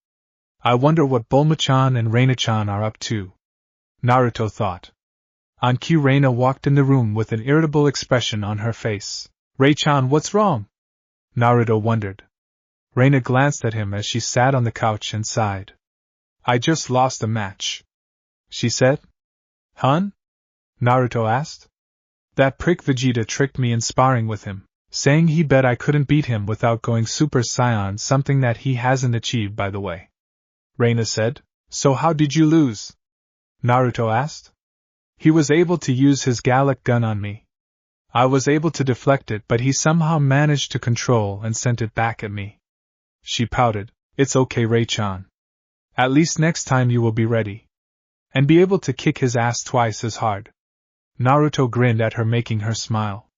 I wonder what Bulma-chan and Reina-chan are up to, Naruto thought. On cue, Reina walked in the room with an irritable expression on her face. Rei-chan, what's wrong? Naruto wondered. Reina glanced at him as she sat on the couch and sighed. I just lost a match, she said. Hun? Naruto asked. That prick Vegeta tricked me in sparring with him, saying he bet I couldn't beat him without going Super Saiyan, something that he hasn't achieved, by the way. Reina said. So how did you lose? Naruto asked. He was able to use his Gallic gun on me. I was able to deflect it, but he somehow managed to control and sent it back at me. She pouted. It's okay, Rei-chan. At least next time you will be ready. And be able to kick his ass twice as hard. Naruto grinned at her, making her smile.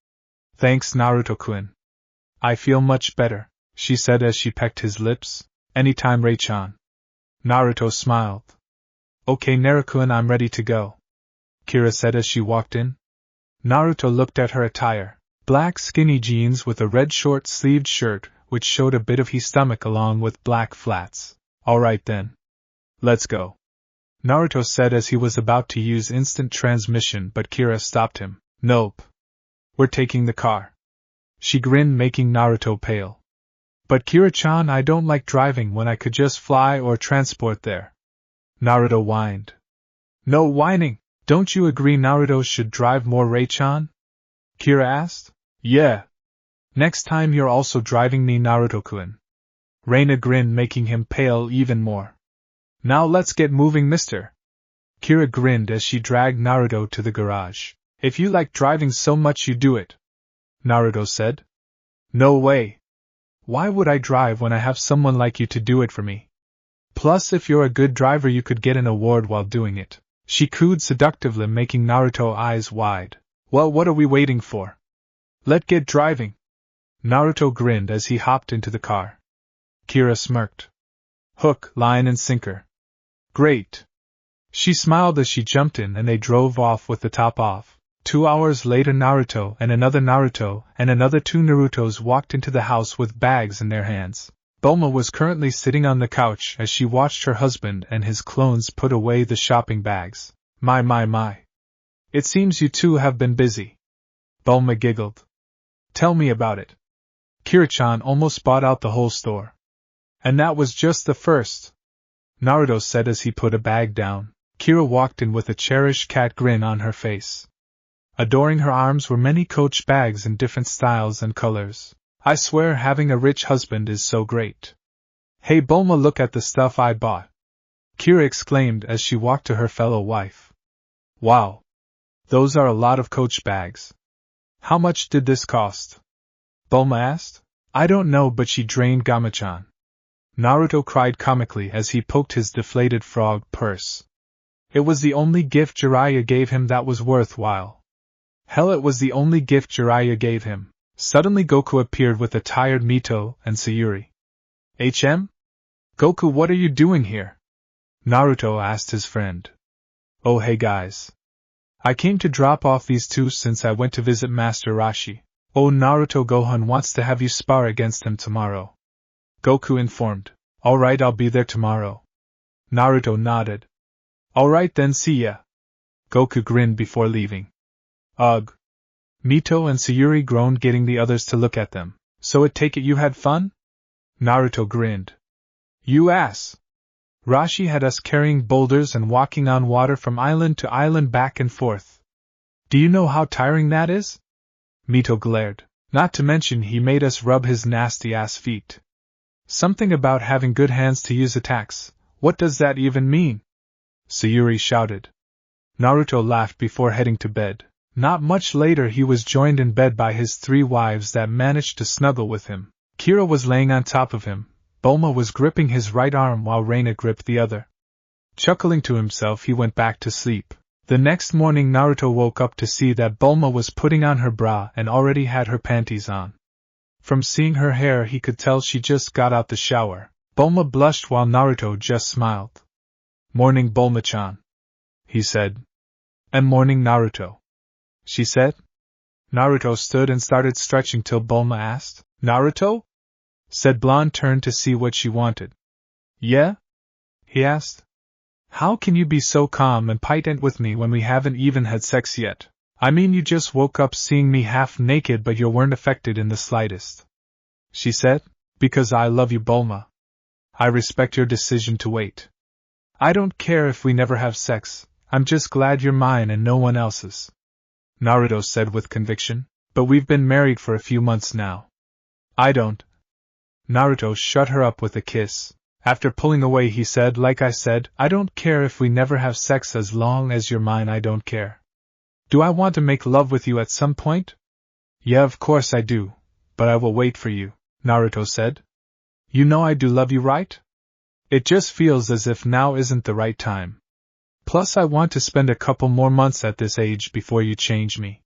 Thanks, Naruto-kun. I feel much better, she said as she pecked his lips. Anytime, Rei-chan. Naruto smiled. Okay, Naruto-kun, I'm ready to go, Kira said as she walked in. Naruto looked at her attire. Black skinny jeans with a red short-sleeved shirt, which showed a bit of his stomach, along with black flats. Alright then. Let's go, Naruto said as he was about to use instant transmission, but Kira stopped him. Nope. We're taking the car. She grinned, making Naruto pale. But Kira-chan, I don't like driving when I could just fly or transport there. Naruto whined. No whining. Don't you agree Naruto should drive more, Rei-chan? Kira asked. Yeah. Next time you're also driving me, Naruto-kun. Reina grinned, making him pale even more. Now let's get moving, mister. Kira grinned as she dragged Naruto to the garage. If you like driving so much, you do it, Naruto said. No way. Why would I drive when I have someone like you to do it for me? Plus, if you're a good driver, you could get an award while doing it. She cooed seductively, making Naruto eyes wide. Well, what are we waiting for? Let's get driving. Naruto grinned as he hopped into the car. Kira smirked. Hook, line and sinker. Great. She smiled as she jumped in and they drove off with the top off. 2 hours later, Naruto and another 2 Narutos walked into the house with bags in their hands. Bulma was currently sitting on the couch as she watched her husband and his clones put away the shopping bags. My. It seems you two have been busy. Bulma giggled. Tell me about it. Kira-chan almost bought out the whole store. And that was just the first, Naruto said as he put a bag down. Kira walked in with a cherished cat grin on her face. Adoring her arms were many Coach bags in different styles and colors. I swear having a rich husband is so great. Hey Bulma, look at the stuff I bought, Kira exclaimed as she walked to her fellow wife. Wow! Those are a lot of Coach bags. How much did this cost? Bulma asked. I don't know, but she drained Gamachan. Naruto cried comically as he poked his deflated frog purse. It was the only gift Jiraiya gave him that was worthwhile. Hell, it was the only gift Jiraiya gave him. Suddenly Goku appeared with a tired Mito and Sayuri. HM? Goku, what are you doing here? Naruto asked his friend. Oh hey guys. I came to drop off these two since I went to visit Master Rashi. Oh, Naruto, Gohan wants to have you spar against him tomorrow. Goku informed. Alright, I'll be there tomorrow. Naruto nodded. Alright then, see ya. Goku grinned before leaving. Ugh. Mito and Sayuri groaned, getting the others to look at them. So take it you had fun? Naruto grinned. You ass. Rashi had us carrying boulders and walking on water from island to island back and forth. Do you know how tiring that is? Mito glared. Not to mention he made us rub his nasty ass feet. Something about having good hands to use attacks. What does that even mean? Sayuri shouted. Naruto laughed before heading to bed. Not much later he was joined in bed by his 3 wives that managed to snuggle with him. Kira was laying on top of him. Bulma was gripping his right arm while Reina gripped the other. Chuckling to himself, he went back to sleep. The next morning Naruto woke up to see that Bulma was putting on her bra and already had her panties on. From seeing her hair he could tell she just got out the shower. Bulma blushed while Naruto just smiled. Morning, Bulma-chan, he said. And morning, Naruto, she said. Naruto stood and started stretching till Bulma asked, Naruto? Said Blonde turned to see what she wanted. Yeah? He asked. How can you be so calm and patient with me when we haven't even had sex yet? I mean, you just woke up seeing me half naked but you weren't affected in the slightest. She said. Because I love you, Bulma. I respect your decision to wait. I don't care if we never have sex, I'm just glad you're mine and no one else's. Naruto said with conviction. But we've been married for a few months now. I don't. Naruto shut her up with a kiss. After pulling away he said, like I said, I don't care if we never have sex as long as you're mine, I don't care. Do I want to make love with you at some point? Yeah, of course I do, but I will wait for you, Naruto said. You know I do love you, right? It just feels as if now isn't the right time. Plus I want to spend a couple more months at this age before you change me.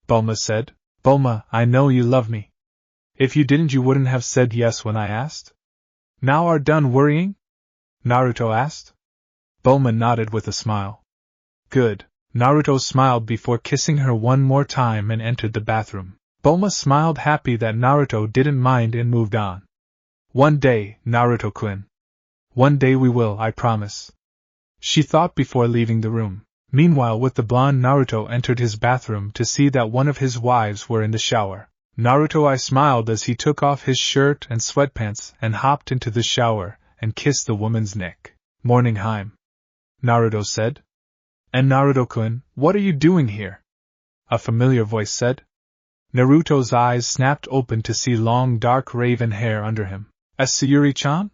Bulma said. Bulma, I know you love me. If you didn't, you wouldn't have said yes when I asked. Now are done worrying? Naruto asked. Bulma nodded with a smile. Good. Naruto smiled before kissing her one more time and entered the bathroom. Bulma smiled, happy that Naruto didn't mind, and moved on. One day, Naruto-kun. One day we will, I promise. She thought before leaving the room. Meanwhile, with the blonde, Naruto entered his bathroom to see that one of his wives were in the shower. Naruto I smiled as he took off his shirt and sweatpants and hopped into the shower and kissed the woman's neck. Morning, Heim, Naruto said. And Naruto-kun, what are you doing here? A familiar voice said. Naruto's eyes snapped open to see long dark raven hair under him. As Sayuri-chan?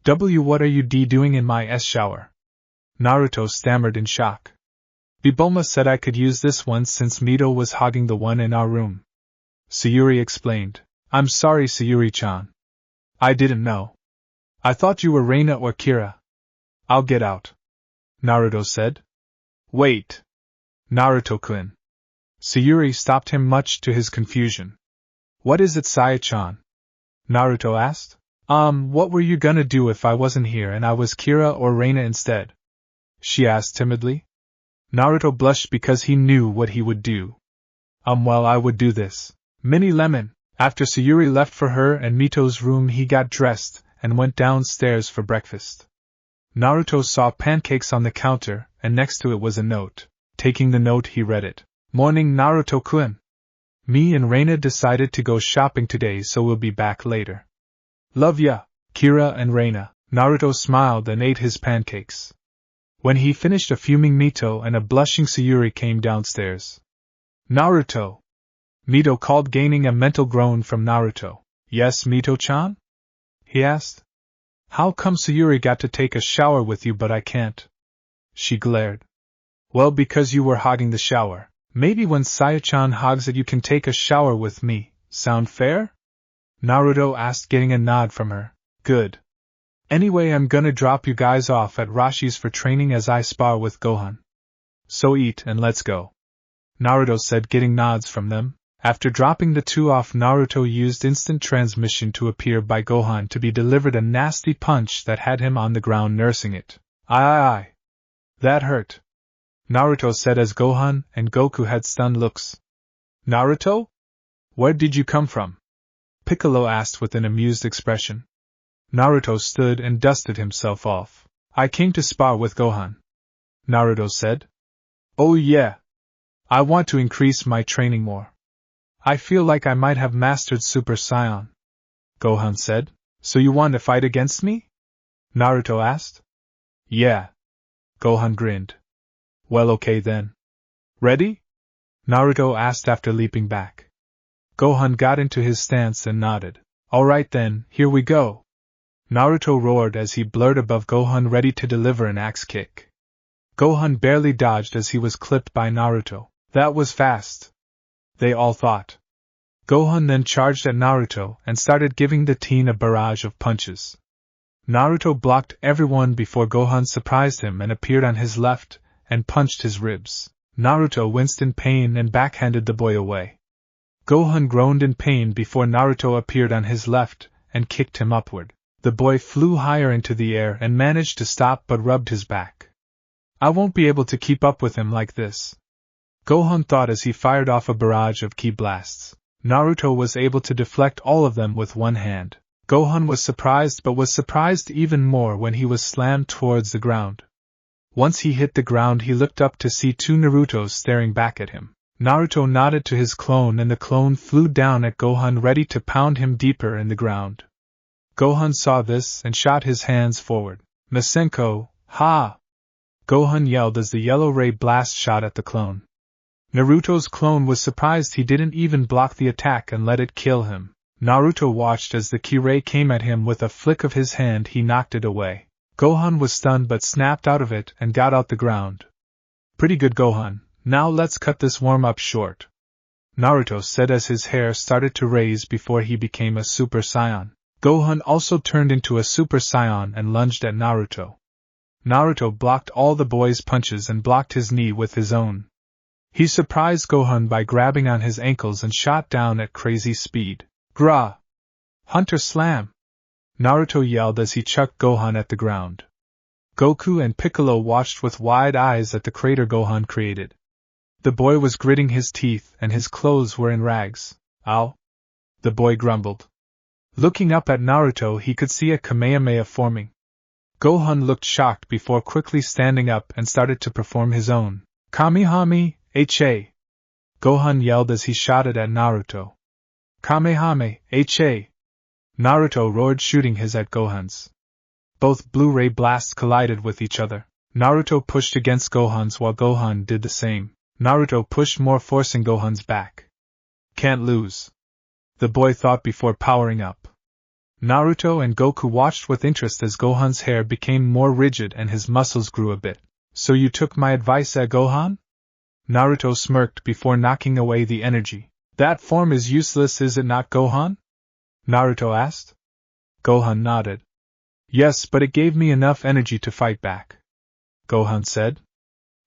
What are you doing in my shower? Naruto stammered in shock. Bulma said I could use this one since Mito was hogging the one in our room. Sayuri explained. I'm sorry, Sayuri-chan. I didn't know. I thought you were Reina or Kira. I'll get out, Naruto said. Wait. Naruto-kun. Sayuri stopped him, much to his confusion. What is it, Saya-chan? Naruto asked. What were you gonna do if I wasn't here and I was Kira or Reina instead? She asked timidly. Naruto blushed because he knew what he would do. Well, I would do this. Mini Lemon. After Sayuri left for her and Mito's room, he got dressed and went downstairs for breakfast. Naruto saw pancakes on the counter, and next to it was a note. Taking the note, he read it. Morning, Naruto-kun. Me and Reina decided to go shopping today, so we'll be back later. Love ya, Kira and Reina. Naruto smiled and ate his pancakes. When he finished, a fuming Mito and a blushing Sayuri came downstairs. Naruto! Mito called, gaining a mental groan from Naruto. Yes, Mito-chan? He asked. How come Sayuri got to take a shower with you but I can't? She glared. Well, because you were hogging the shower. Maybe when Saya-chan hogs it you can take a shower with me. Sound fair? Naruto asked, getting a nod from her. Good. Anyway, I'm gonna drop you guys off at Rashi's for training as I spar with Gohan. So eat and let's go. Naruto said, getting nods from them. After dropping the two off, Naruto used instant transmission to appear by Gohan to be delivered a nasty punch that had him on the ground nursing it. Aye. That hurt. Naruto said as Gohan and Goku had stunned looks. Naruto? Where did you come from? Piccolo asked with an amused expression. Naruto stood and dusted himself off. I came to spar with Gohan. Naruto said. Oh yeah. I want to increase my training more. I feel like I might have mastered Super Saiyan. Gohan said. So you want to fight against me? Naruto asked. Yeah. Gohan grinned. Well, okay then. Ready? Naruto asked after leaping back. Gohan got into his stance and nodded. Alright then, here we go. Naruto roared as he blurred above Gohan, ready to deliver an axe kick. Gohan barely dodged as he was clipped by Naruto. That was fast. They all thought. Gohan then charged at Naruto and started giving the teen a barrage of punches. Naruto blocked everyone before Gohan surprised him and appeared on his left and punched his ribs. Naruto winced in pain and backhanded the boy away. Gohan groaned in pain before Naruto appeared on his left and kicked him upward. The boy flew higher into the air and managed to stop but rubbed his back. I won't be able to keep up with him like this, Gohan thought as he fired off a barrage of ki blasts. Naruto was able to deflect all of them with one hand. Gohan was surprised, but was surprised even more when he was slammed towards the ground. Once he hit the ground, he looked up to see two Narutos staring back at him. Naruto nodded to his clone and the clone flew down at Gohan, ready to pound him deeper in the ground. Gohan saw this and shot his hands forward. Masenko, ha! Gohan yelled as the yellow ray blast shot at the clone. Naruto's clone was surprised he didn't even block the attack and let it kill him. Naruto watched as the ki ray came at him. With a flick of his hand he knocked it away. Gohan was stunned but snapped out of it and got out the ground. Pretty good, Gohan. Now let's cut this warm-up short, Naruto said as his hair started to raise before he became a Super Saiyan. Gohan also turned into a Super Saiyan and lunged at Naruto. Naruto blocked all the boy's punches and blocked his knee with his own. He surprised Gohan by grabbing on his ankles and shot down at crazy speed. Gra! Hunter Slam! Naruto yelled as he chucked Gohan at the ground. Goku and Piccolo watched with wide eyes at the crater Gohan created. The boy was gritting his teeth and his clothes were in rags. Ow! The boy grumbled. Looking up at Naruto, he could see a Kamehameha forming. Gohan looked shocked before quickly standing up and started to perform his own Kamehameha. Gohan yelled as he shot it at Naruto. Kamehameha. Naruto roared, shooting his at Gohan's. Both blue-ray blasts collided with each other. Naruto pushed against Gohan's while Gohan did the same. Naruto pushed more, forcing Gohan's back. Can't lose, the boy thought before powering up. Naruto and Goku watched with interest as Gohan's hair became more rigid and his muscles grew a bit. So you took my advice, Gohan? Naruto smirked before knocking away the energy. That form is useless, is it not, Gohan? Naruto asked. Gohan nodded. Yes, but it gave me enough energy to fight back, Gohan said.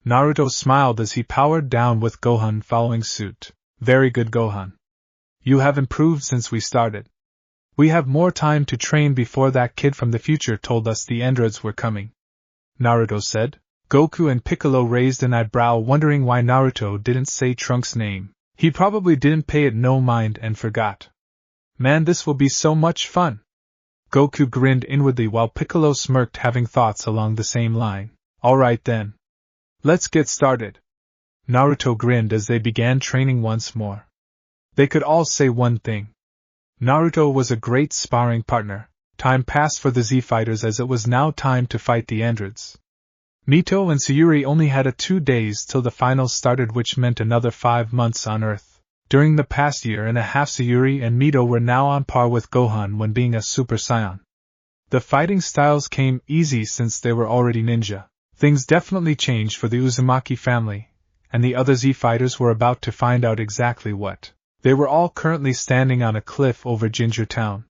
Naruto smiled as he powered down with Gohan following suit. Very good, Gohan. You have improved since we started. We have more time to train before that kid from the future told us the androids were coming, Naruto said. Goku and Piccolo raised an eyebrow, wondering why Naruto didn't say Trunks' name. He probably didn't pay it no mind and forgot. Man, this will be so much fun. Goku grinned inwardly while Piccolo smirked, having thoughts along the same line. Alright then. Let's get started. Naruto grinned as they began training once more. They could all say one thing. Naruto was a great sparring partner. Time passed for the Z fighters as it was now time to fight the androids. Mito and Sayuri only had 2 days till the finals started, which meant another 5 months on Earth. During the past year and a half, Sayuri and Mito were now on par with Gohan when being a Super Saiyan. The fighting styles came easy since they were already ninja. Things definitely changed for the Uzumaki family, and the other Z fighters were about to find out exactly what. They were all currently standing on a cliff over Ginger Town.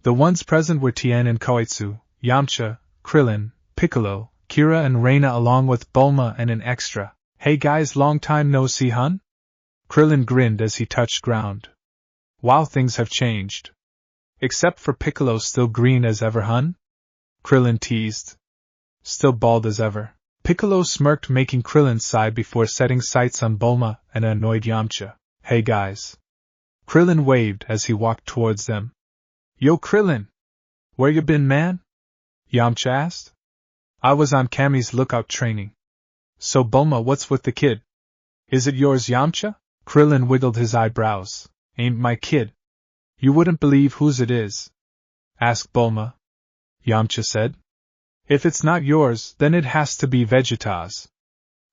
The ones present were Tien and Koitsu, Yamcha, Krillin, Piccolo, Kira and Reina, along with Bulma and an extra. "Hey guys, long time no see, hun?" Krillin grinned as he touched ground. "Wow, things have changed. Except for Piccolo, still green as ever, hun?" Krillin teased. "Still bald as ever." Piccolo smirked, making Krillin sigh before setting sights on Bulma and an annoyed Yamcha. "Hey guys." Krillin waved as he walked towards them. "Yo Krillin! Where you been, man?" Yamcha asked. "I was on Kami's lookout training." "So Bulma, what's with the kid? Is it yours, Yamcha?" Krillin wiggled his eyebrows. "Ain't my kid. You wouldn't believe whose it is," asked Bulma. Yamcha said. "If it's not yours, then it has to be Vegeta's,"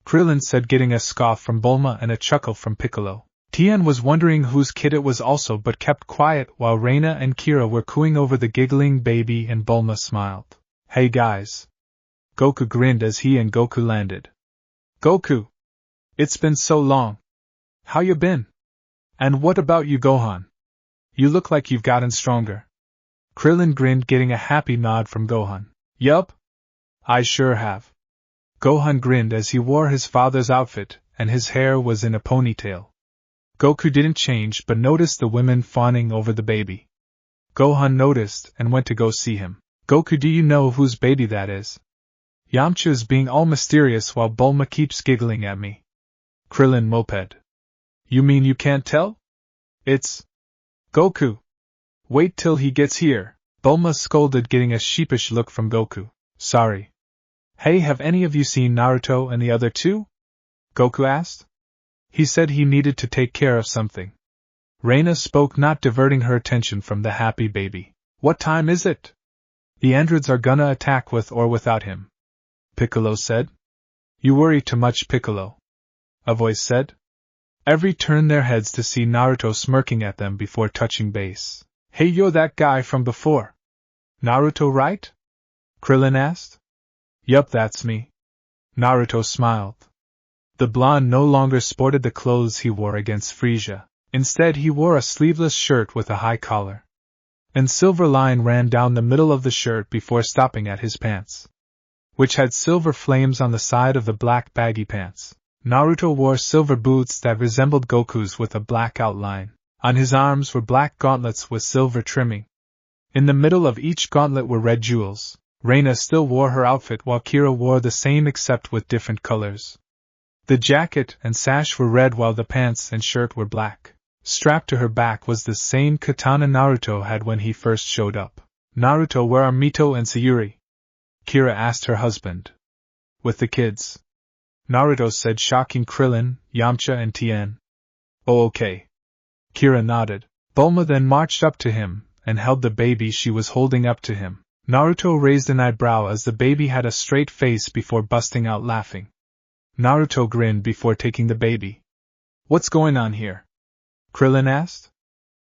Krillin said, getting a scoff from Bulma and a chuckle from Piccolo. Tien was wondering whose kid it was also, but kept quiet while Reina and Kira were cooing over the giggling baby, and Bulma smiled. "Hey guys." Goku grinned as he and Goku landed. "Goku! It's been so long. How you been? And what about you, Gohan? You look like you've gotten stronger." Krillin grinned, getting a happy nod from Gohan. "Yup. I sure have." Gohan grinned as he wore his father's outfit, and his hair was in a ponytail. Goku didn't change but noticed the women fawning over the baby. Gohan noticed and went to go see him. "Goku, do you know whose baby that is?" "Yamcha is being all mysterious while Bulma keeps giggling at me." Krillin moped. "You mean you can't tell?" "It's Goku. Wait till he gets here," Bulma scolded, getting a sheepish look from Goku. "Sorry." "Hey, have any of you seen Naruto and the other two?" Goku asked. "He said he needed to take care of something." Reina spoke, not diverting her attention from the happy baby. "What time is it?" "The androids are gonna attack with or without him," Piccolo said. "You worry too much, Piccolo," a voice said. Every turned their heads to see Naruto smirking at them before touching base. "Hey, you're that guy from before. Naruto, right?" Krillin asked. "Yup, that's me." Naruto smiled. The blonde no longer sported the clothes he wore against Frieza. Instead, he wore a sleeveless shirt with a high collar. A silver line ran down the middle of the shirt before stopping at his pants, which had silver flames on the side of the black baggy pants. Naruto wore silver boots that resembled Goku's with a black outline. On his arms were black gauntlets with silver trimming. In the middle of each gauntlet were red jewels. Reina still wore her outfit while Kira wore the same except with different colors. The jacket and sash were red while the pants and shirt were black. Strapped to her back was the same katana Naruto had when he first showed up. "Naruto, where are Mito and Sayuri?" Kira asked her husband. "With the kids," Naruto said, shocking Krillin, Yamcha and Tien. "Oh, okay." Kira nodded. Bulma then marched up to him and held the baby she was holding up to him. Naruto raised an eyebrow as the baby had a straight face before busting out laughing. Naruto grinned before taking the baby. "What's going on here?" Krillin asked.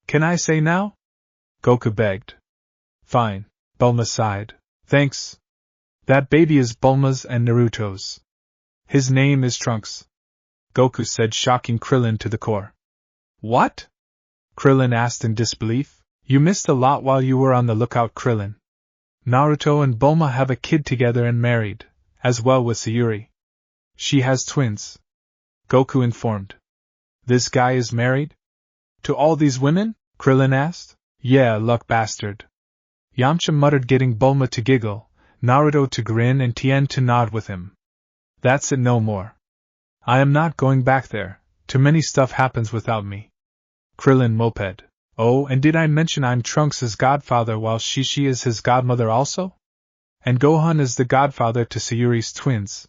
"Can I say now?" Goku begged. "Fine," Bulma sighed. "Thanks. That baby is Bulma's and Naruto's. His name is Trunks," Goku said, shocking Krillin to the core. "What?" Krillin asked in disbelief. "You missed a lot while you were on the lookout, Krillin. Naruto and Bulma have a kid together and married, as well with Sayuri. She has twins," Goku informed. "This guy is married? To all these women?" Krillin asked. "Yeah, luck bastard," Yamcha muttered, getting Bulma to giggle, Naruto to grin and Tien to nod with him. "That's it, no more. I am not going back there, too many stuff happens without me." Krillin moped. "Oh, and did I mention I'm Trunks' godfather while Shishi is his godmother also? And Gohan is the godfather to Sayuri's twins,"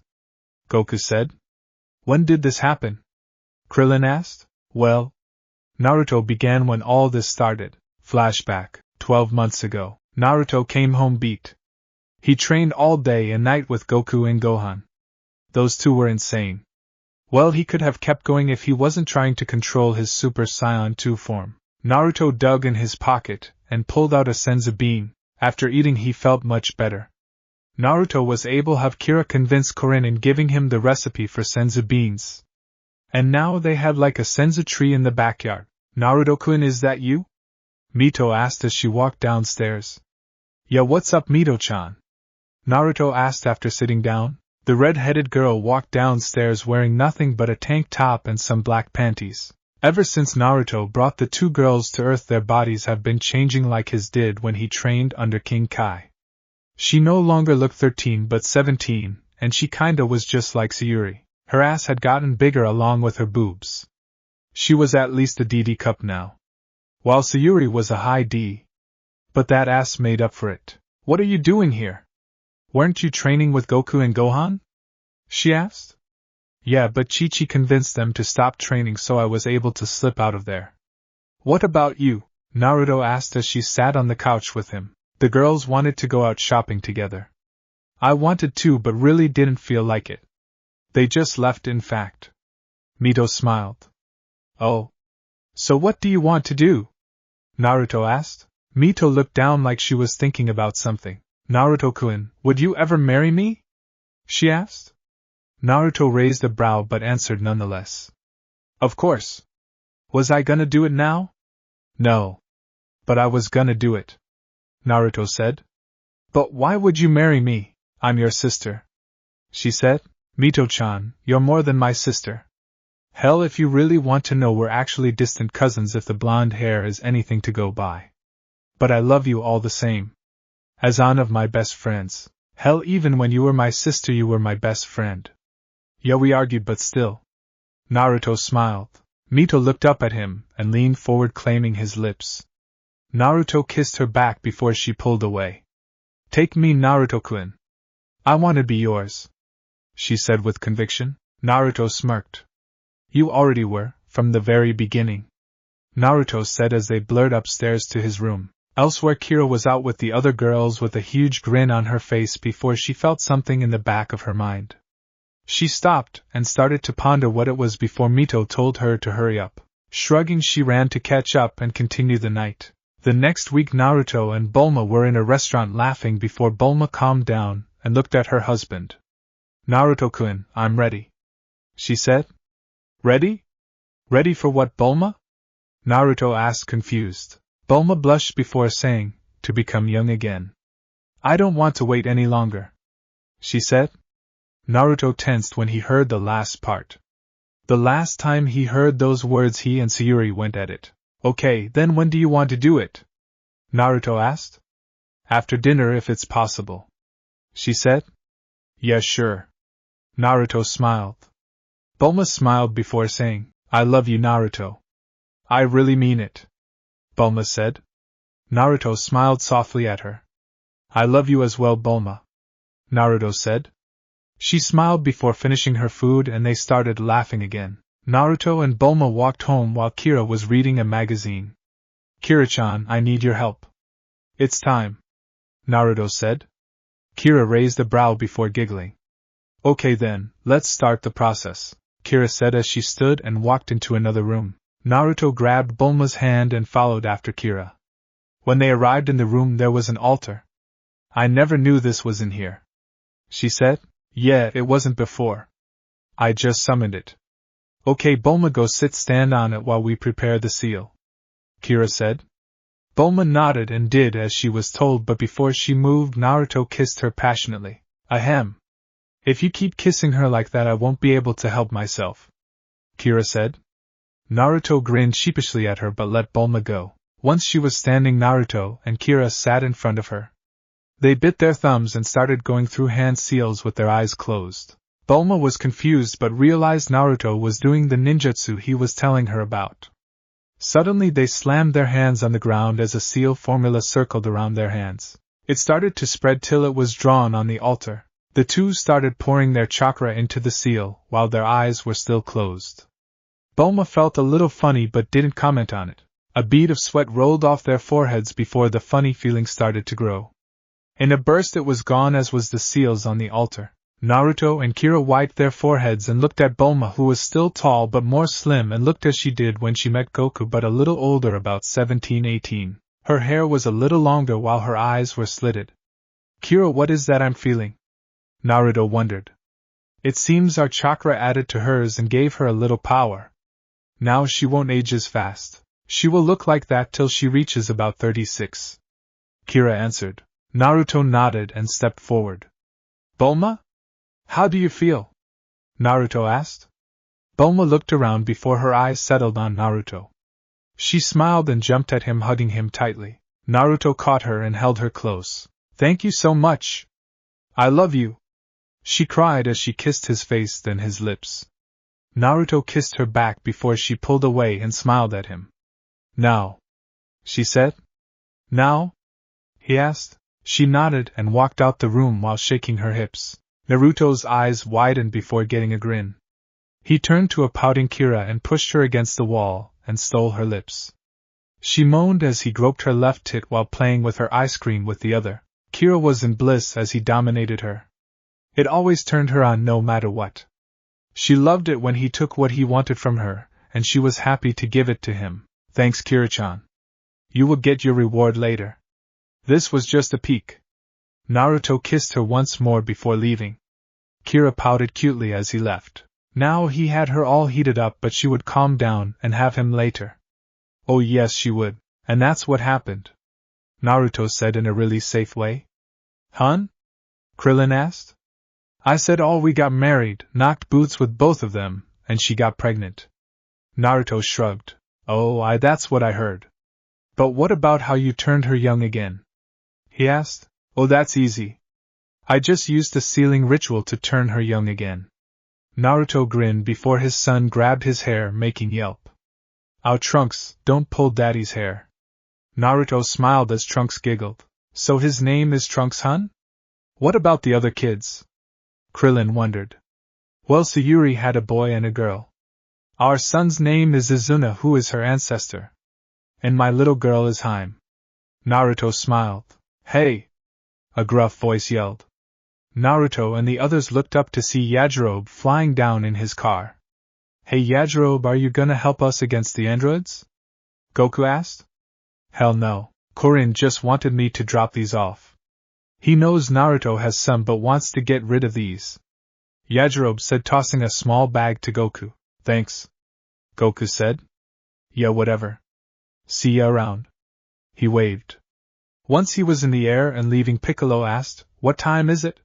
Goku said. "When did this happen?" Krillin asked. "Well, Naruto began when all this started. Flashback, 12 months ago. Naruto came home beat. He trained all day and night with Goku and Gohan. Those two were insane. Well, he could have kept going if he wasn't trying to control his Super Saiyan 2 form. Naruto dug in his pocket and pulled out a senzu bean. After eating, he felt much better. Naruto was able to have Kira convince Korin in giving him the recipe for senzu beans. And now they had like a senzu tree in the backyard. Naruto-kun, is that you? Mito asked as she walked downstairs. Yeah, what's up, Mito-chan? Naruto asked after sitting down. The red-headed girl walked downstairs wearing nothing but a tank top and some black panties. Ever since Naruto brought the two girls to Earth, their bodies have been changing like his did when he trained under King Kai. She no longer looked 13 but 17, and she kinda was just like Sayuri. Her ass had gotten bigger along with her boobs. She was at least a DD cup now, while Sayuri was a high D. But that ass made up for it. What are you doing here? Weren't you training with Goku and Gohan? She asked. Yeah, but Chi-Chi convinced them to stop training, so I was able to slip out of there. What about you? Naruto asked as she sat on the couch with him. The girls wanted to go out shopping together. I wanted to, but really didn't feel like it. They just left, in fact. Mito smiled. Oh. So what do you want to do? Naruto asked. Mito looked down like she was thinking about something. Naruto-kun, would you ever marry me? She asked. Naruto raised a brow but answered nonetheless. Of course. Was I gonna do it now? No. But I was gonna do it. Naruto said. But why would you marry me? I'm your sister. She said. Mito-chan, you're more than my sister. Hell, if you really want to know, we're actually distant cousins if the blonde hair is anything to go by. But I love you all the same. As one of my best friends. Hell, even when you were my sister, you were my best friend. Yeah, we argued, but still. Naruto smiled. Mito looked up at him and leaned forward, claiming his lips. Naruto kissed her back before she pulled away. Take me, Naruto-kun. I want to be yours, she said with conviction. Naruto smirked. You already were, from the very beginning, Naruto said as they blurred upstairs to his room. Elsewhere, Kira was out with the other girls with a huge grin on her face before she felt something in the back of her mind. She stopped and started to ponder what it was before Mito told her to hurry up. Shrugging, she ran to catch up and continue the night. The next week, Naruto and Bulma were in a restaurant laughing before Bulma calmed down and looked at her husband. Naruto-kun, I'm ready, she said. Ready? Ready for what, Bulma? Naruto asked, confused. Bulma blushed before saying, to become young again. I don't want to wait any longer, she said. Naruto tensed when he heard the last part. The last time he heard those words, he and Sayuri went at it. Okay, then when do you want to do it? Naruto asked. After dinner, if it's possible, she said. Yeah, sure. Naruto smiled. Bulma smiled before saying, I love you, Naruto. I really mean it, Bulma said. Naruto smiled softly at her. I love you as well, Bulma, Naruto said. She smiled before finishing her food and they started laughing again. Naruto and Bulma walked home while Kira was reading a magazine. Kira-chan, I need your help. It's time, Naruto said. Kira raised a brow before giggling. Okay then, let's start the process, Kira said as she stood and walked into another room. Naruto grabbed Bulma's hand and followed after Kira. When they arrived in the room, there was an altar. I never knew this was in here, she said. Yeah, it wasn't before. I just summoned it. Okay, Bulma, go stand on it while we prepare the seal, Kira said. Bulma nodded and did as she was told, but before she moved, Naruto kissed her passionately. Ahem. If you keep kissing her like that, I won't be able to help myself, Kira said. Naruto grinned sheepishly at her but let Bulma go. Once she was standing, Naruto and Kira sat in front of her. They bit their thumbs and started going through hand seals with their eyes closed. Bulma was confused but realized Naruto was doing the ninjutsu he was telling her about. Suddenly they slammed their hands on the ground as a seal formula circled around their hands. It started to spread till it was drawn on the altar. The two started pouring their chakra into the seal while their eyes were still closed. Bulma felt a little funny but didn't comment on it. A bead of sweat rolled off their foreheads before the funny feeling started to grow. In a burst it was gone, as was the seals on the altar. Naruto and Kira wiped their foreheads and looked at Bulma, who was still tall but more slim and looked as she did when she met Goku, but a little older, about 17-18. Her hair was a little longer while her eyes were slitted. Kira, what is that I'm feeling? Naruto wondered. It seems our chakra added to hers and gave her a little power. Now she won't age as fast. She will look like that till she reaches about 36. Kira answered. Naruto nodded and stepped forward. Bulma? How do you feel? Naruto asked. Bulma looked around before her eyes settled on Naruto. She smiled and jumped at him, hugging him tightly. Naruto caught her and held her close. Thank you so much. I love you, she cried as she kissed his face, then his lips. Naruto kissed her back before she pulled away and smiled at him. Now, she said. Now? He asked. She nodded and walked out the room while shaking her hips. Naruto's eyes widened before getting a grin. He turned to a pouting Kira and pushed her against the wall and stole her lips. She moaned as he groped her left tit while playing with her ice cream with the other. Kira was in bliss as he dominated her. It always turned her on no matter what. She loved it when he took what he wanted from her, and she was happy to give it to him. Thanks, Kira-chan. You will get your reward later. This was just a peek. Naruto kissed her once more before leaving. Kira pouted cutely as he left. Now he had her all heated up, but she would calm down and have him later. Oh yes, she would. And that's what happened. Naruto said in a really safe way. Hun? Krillin asked. I said we got married, knocked boots with both of them, and she got pregnant. Naruto shrugged. Oh, that's what I heard. But what about how you turned her young again? He asked. Oh, that's easy. I just used a sealing ritual to turn her young again. Naruto grinned before his son grabbed his hair, making yelp. Ow, Trunks, don't pull Daddy's hair. Naruto smiled as Trunks giggled. So his name is Trunks, hun? What about the other kids? Krillin wondered. Well, Sayuri had a boy and a girl. Our son's name is Izuna, who is her ancestor. And my little girl is Haim. Naruto smiled. Hey! A gruff voice yelled. Naruto and the others looked up to see Yajirobe flying down in his car. Hey Yajirobe, are you gonna help us against the androids? Goku asked. Hell no, Korin just wanted me to drop these off. He knows Naruto has some but wants to get rid of these. Yajirobe said, tossing a small bag to Goku. Thanks. Goku said. Yeah, whatever. See ya around. He waved. Once he was in the air and leaving, Piccolo asked, What time is it?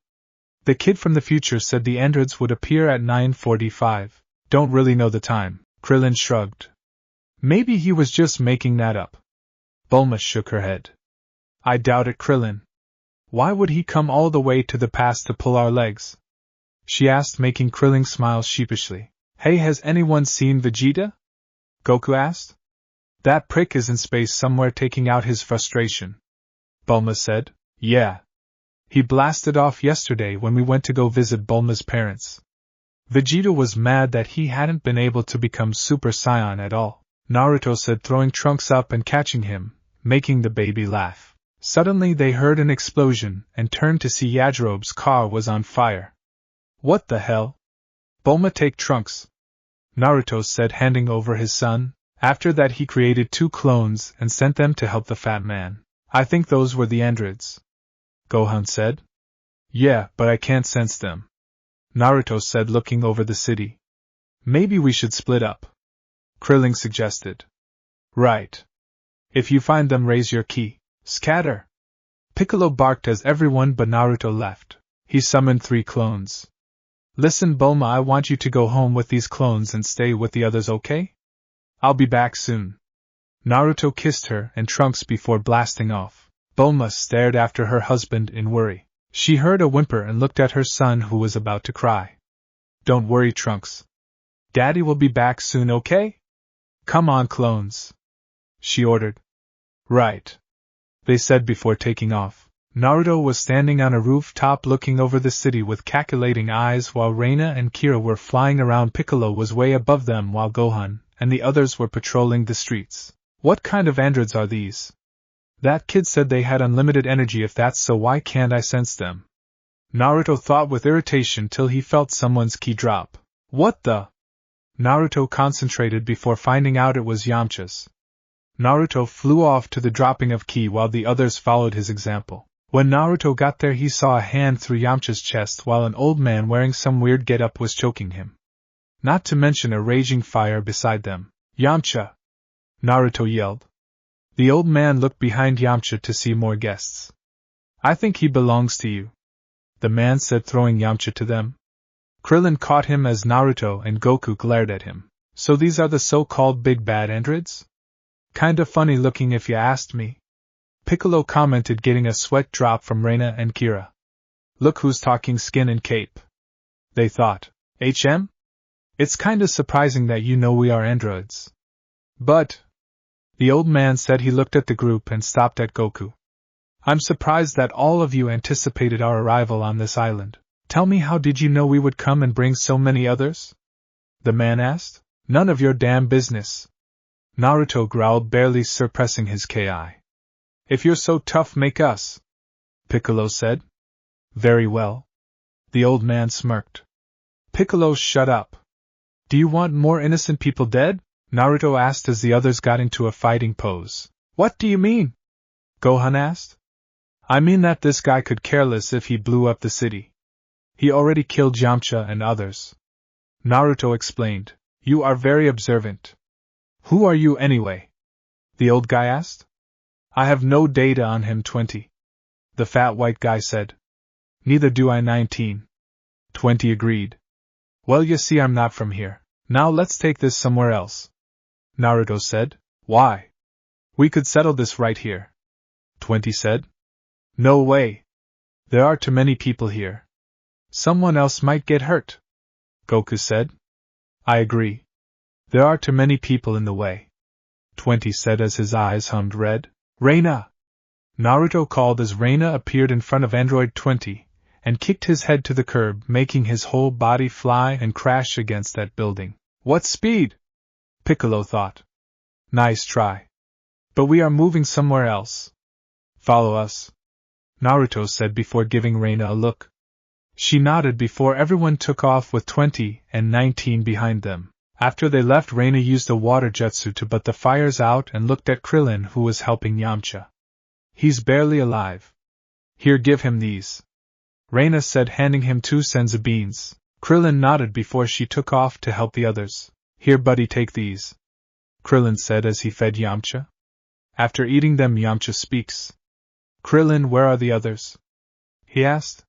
The kid from the future said the androids would appear at 9:45. Don't really know the time. Krillin shrugged. Maybe he was just making that up. Bulma shook her head. I doubt it, Krillin. Why would he come all the way to the past to pull our legs? She asked, making Krillin smile sheepishly. Hey, has anyone seen Vegeta? Goku asked. That prick is in space somewhere taking out his frustration. Bulma said. Yeah. He blasted off yesterday when we went to go visit Bulma's parents. Vegeta was mad that he hadn't been able to become Super Saiyan at all. Naruto said, throwing Trunks up and catching him, making the baby laugh. Suddenly they heard an explosion and turned to see Yajirobe's car was on fire. What the hell? Bulma, take Trunks, Naruto said, handing over his son. After that he created 2 clones and sent them to help the fat man. I think those were the androids. Gohan said. Yeah, but I can't sense them. Naruto said, looking over the city. Maybe we should split up. Krillin suggested. Right. If you find them, raise your ki. Scatter. Piccolo barked as everyone but Naruto left. He summoned 3 clones. Listen, Bulma, I want you to go home with these clones and stay with the others, okay? I'll be back soon. Naruto kissed her and Trunks before blasting off. Bulma stared after her husband in worry. She heard a whimper and looked at her son, who was about to cry. Don't worry, Trunks. Daddy will be back soon, okay? Come on, clones, she ordered. Right, they said before taking off. Naruto was standing on a rooftop looking over the city with calculating eyes while Reina and Kira were flying around. Piccolo was way above them while Gohan and the others were patrolling the streets. What kind of androids are these? That kid said they had unlimited energy. If that's so, why can't I sense them? Naruto thought with irritation till he felt someone's key drop. What the? Naruto concentrated before finding out it was Yamcha's. Naruto flew off to the dropping of ki while the others followed his example. When Naruto got there, he saw a hand through Yamcha's chest while an old man wearing some weird getup was choking him. Not to mention a raging fire beside them. Yamcha! Naruto yelled. The old man looked behind Yamcha to see more guests. I think he belongs to you, the man said, throwing Yamcha to them. Krillin caught him as Naruto and Goku glared at him. So these are the so-called big bad androids? Kinda funny looking if you asked me. Piccolo commented, getting a sweat drop from Reina and Kira. Look who's talking, Skin and Cape. They thought. HM? It's kinda surprising that you know we are androids. But, the old man said. He looked at the group and stopped at Goku. I'm surprised that all of you anticipated our arrival on this island. Tell me, how did you know we would come and bring so many others? The man asked. None of your damn business. Naruto growled, barely suppressing his ki. If you're so tough, make us. Piccolo said. Very well. The old man smirked. Piccolo, shut up. Do you want more innocent people dead? Naruto asked as the others got into a fighting pose. What do you mean? Gohan asked. I mean that this guy could care less if he blew up the city. He already killed Yamcha and others. Naruto explained. You are very observant. Who are you anyway? The old guy asked. I have no data on him. 20. The fat white guy said. Neither do I. 19. 20 agreed. Well, you see, I'm not from here. Now let's take this somewhere else. Naruto said. Why? We could settle this right here. 20 said. No way. There are too many people here. Someone else might get hurt. Goku said. I agree. There are too many people in the way. 20 said as his eyes hummed red. Reina! Naruto called as Reina appeared in front of Android 20, and kicked his head to the curb, making his whole body fly and crash against that building. What speed? Piccolo thought. Nice try. But we are moving somewhere else. Follow us, Naruto said before giving Reina a look. She nodded before everyone took off with 20 and 19 behind them. After they left, Reina used a water jutsu to put the fires out and looked at Krillin, who was helping Yamcha. He's barely alive. Here, give him these, Reina said, handing him 2 senzu beans. Krillin nodded before she took off to help the others. Here, buddy, take these, Krillin said as he fed Yamcha. After eating them, Yamcha speaks. Krillin, where are the others? He asked.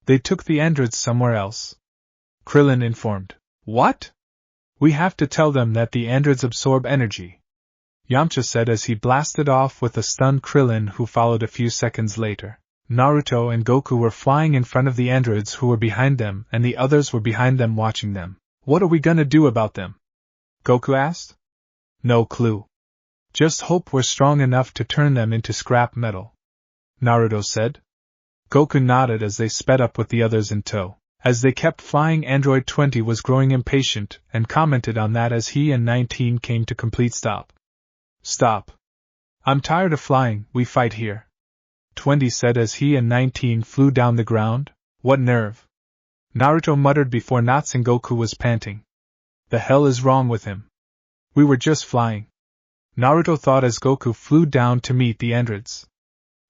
They took the androids somewhere else, Krillin informed. What? We have to tell them that the androids absorb energy, Yamcha said as he blasted off with a stunned Krillin, who followed a few seconds later. Naruto and Goku were flying in front of the androids, who were behind them, and the others were behind them watching them. What are we gonna do about them? Goku asked. No clue. Just hope we're strong enough to turn them into scrap metal, Naruto said. Goku nodded as they sped up with the others in tow. As they kept flying, Android 20 was growing impatient and commented on that as he and 19 came to complete stop. Stop. I'm tired of flying, we fight here, 20 said as he and 19 flew down the ground. What nerve? Naruto muttered before Natsu and Goku was panting. The hell is wrong with him? We were just flying, Naruto thought as Goku flew down to meet the androids.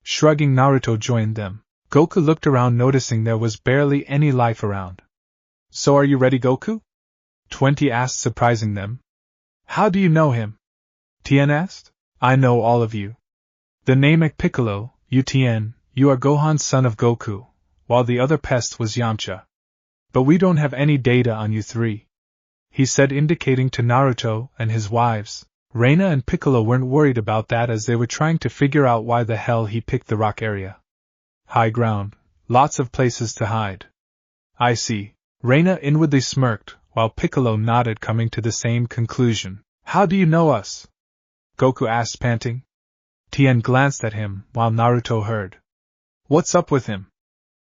Shrugging, Naruto joined them. Goku looked around, noticing there was barely any life around. So are you ready, Goku? 20 asked, surprising them. How do you know him? Tien asked. I know all of you. The name is Piccolo, you Tien, you are Gohan's son of Goku, while the other pest was Yamcha. But we don't have any data on you 3. He said, indicating to Naruto and his wives. Reina and Piccolo weren't worried about that as they were trying to figure out why the hell he picked the rock area. High ground, lots of places to hide. I see. Reina inwardly smirked, while Piccolo nodded, coming to the same conclusion. How do you know us? Goku asked, panting. Tien glanced at him, while Naruto heard. What's up with him?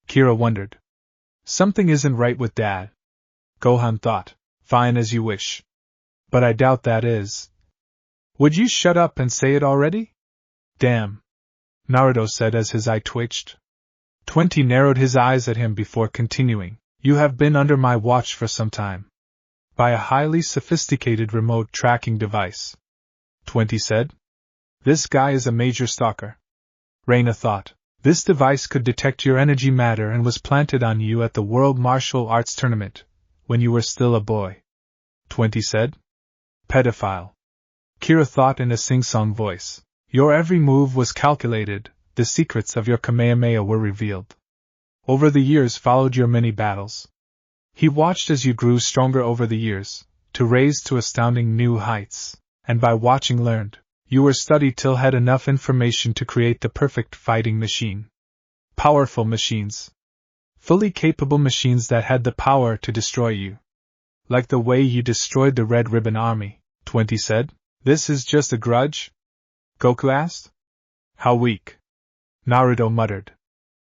Kira wondered. Something isn't right with Dad. Gohan thought. Fine as you wish. But I doubt that is. Would you shut up and say it already? Damn. Naruto said as his eye twitched. 20 narrowed his eyes at him before continuing. You have been under my watch for some time. By a highly sophisticated remote tracking device. 20 said. This guy is a major stalker. Reina thought. This device could detect your energy matter and was planted on you at the World Martial Arts Tournament, when you were still a boy. 20 said. Pedophile. Kira thought in a sing-song voice. Your every move was calculated, the secrets of your Kamehameha were revealed. Over the years followed your many battles. He watched as you grew stronger over the years, to raise to astounding new heights, and by watching learned. You were studied till had enough information to create the perfect fighting machine. Powerful machines. Fully capable machines that had the power to destroy you. Like the way you destroyed the Red Ribbon Army, 20 said. This is just a grudge? Goku asked. How weak. Naruto muttered.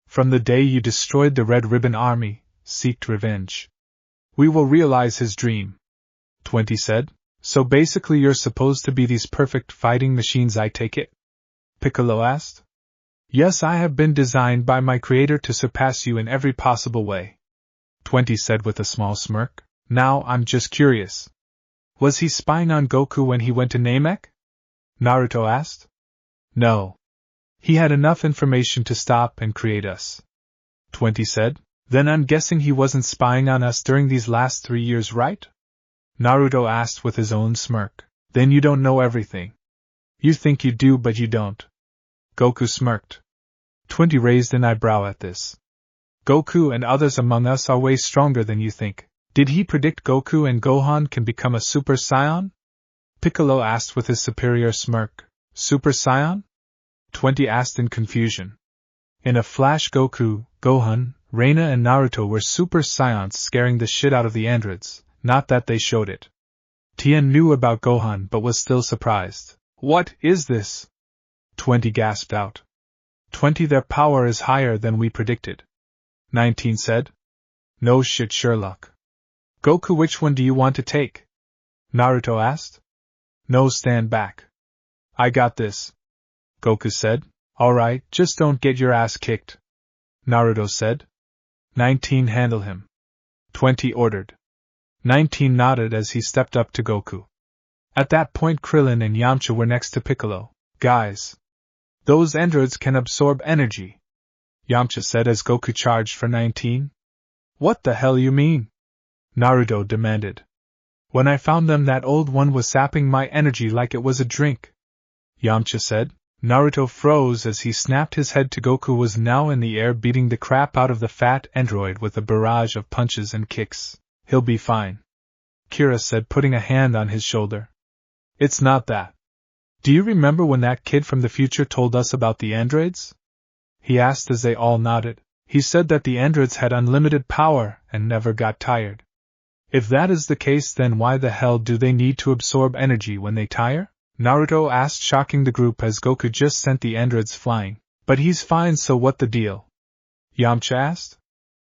From the day you destroyed the Red Ribbon Army, seeked revenge. We will realize his dream. 20 said. So basically you're supposed to be these perfect fighting machines, I take it? Piccolo asked. Yes, I have been designed by my creator to surpass you in every possible way. 20 said with a small smirk. Now I'm just curious. Was he spying on Goku when he went to Namek? Naruto asked. No. He had enough information to stop and create us. 20 said. Then I'm guessing he wasn't spying on us during these last 3 years, right? Naruto asked with his own smirk. Then you don't know everything. You think you do, but you don't. Goku smirked. 20 raised an eyebrow at this. Goku and others among us are way stronger than you think. Did he predict Goku and Gohan can become a Super Saiyan? Piccolo asked with his superior smirk. Super Saiyan? 20 asked in confusion. In a flash, Goku, Gohan, Reina and Naruto were Super Saiyans scaring the shit out of the androids. Not that they showed it. Tien knew about Gohan but was still surprised. What is this? 20 gasped out. 20 Their power is higher than we predicted. 19 said. No shit, Sherlock. Goku, which one do you want to take? Naruto asked. No, stand back. I got this. Goku said. Alright, just don't get your ass kicked. Naruto said. 19 Handle him. 20 ordered. 19 nodded as he stepped up to Goku. At that point Krillin and Yamcha were next to Piccolo. Guys. Those androids can absorb energy. Yamcha said as Goku charged for 19. What the hell you mean? Naruto demanded. When I found them, that old one was sapping my energy like it was a drink. Yamcha said. Naruto froze as he snapped his head to Goku was now in the air beating the crap out of the fat android with a barrage of punches and kicks. He'll be fine. Kira said, putting a hand on his shoulder. It's not that. Do you remember when that kid from the future told us about the androids? He asked as they all nodded. He said that the androids had unlimited power and never got tired. If that is the case, then why the hell do they need to absorb energy when they tire? Naruto asked, shocking the group as Goku just sent the androids flying. But he's fine, so what the deal? Yamcha asked.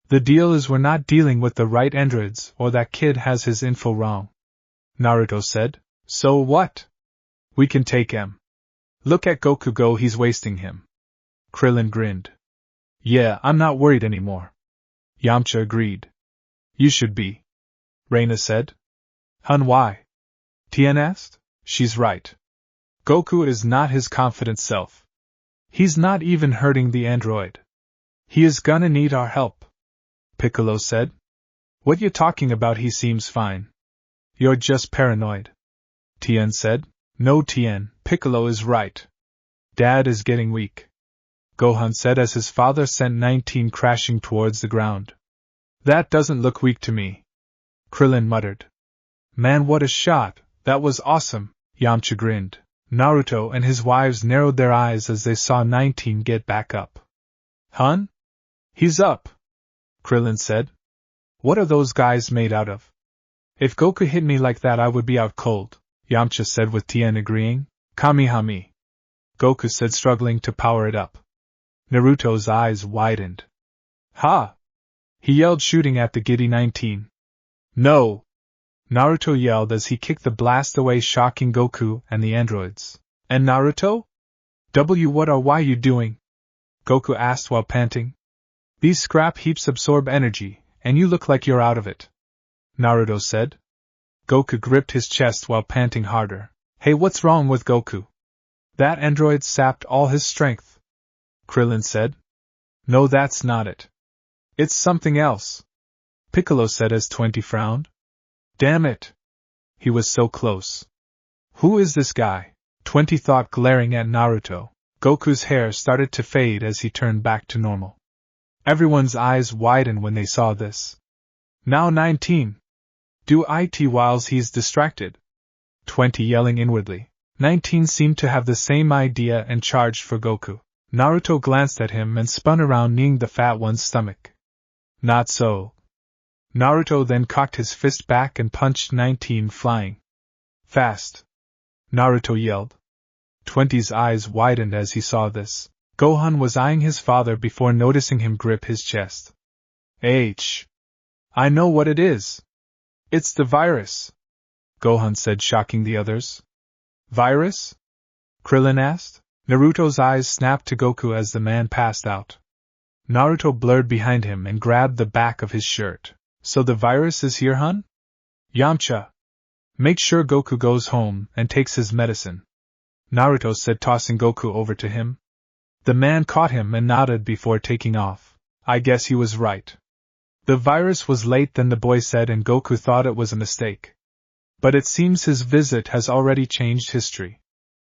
The deal is we're not dealing with the right androids, or that kid has his info wrong. Naruto said. So what? We can take him. Look at Goku go, he's wasting him. Krillin grinned. Yeah, I'm not worried anymore. Yamcha agreed. You should be. Reina said. Hun, why? Tien asked. She's right. Goku is not his confident self. He's not even hurting the android. He is gonna need our help. Piccolo said. What you talking about? He seems fine. You're just paranoid. Tien said. No, Tien, Piccolo is right. Dad is getting weak. Gohan said as his father sent 19 crashing towards the ground. That doesn't look weak to me. Krillin muttered. Man, what a shot, that was awesome, Yamcha grinned. Naruto and his wives narrowed their eyes as they saw 19 get back up. Hun? He's up, Krillin said. What are those guys made out of? If Goku hit me like that, I would be out cold, Yamcha said with Tien agreeing. Kamihame. Goku said, struggling to power it up. Naruto's eyes widened. Ha! He yelled, shooting at the giddy 19. No! Naruto yelled as he kicked the blast away, shocking Goku and the androids. And Naruto? What are you doing? Goku asked while panting. These scrap heaps absorb energy, and you look like you're out of it, Naruto said. Goku gripped his chest while panting harder. Hey, what's wrong with Goku? That android sapped all his strength, Krillin said. No, that's not it. It's something else, Piccolo said as 20 frowned. Damn it! He was so close. Who is this guy? 20 thought, glaring at Naruto. Goku's hair started to fade as he turned back to normal. Everyone's eyes widened when they saw this. Now 19. Do it whilst he's distracted. 20 yelling inwardly. 19 seemed to have the same idea and charged for Goku. Naruto glanced at him and spun around, kneeing the fat one's stomach. Not so. Naruto then cocked his fist back and punched 19, flying. Fast! Naruto yelled. 20's eyes widened as he saw this. Gohan was eyeing his father before noticing him grip his chest. I know what it is. It's the virus, Gohan said, shocking the others. Virus? Krillin asked. Naruto's eyes snapped to Goku as the man passed out. Naruto blurred behind him and grabbed the back of his shirt. So the virus is here, hun? Yamcha. Make sure Goku goes home and takes his medicine, Naruto said, tossing Goku over to him. The man caught him and nodded before taking off. I guess he was right. The virus was late then, the boy said, and Goku thought it was a mistake. But it seems his visit has already changed history,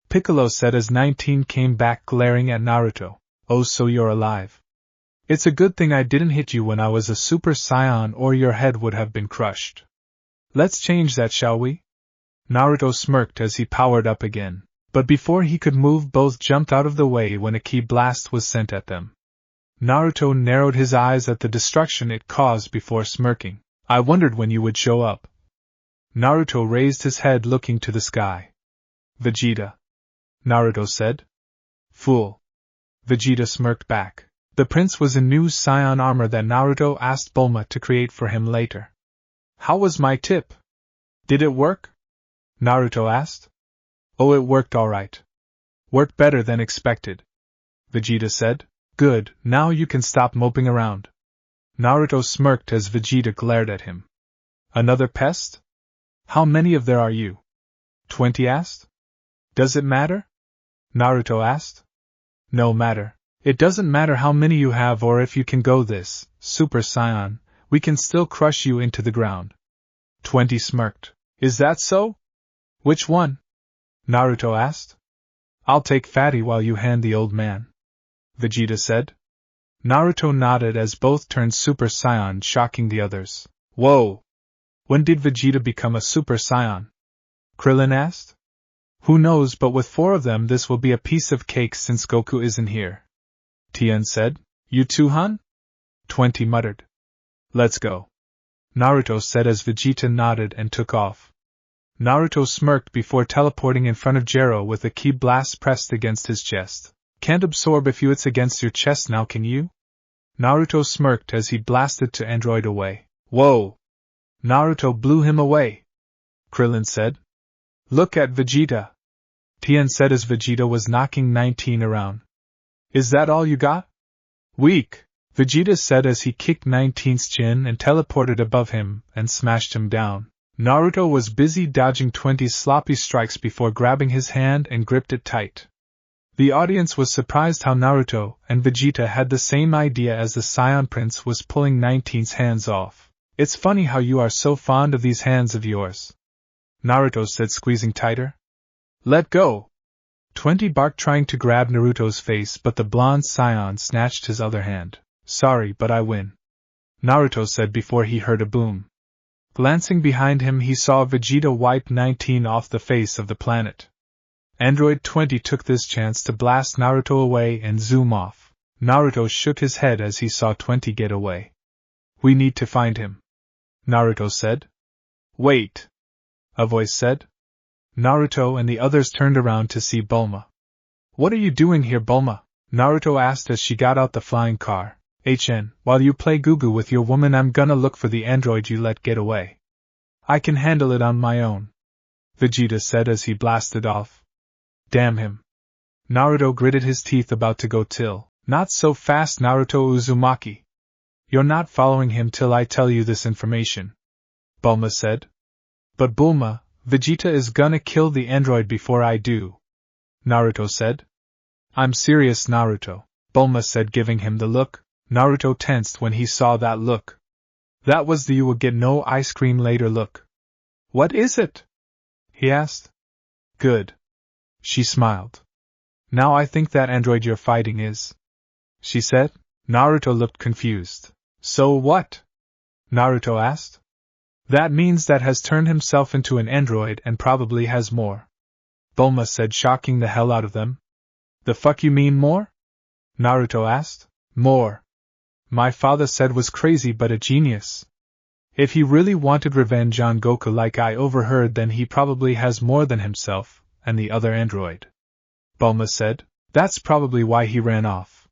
Piccolo said as 19 came back, glaring at Naruto. Oh, so you're alive. It's a good thing I didn't hit you when I was a Super Saiyan, or your head would have been crushed. Let's change that, shall we? Naruto smirked as he powered up again. But before he could move, both jumped out of the way when a ki blast was sent at them. Naruto narrowed his eyes at the destruction it caused before smirking. I wondered when you would show up. Naruto raised his head, looking to the sky. Vegeta, Naruto said. Fool. Vegeta smirked back. The prince was in new Saiyan armor that Naruto asked Bulma to create for him later. How was my tip? Did it work? Naruto asked. Oh, it worked all right. Worked better than expected, Vegeta said. Good, now you can stop moping around. Naruto smirked as Vegeta glared at him. Another pest? How many of there are you? 20 asked. Does it matter? Naruto asked. No matter. It doesn't matter how many you have or if you can go this, Super Saiyan, we can still crush you into the ground. 20 smirked. Is that so? Which one? Naruto asked. I'll take Fatty while you hand the old man, Vegeta said. Naruto nodded as both turned Super Saiyan, shocking the others. Whoa! When did Vegeta become a Super Saiyan? Krillin asked. Who knows, but with 4 of them this will be a piece of cake since Goku isn't here, Tien said. You too, hun? 20 muttered. Let's go, Naruto said as Vegeta nodded and took off. Naruto smirked before teleporting in front of Jero with a ki blast pressed against his chest. Can't absorb if it's against your chest now, can you? Naruto smirked as he blasted to android away. Whoa! Naruto blew him away, Krillin said. Look at Vegeta, Tien said as Vegeta was knocking 19 around. Is that all you got? Weak, Vegeta said as he kicked 19's chin and teleported above him and smashed him down. Naruto was busy dodging 20's sloppy strikes before grabbing his hand and gripped it tight. The audience was surprised how Naruto and Vegeta had the same idea as the Saiyan Prince was pulling 19's hands off. It's funny how you are so fond of these hands of yours, Naruto said, squeezing tighter. Let go! 20 barked, trying to grab Naruto's face, but the blonde Saiyan snatched his other hand. Sorry, but I win, Naruto said before he heard a boom. Glancing behind him, he saw Vegeta wipe 19 off the face of the planet. Android 20 took this chance to blast Naruto away and zoom off. Naruto shook his head as he saw 20 get away. We need to find him, Naruto said. Wait, a voice said. Naruto and the others turned around to see Bulma. What are you doing here, Bulma? Naruto asked as she got out the flying car. While you play Gugu with your woman, I'm gonna look for the android you let get away. I can handle it on my own, Vegeta said as he blasted off. Damn him. Naruto gritted his teeth, about to go till. Not so fast, Naruto Uzumaki. You're not following him till I tell you this information, Bulma said. But Bulma, Vegeta is gonna kill the android before I do, Naruto said. I'm serious, Naruto, Bulma said, giving him the look. Naruto tensed when he saw that look. That was the "you will get no ice cream later" look. What is it? He asked. Good. She smiled. Now I think that android you're fighting is, she said. Naruto looked confused. So what? Naruto asked. That means that has turned himself into an android and probably has more, Bulma said, shocking the hell out of them. The fuck you mean more? Naruto asked. More. My father said was crazy but a genius. If he really wanted revenge on Goku like I overheard, then he probably has more than himself and the other android, Bulma said. That's probably why he ran off.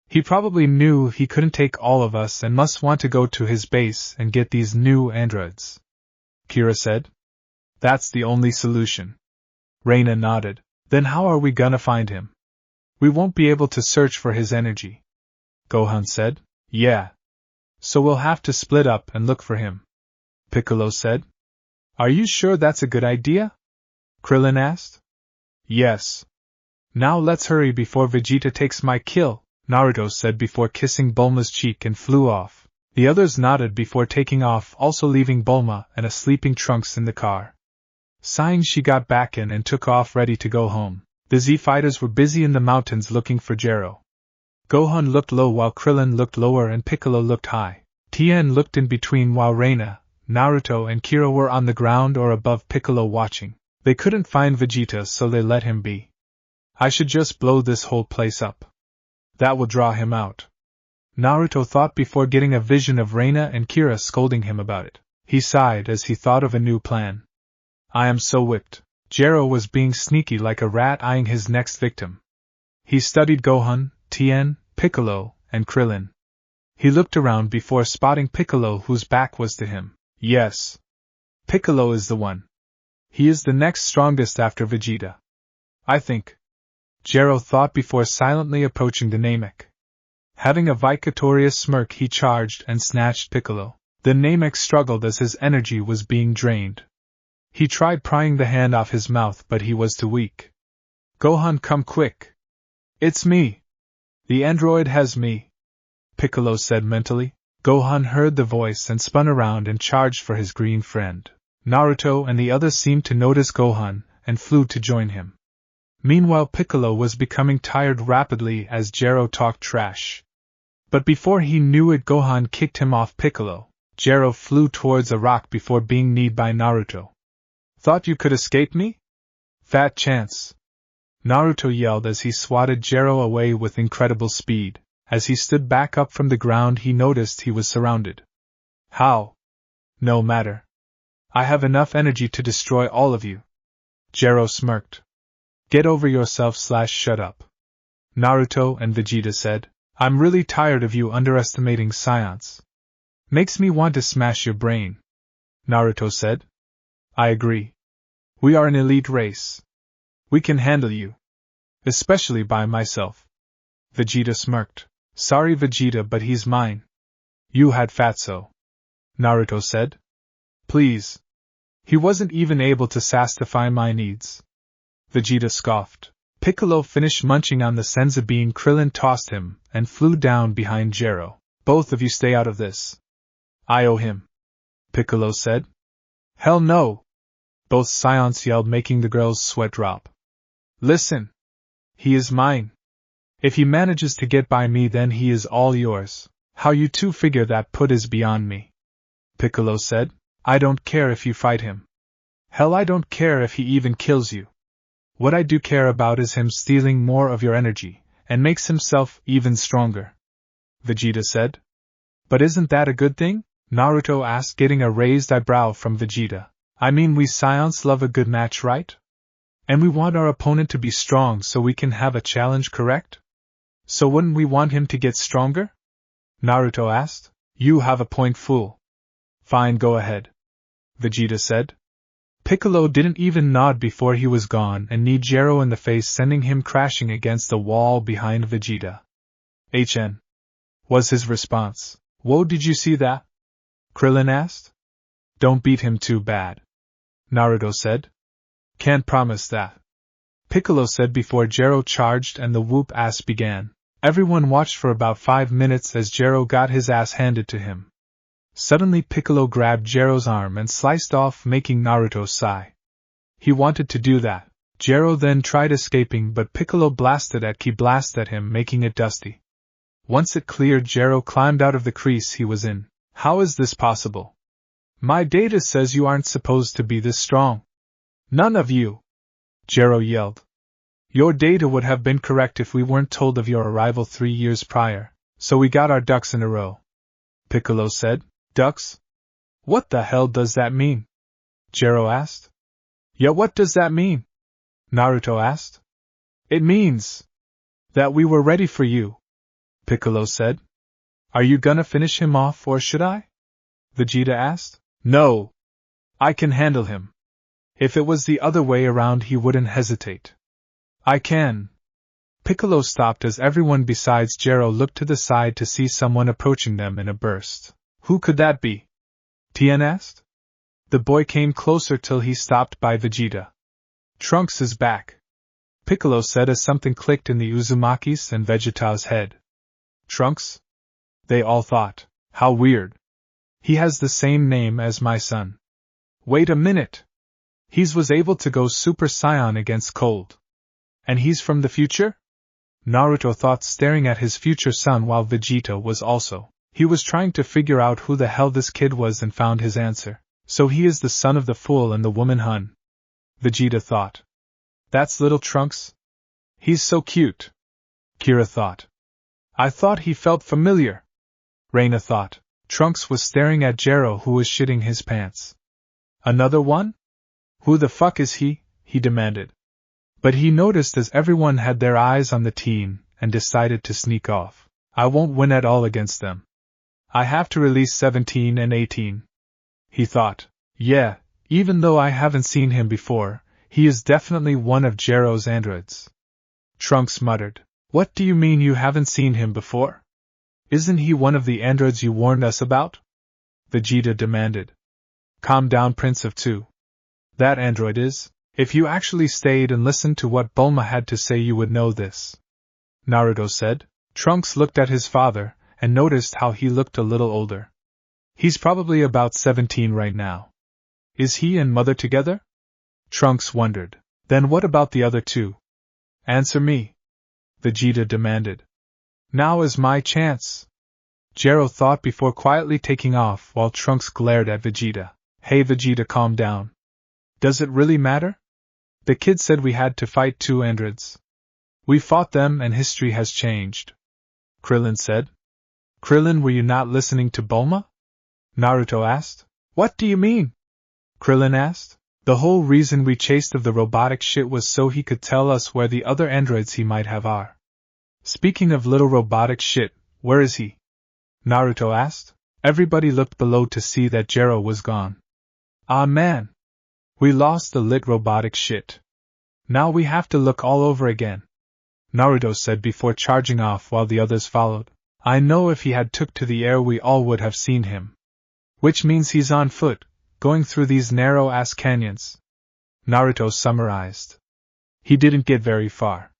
He probably knew he couldn't take all of us and must want to go to his base and get these new androids, Kira said. That's the only solution. Reina nodded. Then how are we gonna find him? We won't be able to search for his energy, Gohan said. Yeah. So we'll have to split up and look for him, Piccolo said. Are you sure that's a good idea? Krillin asked. Yes. Now let's hurry before Vegeta takes my kill, Naruto said before kissing Bulma's cheek and flew off. The others nodded before taking off, also leaving Bulma and a sleeping Trunks in the car. Sighing, she got back in and took off, ready to go home. The Z-fighters were busy in the mountains looking for Gero. Gohan looked low while Krillin looked lower and Piccolo looked high. Tien looked in between while Reina, Naruto and Kira were on the ground or above Piccolo watching. They couldn't find Vegeta, so they let him be. I should just blow this whole place up. That will draw him out, Naruto thought before getting a vision of Reina and Kira scolding him about it. He sighed as he thought of a new plan. I am so whipped. Gero was being sneaky like a rat, eyeing his next victim. He studied Gohan, Tien, Piccolo, and Krillin. He looked around before spotting Piccolo, whose back was to him. Yes. Piccolo is the one. He is the next strongest after Vegeta, I think, Gero thought before silently approaching the Namek. Having a victorious smirk, he charged and snatched Piccolo. The Namek struggled as his energy was being drained. He tried prying the hand off his mouth, but he was too weak. Gohan, come quick. It's me. The android has me, Piccolo said mentally. Gohan heard the voice and spun around and charged for his green friend. Naruto and the others seemed to notice Gohan and flew to join him. Meanwhile, Piccolo was becoming tired rapidly as Gero talked trash. But before he knew it, Gohan kicked him off Piccolo. Gero flew towards a rock before being kneed by Naruto. Thought you could escape me? Fat chance, Naruto yelled as he swatted Gero away with incredible speed. As he stood back up from the ground, he noticed he was surrounded. How? No matter. I have enough energy to destroy all of you. Gero smirked. Get over yourself / shut up, Naruto and Vegeta said. I'm really tired of you underestimating science. Makes me want to smash your brain, Naruto said. I agree. We are an elite race. We can handle you. Especially by myself. Vegeta smirked. Sorry, Vegeta, but he's mine. You had fatso, Naruto said. Please. He wasn't even able to satisfy my needs. Vegeta scoffed. Piccolo finished munching on the senzu bean Krillin tossed him and flew down behind Gero. Both of you stay out of this. I owe him, Piccolo said. Hell no! Both Scions yelled, making the girls sweat drop. Listen! He is mine. If he manages to get by me, then he is all yours. How you two figure that put is beyond me, Piccolo said. I don't care if you fight him. Hell, I don't care if he even kills you. What I do care about is him stealing more of your energy, and makes himself even stronger, Vegeta said. But isn't that a good thing? Naruto asked, getting a raised eyebrow from Vegeta. I mean, we Scions love a good match, right? And we want our opponent to be strong so we can have a challenge, correct? So wouldn't we want him to get stronger? Naruto asked. You have a point, fool. Fine, go ahead, Vegeta said. Piccolo didn't even nod before he was gone and kneed Gero in the face, sending him crashing against the wall behind Vegeta. HN, was his response. Whoa, did you see that? Krillin asked. Don't beat him too bad, Naruto said. Can't promise that, Piccolo said before Gero charged and the whoop-ass began. Everyone watched for about 5 minutes as Gero got his ass handed to him. Suddenly Piccolo grabbed Gero's arm and sliced off, making Naruto sigh. He wanted to do that. Gero then tried escaping, but Piccolo blasted at Ki Blast at him, making it dusty. Once it cleared, Gero climbed out of the crease he was in. How is this possible? My data says you aren't supposed to be this strong. None of you, Gero yelled. Your data would have been correct if we weren't told of your arrival 3 years prior, so we got our ducks in a row, Piccolo said. Ducks? What the hell does that mean? Gero asked. Yeah, what does that mean? Naruto asked. It means that we were ready for you, Piccolo said. Are you gonna finish him off, or should I? Vegeta asked. No. I can handle him. If it was the other way around, he wouldn't hesitate. I can. Piccolo stopped as everyone besides Gero looked to the side to see someone approaching them in a burst. Who could that be? Tien asked. The boy came closer till he stopped by Vegeta. Trunks is back, Piccolo said as something clicked in the Uzumaki's and Vegeta's head. Trunks? They all thought. How weird. He has the same name as my son. Wait a minute. He's was able to go Super Saiyan against cold. And he's from the future? Naruto thought, staring at his future son while Vegeta was also. He was trying to figure out who the hell this kid was and found his answer. So he is the son of the fool and the woman Hun. Vegeta thought. That's little Trunks? He's so cute. Kira thought. I thought he felt familiar. Reina thought. Trunks was staring at Gero, who was shitting his pants. Another one? Who the fuck is he? He demanded. But he noticed as everyone had their eyes on the teen and decided to sneak off. I won't win at all against them. I have to release 17 and 18. He thought. Yeah, even though I haven't seen him before, he is definitely one of Gero's androids. Trunks muttered. What do you mean you haven't seen him before? Isn't he one of the androids you warned us about? Vegeta demanded. Calm down, Prince of Two. That android is. If you actually stayed and listened to what Bulma had to say, you would know this, Naruto said. Trunks looked at his father and noticed how he looked a little older. He's probably about 17 right now. Is he and Mother together? Trunks wondered. Then what about the other two? Answer me, Vegeta demanded. Now is my chance, Gero thought before quietly taking off while Trunks glared at Vegeta. Hey Vegeta, calm down. Does it really matter? The kid said we had to fight 2 androids. We fought them and history has changed, Krillin said. Krillin, were you not listening to Bulma? Naruto asked. What do you mean? Krillin asked. The whole reason we chased of the robotic shit was so he could tell us where the other androids he might have are. Speaking of little robotic shit, where is he? Naruto asked. Everybody looked below to see that Gero was gone. Ah man. We lost the lit robotic shit. Now we have to look all over again, Naruto said before charging off while the others followed. I know if he had took to the air we all would have seen him. Which means he's on foot, going through these narrow-ass canyons, Naruto summarized. He didn't get very far.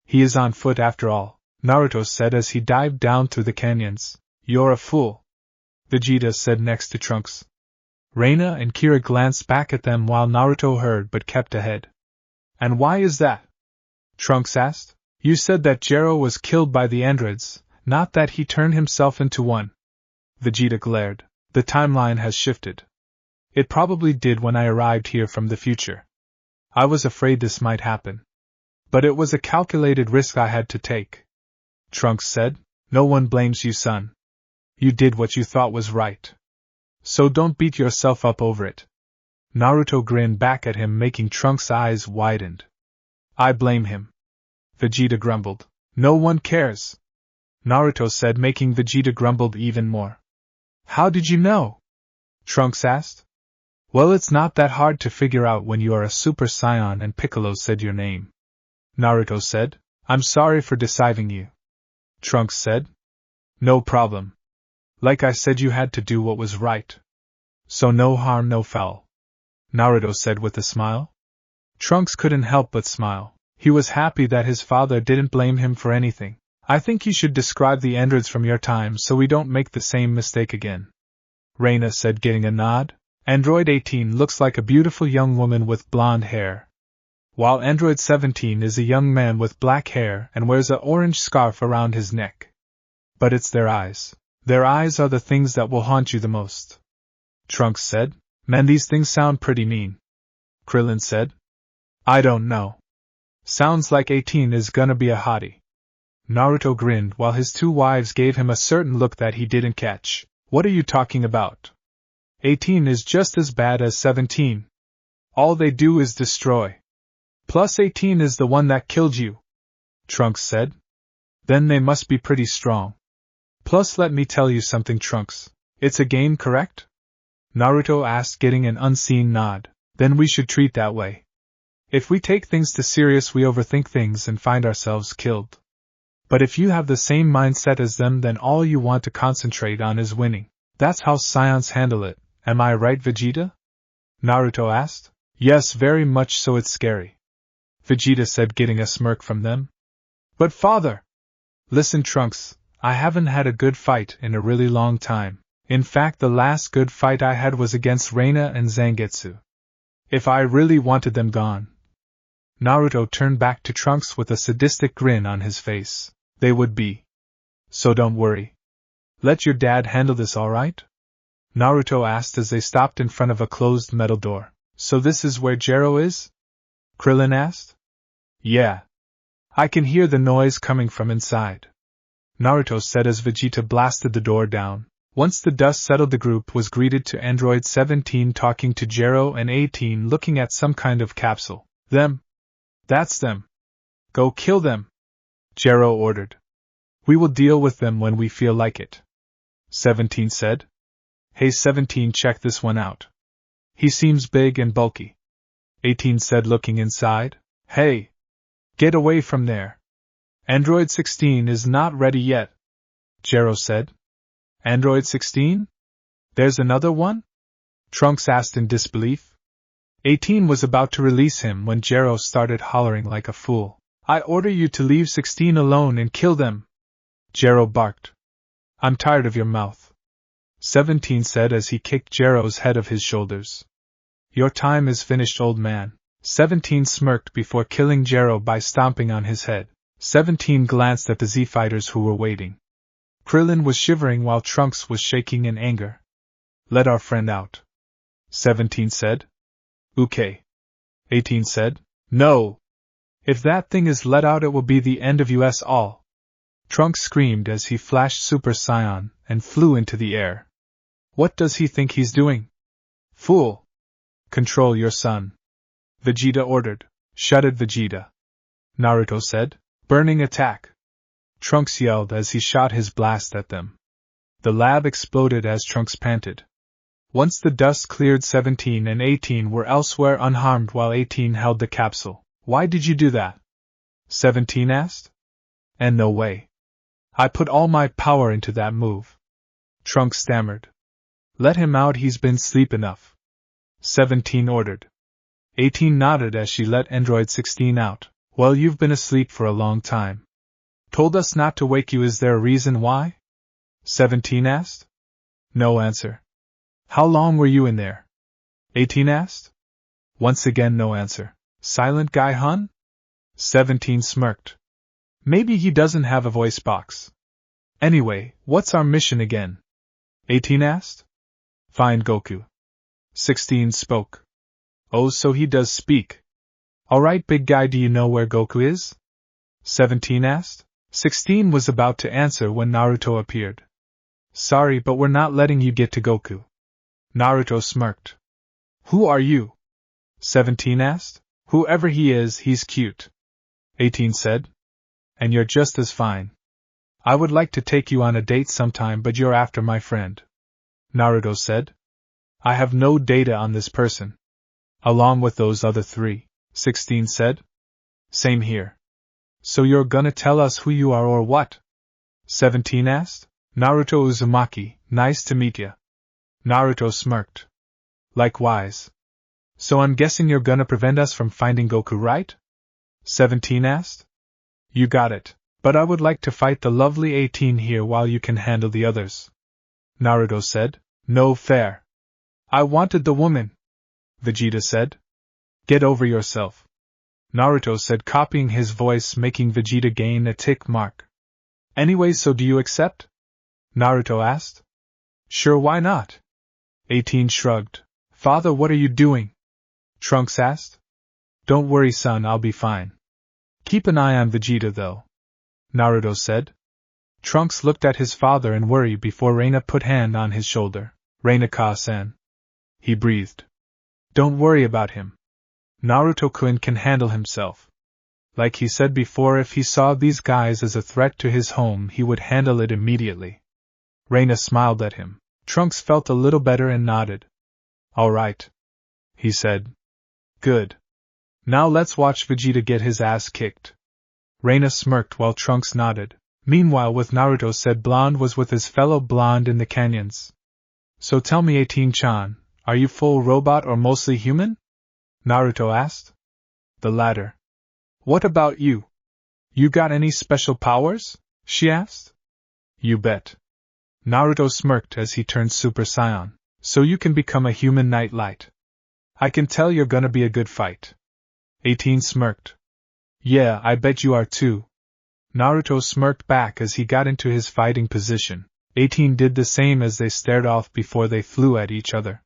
He is on foot after all, Naruto said as he dived down through the canyons. You're a fool, Vegeta said next to Trunks. Reina and Kira glanced back at them while Naruto heard but kept ahead. And why is that? Trunks asked. You said that Gero was killed by the androids, not that he turned himself into one. Vegeta glared. The timeline has shifted. It probably did when I arrived here from the future. I was afraid this might happen. But it was a calculated risk I had to take. Trunks said. No one blames you, son. You did what you thought was right. So don't beat yourself up over it. Naruto grinned back at him, making Trunks' eyes widened. I blame him, Vegeta grumbled. No one cares, Naruto said, making Vegeta grumble even more. How did you know? Trunks asked. Well, it's not that hard to figure out when you are a Super Saiyan and Piccolo said your name. Naruto said. I'm sorry for deceiving you. Trunks said. No problem. Like I said, you had to do what was right. So no harm, no foul. Naruto said with a smile. Trunks couldn't help but smile. He was happy that his father didn't blame him for anything. I think you should describe the androids from your time so we don't make the same mistake again. Reina said, getting a nod. Android 18 looks like a beautiful young woman with blonde hair, while Android 17 is a young man with black hair and wears an orange scarf around his neck. But it's their eyes. Their eyes are the things that will haunt you the most. Trunks said. Man, these things sound pretty mean. Krillin said. I don't know. Sounds like 18 is gonna be a hottie. Naruto grinned while his two wives gave him a certain look that he didn't catch. What are you talking about? 18 is just as bad as 17. All they do is destroy. Plus 18 is the one that killed you, Trunks said. Then they must be pretty strong. Plus let me tell you something, Trunks. It's a game, correct? Naruto asked, getting an unseen nod. Then we should treat that way. If we take things too serious, we overthink things and find ourselves killed. But if you have the same mindset as them, then all you want to concentrate on is winning. That's how Saiyans handle it. Am I right, Vegeta? Naruto asked. Yes, very much so. It's scary, Vegeta said, getting a smirk from them. But father! Listen, Trunks, I haven't had a good fight in a really long time. In fact, the last good fight I had was against Reina and Zangetsu. If I really wanted them gone. Naruto turned back to Trunks with a sadistic grin on his face. They would be. So don't worry. Let your dad handle this, alright? Naruto asked as they stopped in front of a closed metal door. So this is where Jero is? Krillin asked. Yeah. I can hear the noise coming from inside, Naruto said as Vegeta blasted the door down. Once the dust settled, the group was greeted to Android 17 talking to Jero and 18 looking at some kind of capsule. Them? That's them. Go kill them, Jero ordered. We will deal with them when we feel like it, 17 said. Hey 17, check this one out. He seems big and bulky, 18 said, looking inside. Hey! Get away from there. Android 16 is not ready yet, Jero said. Android 16? There's another one? Trunks asked in disbelief. 18 was about to release him when Jero started hollering like a fool. I order you to leave 16 alone and kill them, Jero barked. I'm tired of your mouth, 17 said as he kicked Jero's head off his shoulders. Your time is finished, old man. 17 smirked before killing Jero by stomping on his head. 17 glanced at the Z-fighters who were waiting. Krillin was shivering while Trunks was shaking in anger. Let our friend out, 17 said. Okay, 18 said. No! If that thing is let out, it will be the end of us all. Trunks screamed as he flashed Super Saiyan and flew into the air. What does he think he's doing? Fool! Control your son, Vegeta ordered. Shut it, Vegeta, Naruto said. Burning attack! Trunks yelled as he shot his blast at them. The lab exploded as Trunks panted. Once the dust cleared, 17 and 18 were elsewhere unharmed while 18 held the capsule. Why did you do that? 17 asked. And no way. I put all my power into that move, Trunks stammered. Let him out, he's been asleep enough, 17 ordered. 18 nodded as she let Android 16 out. Well, you've been asleep for a long time. Told us not to wake you. Is there a reason why? 17 asked. No answer. How long were you in there? 18 asked. Once again no answer. Silent guy, hun? 17 smirked. Maybe he doesn't have a voice box. Anyway, what's our mission again? 18 asked. Find Goku. 16 spoke. Oh, so he does speak. Alright, big guy, do you know where Goku is? 17 asked. 16 was about to answer when Naruto appeared. Sorry, but we're not letting you get to Goku. Naruto smirked. Who are you? 17 asked. Whoever he is, he's cute, 18 said. And you're just as fine. I would like to take you on a date sometime, but you're after my friend. Naruto said. I have no data on this person. Along with those other three, 16 said. Same here. So you're gonna tell us who you are or what? 17 asked. Naruto Uzumaki, nice to meet ya. Naruto smirked. Likewise. So I'm guessing you're gonna prevent us from finding Goku, right? 17 asked. You got it, but I would like to fight the lovely 18 here while you can handle the others. Naruto said. No fair. I wanted the woman. Vegeta said. Get over yourself. Naruto said, copying his voice, making Vegeta gain a tick mark. Anyway, so do you accept? Naruto asked. Sure, why not? 18 shrugged. Father, what are you doing? Trunks asked. Don't worry, son, I'll be fine. Keep an eye on Vegeta, though. Naruto said. Trunks looked at his father in worry before Reina put hand on his shoulder. Reina-ka-san. He breathed. Don't worry about him. Naruto-kun can handle himself. Like he said before, if he saw these guys as a threat to his home, he would handle it immediately. Reina smiled at him. Trunks felt a little better and nodded. All right, he said. Good. Now let's watch Vegeta get his ass kicked. Reina smirked while Trunks nodded. Meanwhile, with Naruto said Blonde was with his fellow Blonde in the canyons. So tell me, 18-chan, are you full robot or mostly human? Naruto asked. The latter. What about you? You got any special powers? She asked. You bet. Naruto smirked as he turned Super Saiyan. So you can become a human nightlight. I can tell you're gonna be a good fight. 18 smirked. Yeah, I bet you are too. Naruto smirked back as he got into his fighting position. 18 did the same as they stared off before they flew at each other.